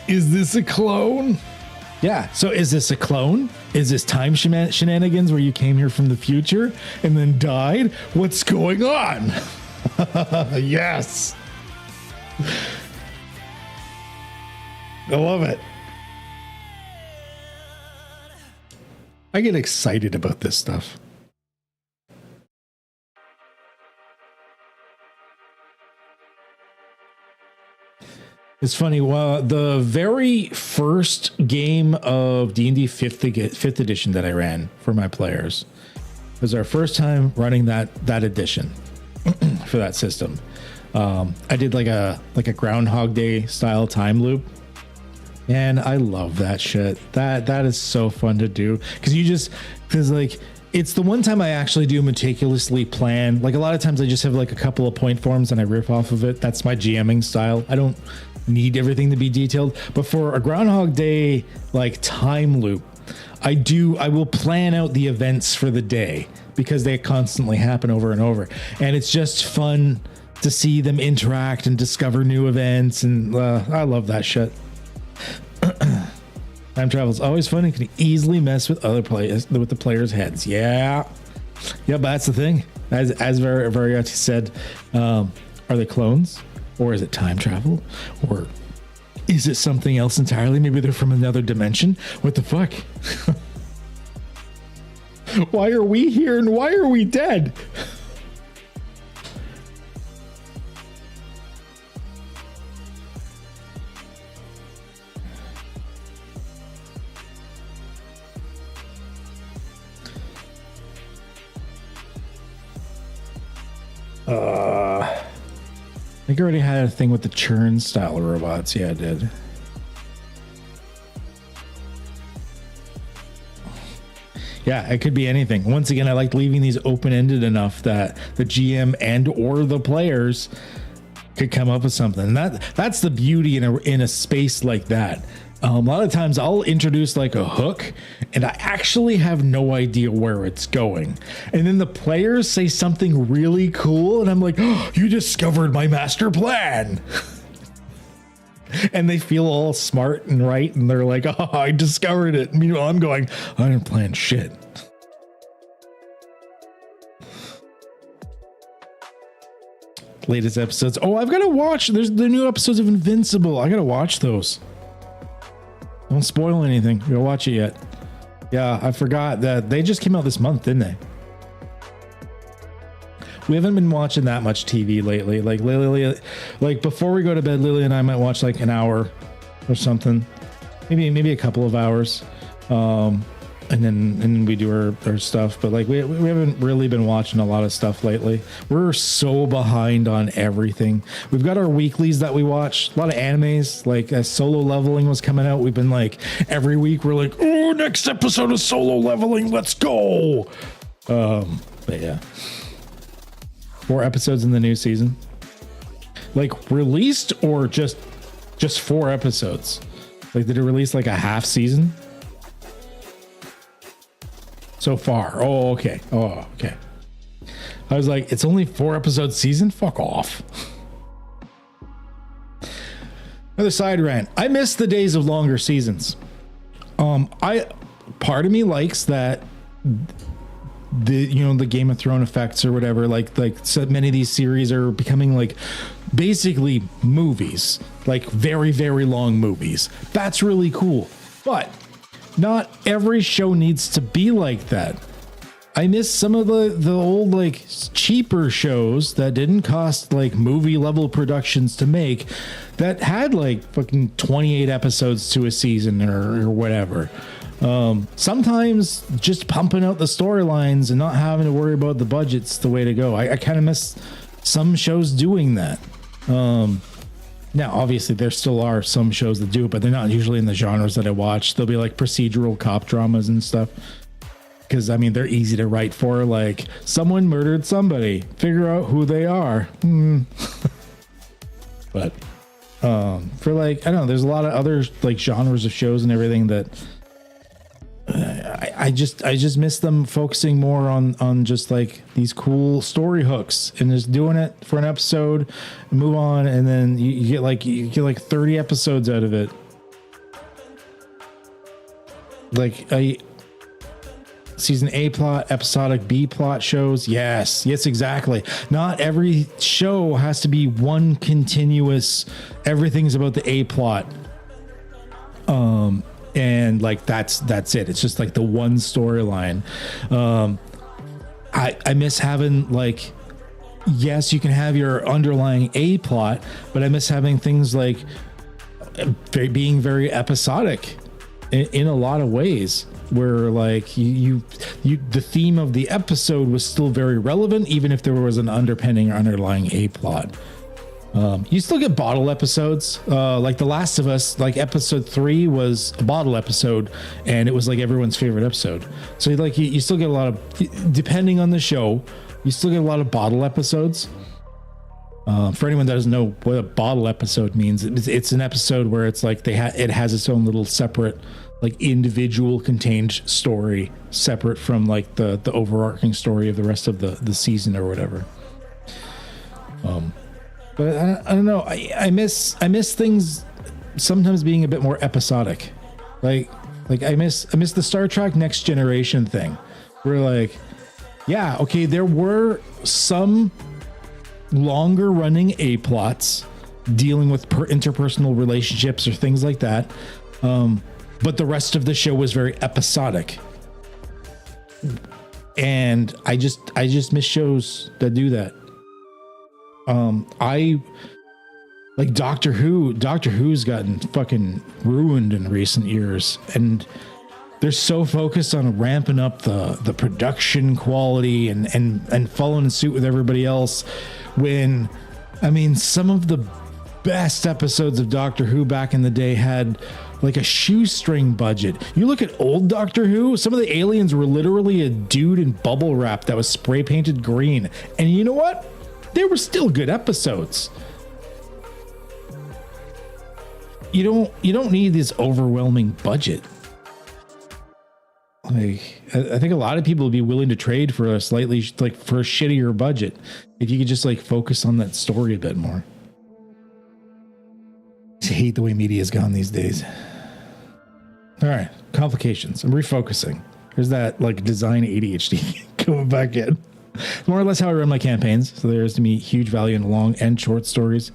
Is this a clone? Yeah, so is this a clone? Is this time shenanigans where you came here from the future and then died? What's going on? Yes. I love it. I get excited about this stuff. It's funny. Well, the very first game of D&D 5th edition that I ran for my players was our first time running that edition for that system. I did like a Groundhog Day style time loop, and I love that shit. That is so fun to do because like it's the one time I actually do meticulously plan. Like a lot of times I just have like a couple of point forms and I riff off of it. That's my GMing style. I don't need everything to be detailed, but for a Groundhog Day like time loop, I will plan out the events for the day because they constantly happen over and over, and it's just fun to see them interact and discover new events, and I love that shit. Time travel is always fun and can easily mess with the players' heads. Yeah, but that's the thing. As Variati said, are they clones, or is it time travel, or is it something else entirely? Maybe they're from another dimension. What the fuck? Why are we here and why are we dead? I think I already had a thing with the churn style robots. Yeah, I did. Yeah, it could be anything. Once again, I like leaving these open-ended enough that the GM and or the players could come up with something. And that's the beauty in a space like that. A lot of times I'll introduce like a hook and I actually have no idea where it's going. And then the players say something really cool and I'm like, oh, you discovered my master plan. And they feel all smart and right. And they're like, oh, I discovered it. Meanwhile, I'm going, I didn't plan shit. Latest episodes. Oh, I've got to watch. There's the new episodes of Invincible. I got to watch those. Don't spoil anything. You don't watch it yet. Yeah, I forgot that they just came out this month, didn't they? We haven't been watching that much TV lately. Like Lily, like before we go to bed, Lily and I might watch like an hour or something, maybe a couple of hours, and then we do our stuff. But like we haven't really been watching a lot of stuff lately. We're so behind on everything. We've got our weeklies that we watch. A lot of animes. Like as Solo Leveling was coming out, we've been like every week we're like, oh, next episode of Solo Leveling, let's go. But yeah. 4 episodes in the new season, like released or just 4 episodes. Like did it release like a half season so far? Oh okay. I was like, it's only 4 episode season. Fuck off. Another side rant. I miss the days of longer seasons. Part of me likes that the Game of Thrones effects or whatever, like so many of these series are becoming like basically movies, like very, very long movies. That's really cool. But not every show needs to be like that. I miss some of the old like cheaper shows that didn't cost like movie level productions to make, that had like fucking 28 episodes to a season or whatever. Sometimes just pumping out the storylines and not having to worry about the budget's the way to go. I kind of miss some shows doing that. Now, obviously, there still are some shows that do it, but they're not usually in the genres that I watch. They'll be like procedural cop dramas and stuff. Because, I mean, they're easy to write for. Like, someone murdered somebody. Figure out who they are. But for like, I don't know, there's a lot of other like genres of shows and everything that I just miss them focusing more on just like these cool story hooks and just doing it for an episode and move on, and then you get like 30 episodes out of it. Like season A plot, episodic B plot shows. Yes, exactly. Not every show has to be one continuous, everything's about the A plot. And like that's it. It's just like the one storyline. I miss having like, yes, you can have your underlying A plot, but I miss having things like being very episodic in a lot of ways, where like you the theme of the episode was still very relevant, even if there was an underpinning or underlying A plot. You still get bottle episodes, like The Last of Us, like episode 3 was a bottle episode and it was like everyone's favorite episode. So like you still get a lot of, depending on the show, you still get a lot of bottle episodes. For anyone that doesn't know what a bottle episode means, it's an episode where it's like it has its own little separate, like individual contained story, separate from like the overarching story of the rest of the season or whatever. But I don't know. I miss things sometimes being a bit more episodic. Like I miss the Star Trek Next Generation thing. Where like, yeah, okay, there were some longer running A plots dealing with interpersonal relationships or things like that. But the rest of the show was very episodic. And I just miss shows that do that. I like Doctor Who. Doctor Who's gotten fucking ruined in recent years, and they're so focused on ramping up the production quality and following suit with everybody else. When, I mean, some of the best episodes of Doctor Who back in the day had like a shoestring budget. You look at old Doctor Who, some of the aliens were literally a dude in bubble wrap that was spray painted green. And you know what? They were still good episodes. You don't need this overwhelming budget. Like, I think a lot of people would be willing to trade for a slightly, like, for a shittier budget if you could just like focus on that story a bit more. I hate the way media's gone these days. All right, complications. I'm refocusing. There's that like design ADHD coming back in. More or less how I run my campaigns. So there's to me huge value in long and short stories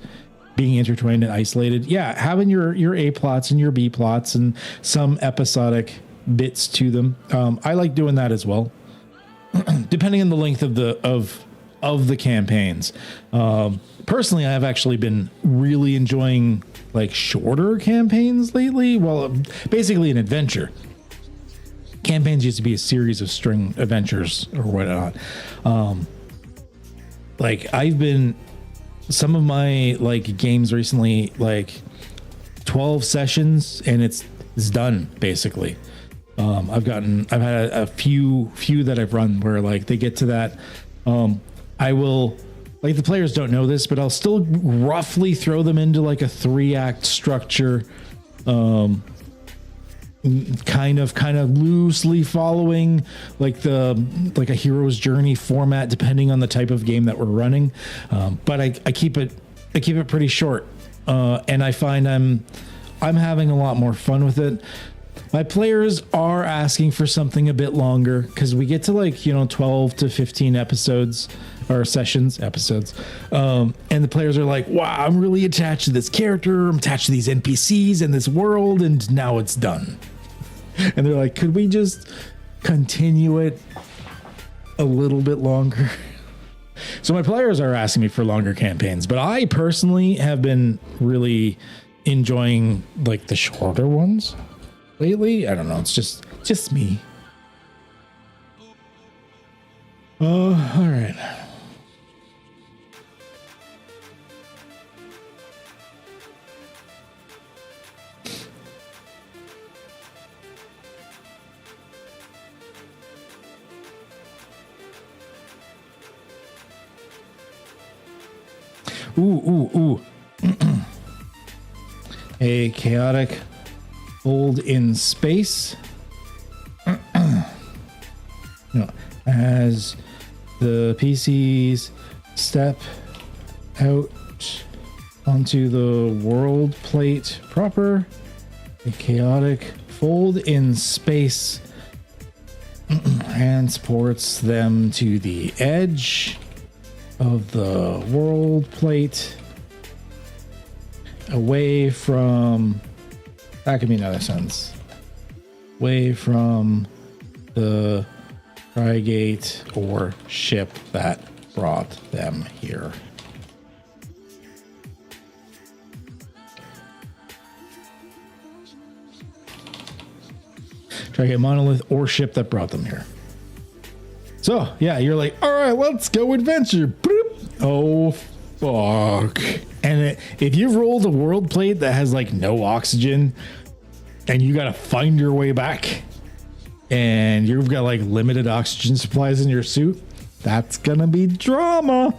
being intertwined and isolated. Yeah, having your A plots and your B plots and some episodic bits to them. I like doing that as well, depending on the length of the campaigns. Personally, I've actually been really enjoying like shorter campaigns lately. Well, basically an adventure. Campaigns used to be a series of string adventures or whatnot. Like I've been, some of my like games recently, like 12 sessions and it's done basically. I've had a few that I've run where like they get to that. I will, like, the players don't know this, but I'll still roughly throw them into like a 3-act structure, kind of loosely following like a hero's journey format, depending on the type of game that we're running. But I keep it pretty short, and I find I'm having a lot more fun with it. My players are asking for something a bit longer because we get to like, 12 to 15 episodes or episodes. And the players are like, wow, I'm really attached to this character. I'm attached to these NPCs and this world. And now it's done. And they're like, could we just continue it a little bit longer? So my players are asking me for longer campaigns, but I personally have been enjoying like the shorter ones lately. I don't know. It's just me. All right. Ooh. A chaotic fold in space. As the PCs step out onto the world plate proper, a chaotic fold in space transports them to the edge of the world plate, away from, that could be another sentence, away from the Frigate or ship that brought them here. Frigate, monolith, or ship that brought them here. So, yeah, you're like, all right, let's go adventure. Boop. Oh, fuck. And if you've rolled a world plate that has like no oxygen and you got to find your way back and you've got like limited oxygen supplies in your suit, that's going to be drama.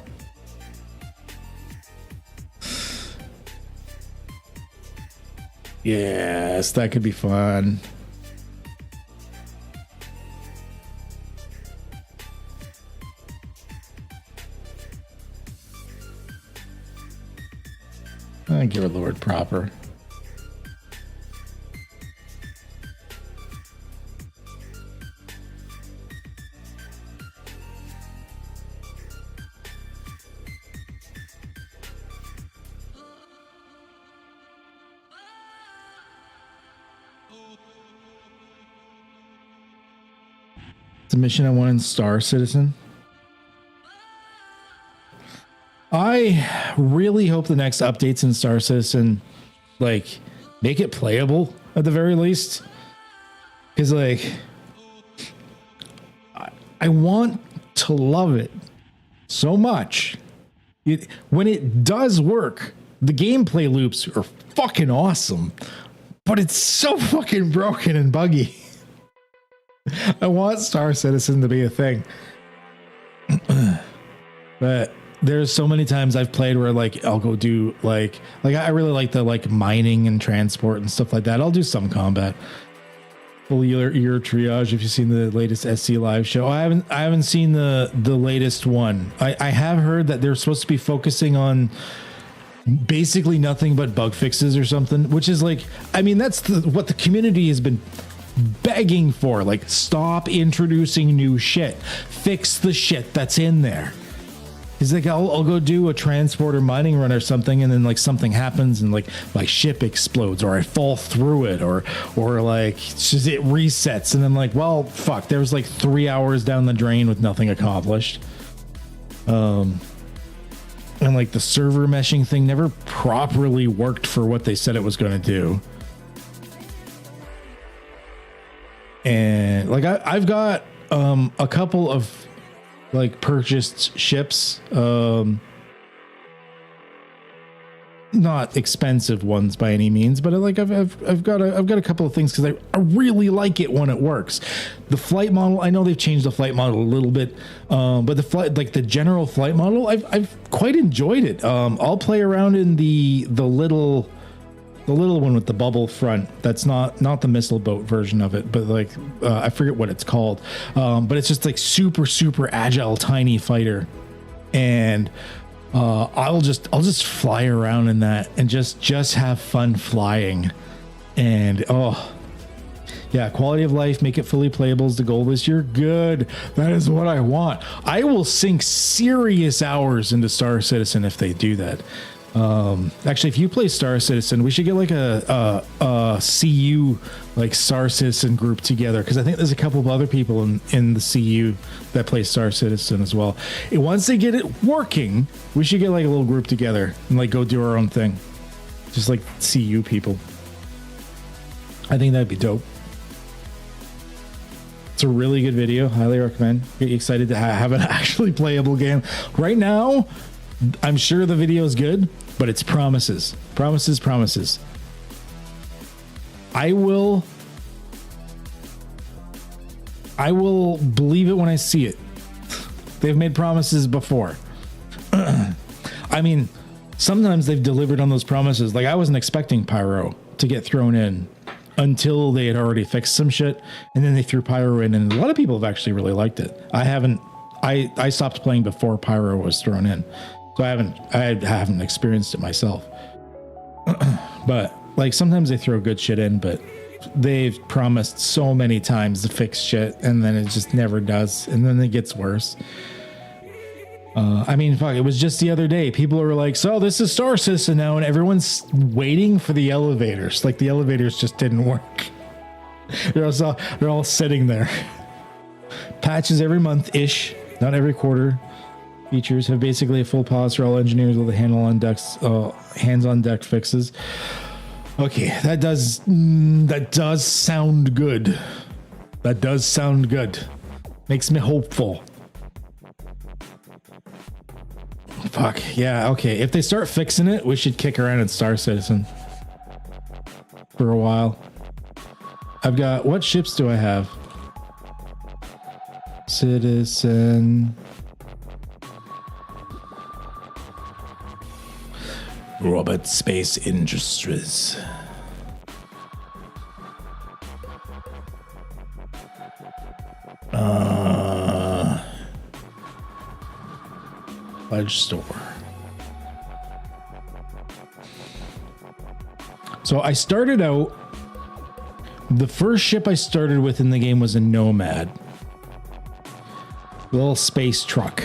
Yes, that could be fun. I give it the word proper. It's a mission I want in Star Citizen. I really hope the next updates in Star Citizen, like, make it playable at the very least. Because, like, I want to love it so much. When it does work, the gameplay loops are fucking awesome. But it's so fucking broken and buggy. I want Star Citizen to be a thing. But there's so many times I've played where, like, I'll go do like I really like the like mining and transport and stuff like that. I'll do some combat. Full year triage. If you've seen the latest SC live show, I haven't seen the latest one. I have heard that they're supposed to be focusing on basically nothing but bug fixes or something, which is like, I mean, that's what the community has been begging for. Like, stop introducing new shit, fix the shit that's in there. He's like, I'll go do a transporter mining run or something, and then like something happens and like my ship explodes, or I fall through it, or like it's just, it resets, and I'm like, well, fuck, there was like 3 hours down the drain with nothing accomplished. And like the server meshing thing never properly worked for what they said it was going to do. And like I've got a couple of like purchased ships, not expensive ones by any means, but like I've got a couple of things because I really like it when it works. The flight model, I know they've changed the flight model a little bit, but the flight, like the general flight model, I've quite enjoyed it. I'll play around in the little one with the bubble front. That's not the missile boat version of it, but like I forget what it's called. But it's just like super agile, tiny fighter, and I'll just fly around in that and just have fun flying. And oh yeah, quality of life, make it fully playable is the goal this year. Good, that is what I want. I will sink serious hours into Star Citizen if they do that. Actually, if you play Star Citizen, we should get like a CU like Star Citizen group together, because I think there's a couple of other people in the CU that play Star Citizen as well. And once they get it working, we should get like a little group together and like go do our own thing, just like CU people. I think that'd be dope. It's a really good video. Highly recommend. Get you excited to have an actually playable game. Right now, I'm sure the video is good, but it's promises. I will believe it when I see it. They've made promises before. I mean, sometimes they've delivered on those promises. Like, I wasn't expecting Pyro to get thrown in until they had already fixed some shit, and then they threw Pyro in, and a lot of people have actually really liked it. I stopped playing before Pyro was thrown in, so I haven't experienced it myself. But like, sometimes they throw good shit in, but they've promised so many times to fix shit, and then it just never does, and then it gets worse. I mean, fuck, it was just the other day. People were like, so this is Star Citizen now, and everyone's waiting for the elevators. Like, the elevators just didn't work. They're all sitting there. Patches every month-ish, not every quarter. Features have basically a full pause for all engineers with a hands-on deck fixes. Okay, that does sound good. That does sound good. Makes me hopeful. Fuck, yeah, okay. If they start fixing it, we should kick around in Star Citizen for a while. I've got, what ships do I have? Citizen. Robert Space Industries. Pledge store. So I started out, the first ship I started with in the game was a Nomad. Little space truck.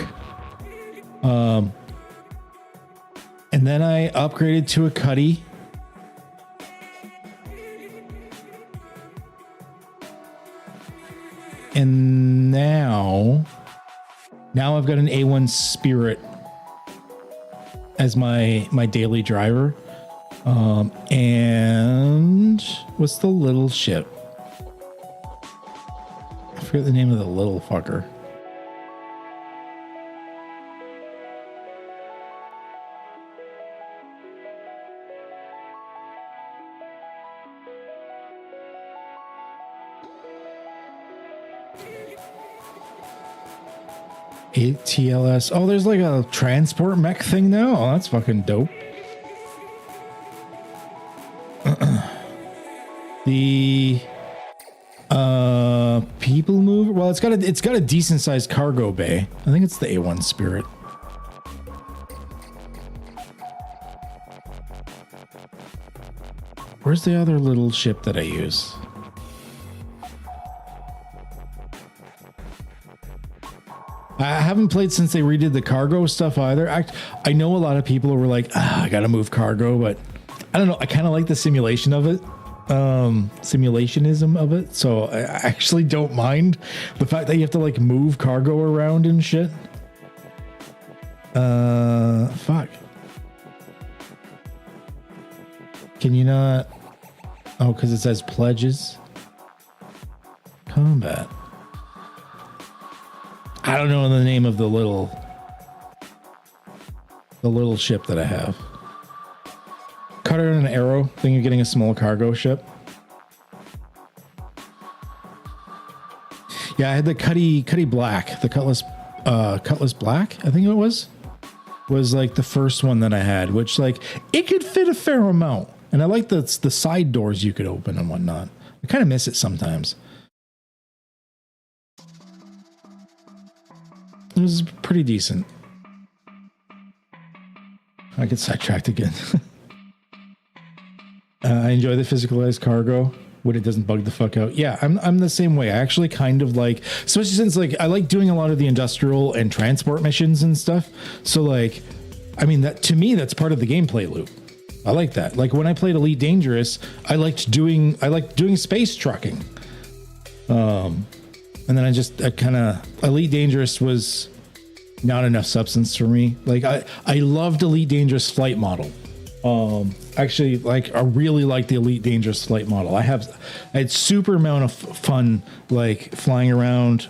And then I upgraded to a Cuddy. And now I've got an A1 Spirit as my daily driver. And what's the little ship? I forget the name of the little fucker. ATLS. Oh, there's like a transport mech thing now. Oh, that's fucking dope. The people mover. Well, it's got a decent sized cargo bay. I think it's the A1 Spirit. Where's the other little ship that I use? I haven't played since they redid the cargo stuff either. I know a lot of people were like, I gotta move cargo, but I don't know. I kind of like the simulation of it. Simulationism of it. So I actually don't mind the fact that you have to like move cargo around and shit. Fuck. Can you not? Oh, because it says pledges. Combat. I don't know the name of the little ship that I have. Cutter and an arrow. Think you're getting a small cargo ship. Yeah, I had the Cuddy Black, the Cutlass Black, I think it was like the first one that I had, which like it could fit a fair amount. And I like the side doors you could open and whatnot. I kind of miss it sometimes. It was pretty decent. I get sidetracked again. I enjoy the physicalized cargo when it doesn't bug the fuck out. Yeah, I'm the same way. I actually kind of like, especially since like I like doing a lot of the industrial and transport missions and stuff. So like, I mean, that to me, that's part of the gameplay loop. I like that. Like when I played Elite Dangerous, I liked doing space trucking. And then I kind of, Elite Dangerous was not enough substance for me. Like I loved Elite Dangerous flight model. Actually, like I really like the Elite Dangerous flight model. I had super amount of fun like flying around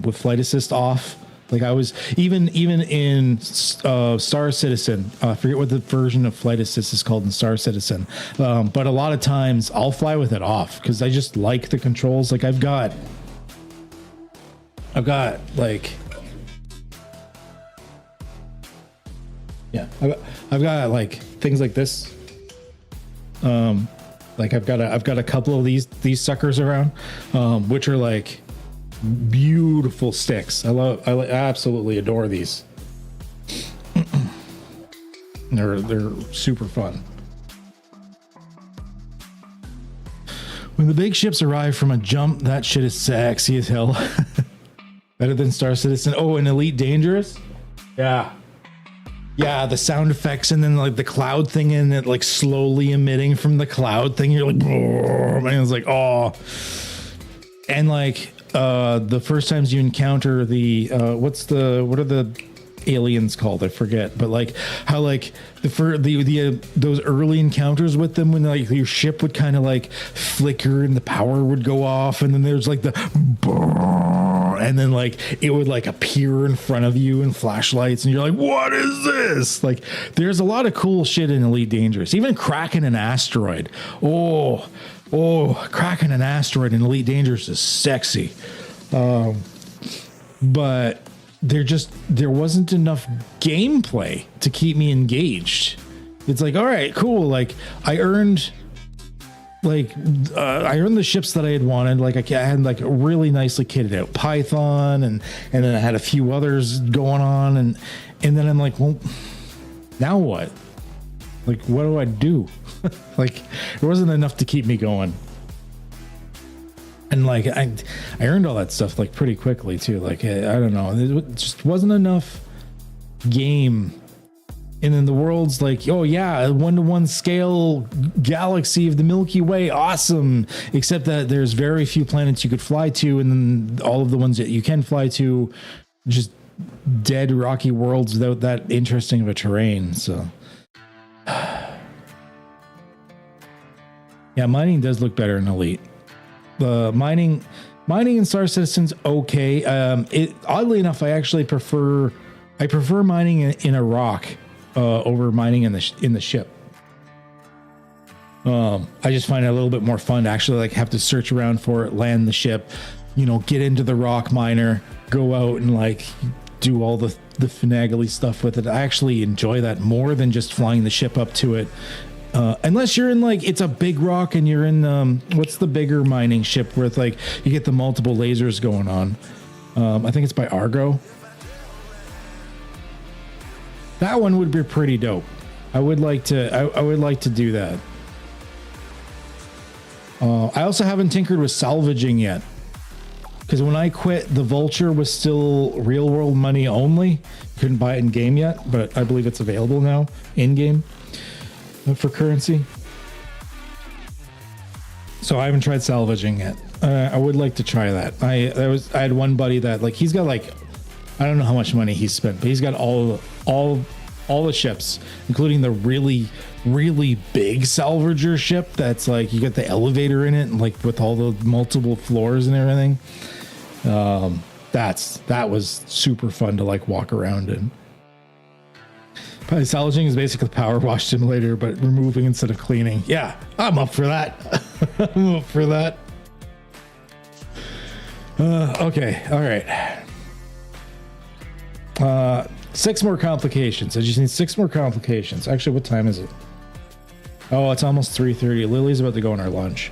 with flight assist off. Like I was even in Star Citizen. I forget what the version of flight assist is called in Star Citizen. But a lot of times I'll fly with it off because I just like the controls. Like I've got like, yeah, I've got like things like this. Like I've got a couple of these suckers around, which are like beautiful sticks. I absolutely adore these. They're super fun. When the big ships arrive from a jump, that shit is sexy as hell. Better than Star Citizen. Oh, and Elite Dangerous? Yeah. Yeah, the sound effects and then like the cloud thing and it like slowly emitting from the cloud thing. You're like, and it's like, oh. And like the first times you encounter the what are the aliens called? I forget. But like how like those early encounters with them when like your ship would kind of like flicker and the power would go off and then there's like the and then like it would like appear in front of you in flashlights and you're like, what is this? Like there's a lot of cool shit in Elite Dangerous. Even cracking an asteroid. Oh, cracking an asteroid in Elite Dangerous is sexy. But there wasn't enough gameplay to keep me engaged. It's like, all right, cool. Like I earned the ships that I had wanted. Like I had like a really nicely kitted out Python and then I had a few others going on and then I'm like, well, now what? Like, what do I do? Like, it wasn't enough to keep me going. And like, I earned all that stuff like pretty quickly too. Like, I don't know, it just wasn't enough game. And then the world's like, oh yeah, 1-to-1 scale galaxy of the Milky Way, awesome. Except that there's very few planets you could fly to, and then all of the ones that you can fly to, just dead rocky worlds without that interesting of a terrain. So yeah, mining does look better in Elite. The mining in Star Citizen's okay. Oddly enough, I actually prefer mining in a rock over mining in the ship. I just find it a little bit more fun to actually like have to search around for it, land the ship, get into the rock miner, go out and like do all the finagly stuff with it. I actually enjoy that more than just flying the ship up to it. Unless you're in like, it's a big rock and you're in, what's the bigger mining ship where it's like you get the multiple lasers going on. I think it's by Argo. That one would be pretty dope. I would like to do that. I also haven't tinkered with salvaging yet, because when I quit, the Vulture was still real world money only. Couldn't buy it in game yet, but I believe it's available now in game for currency. So I haven't tried salvaging yet. I would like to try that. I had one buddy that like, he's got like, I don't know how much money he's spent, but he's got all the ships, including the really, really big salvager ship that's like, you get the elevator in it and like with all the multiple floors and everything. That was super fun to like walk around in. Probably salvaging is basically power wash simulator, but removing instead of cleaning. Yeah, I'm up for that. I'm up for that. Okay, all right. 6 more complications. I just need 6 more complications. Actually, what time is it? Oh, it's almost 3:30. Lily's about to go on her lunch.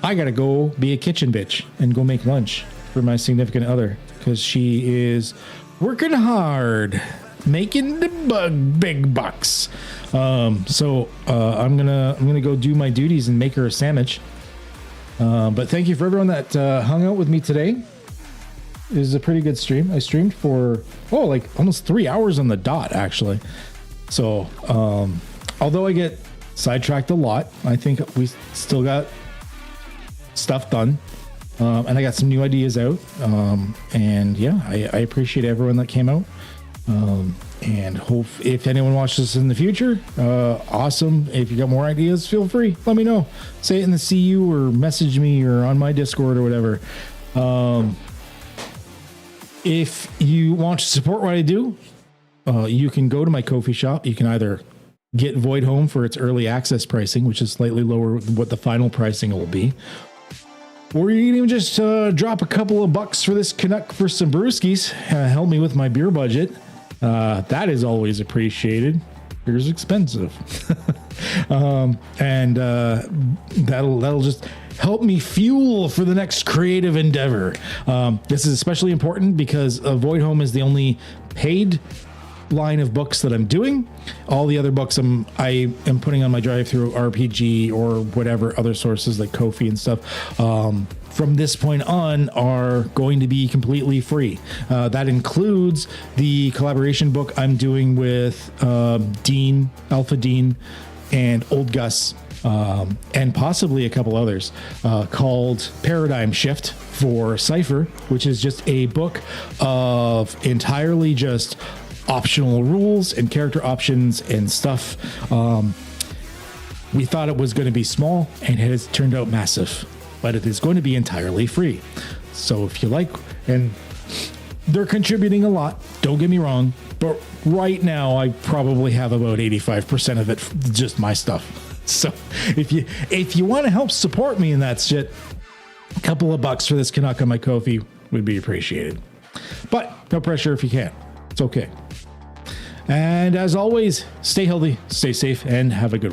I gotta go be a kitchen bitch and go make lunch for my significant other, because she is working hard, making the big bucks. So I'm gonna go do my duties and make her a sandwich. But thank you for everyone that hung out with me today. It was a pretty good stream. I streamed for like almost 3 hours on the dot, actually. So although I get sidetracked a lot, I think we still got stuff done, and I got some new ideas out. And yeah, I appreciate everyone that came out. And hope if anyone watches this in the future, awesome. If you got more ideas, feel free, let me know. Say it in the CU or message me or on my Discord or whatever. If you want to support what I do, you can go to my Ko-fi shop. You can either get Voidhome for its early access pricing, which is slightly lower than what the final pricing will be, or you can even just drop a couple of bucks for this Canuck for some brewskis. Help me with my beer budget. That is always appreciated. Beer's expensive. And that'll just help me fuel for the next creative endeavor. This is especially important because Voidhome is the only paid line of books that I'm doing. All the other books I am putting on my drive-through RPG or whatever other sources like Ko-fi and stuff. From this point on are going to be completely free. That includes the collaboration book I'm doing with Dean, Alpha Dean, and Old Gus, and possibly a couple others, called Paradigm Shift for Cypher, which is just a book of entirely just optional rules and character options and stuff. We thought it was going to be small, and it has turned out massive, but it is going to be entirely free. So if you like, and they're contributing a lot, don't get me wrong, but right now I probably have about 85% of it just my stuff. So if you want to help support me in that shit, a couple of bucks for this Canuck on my Ko-fi would be appreciated. But no pressure if you can't. It's okay. And as always, stay healthy, stay safe, and have a good one.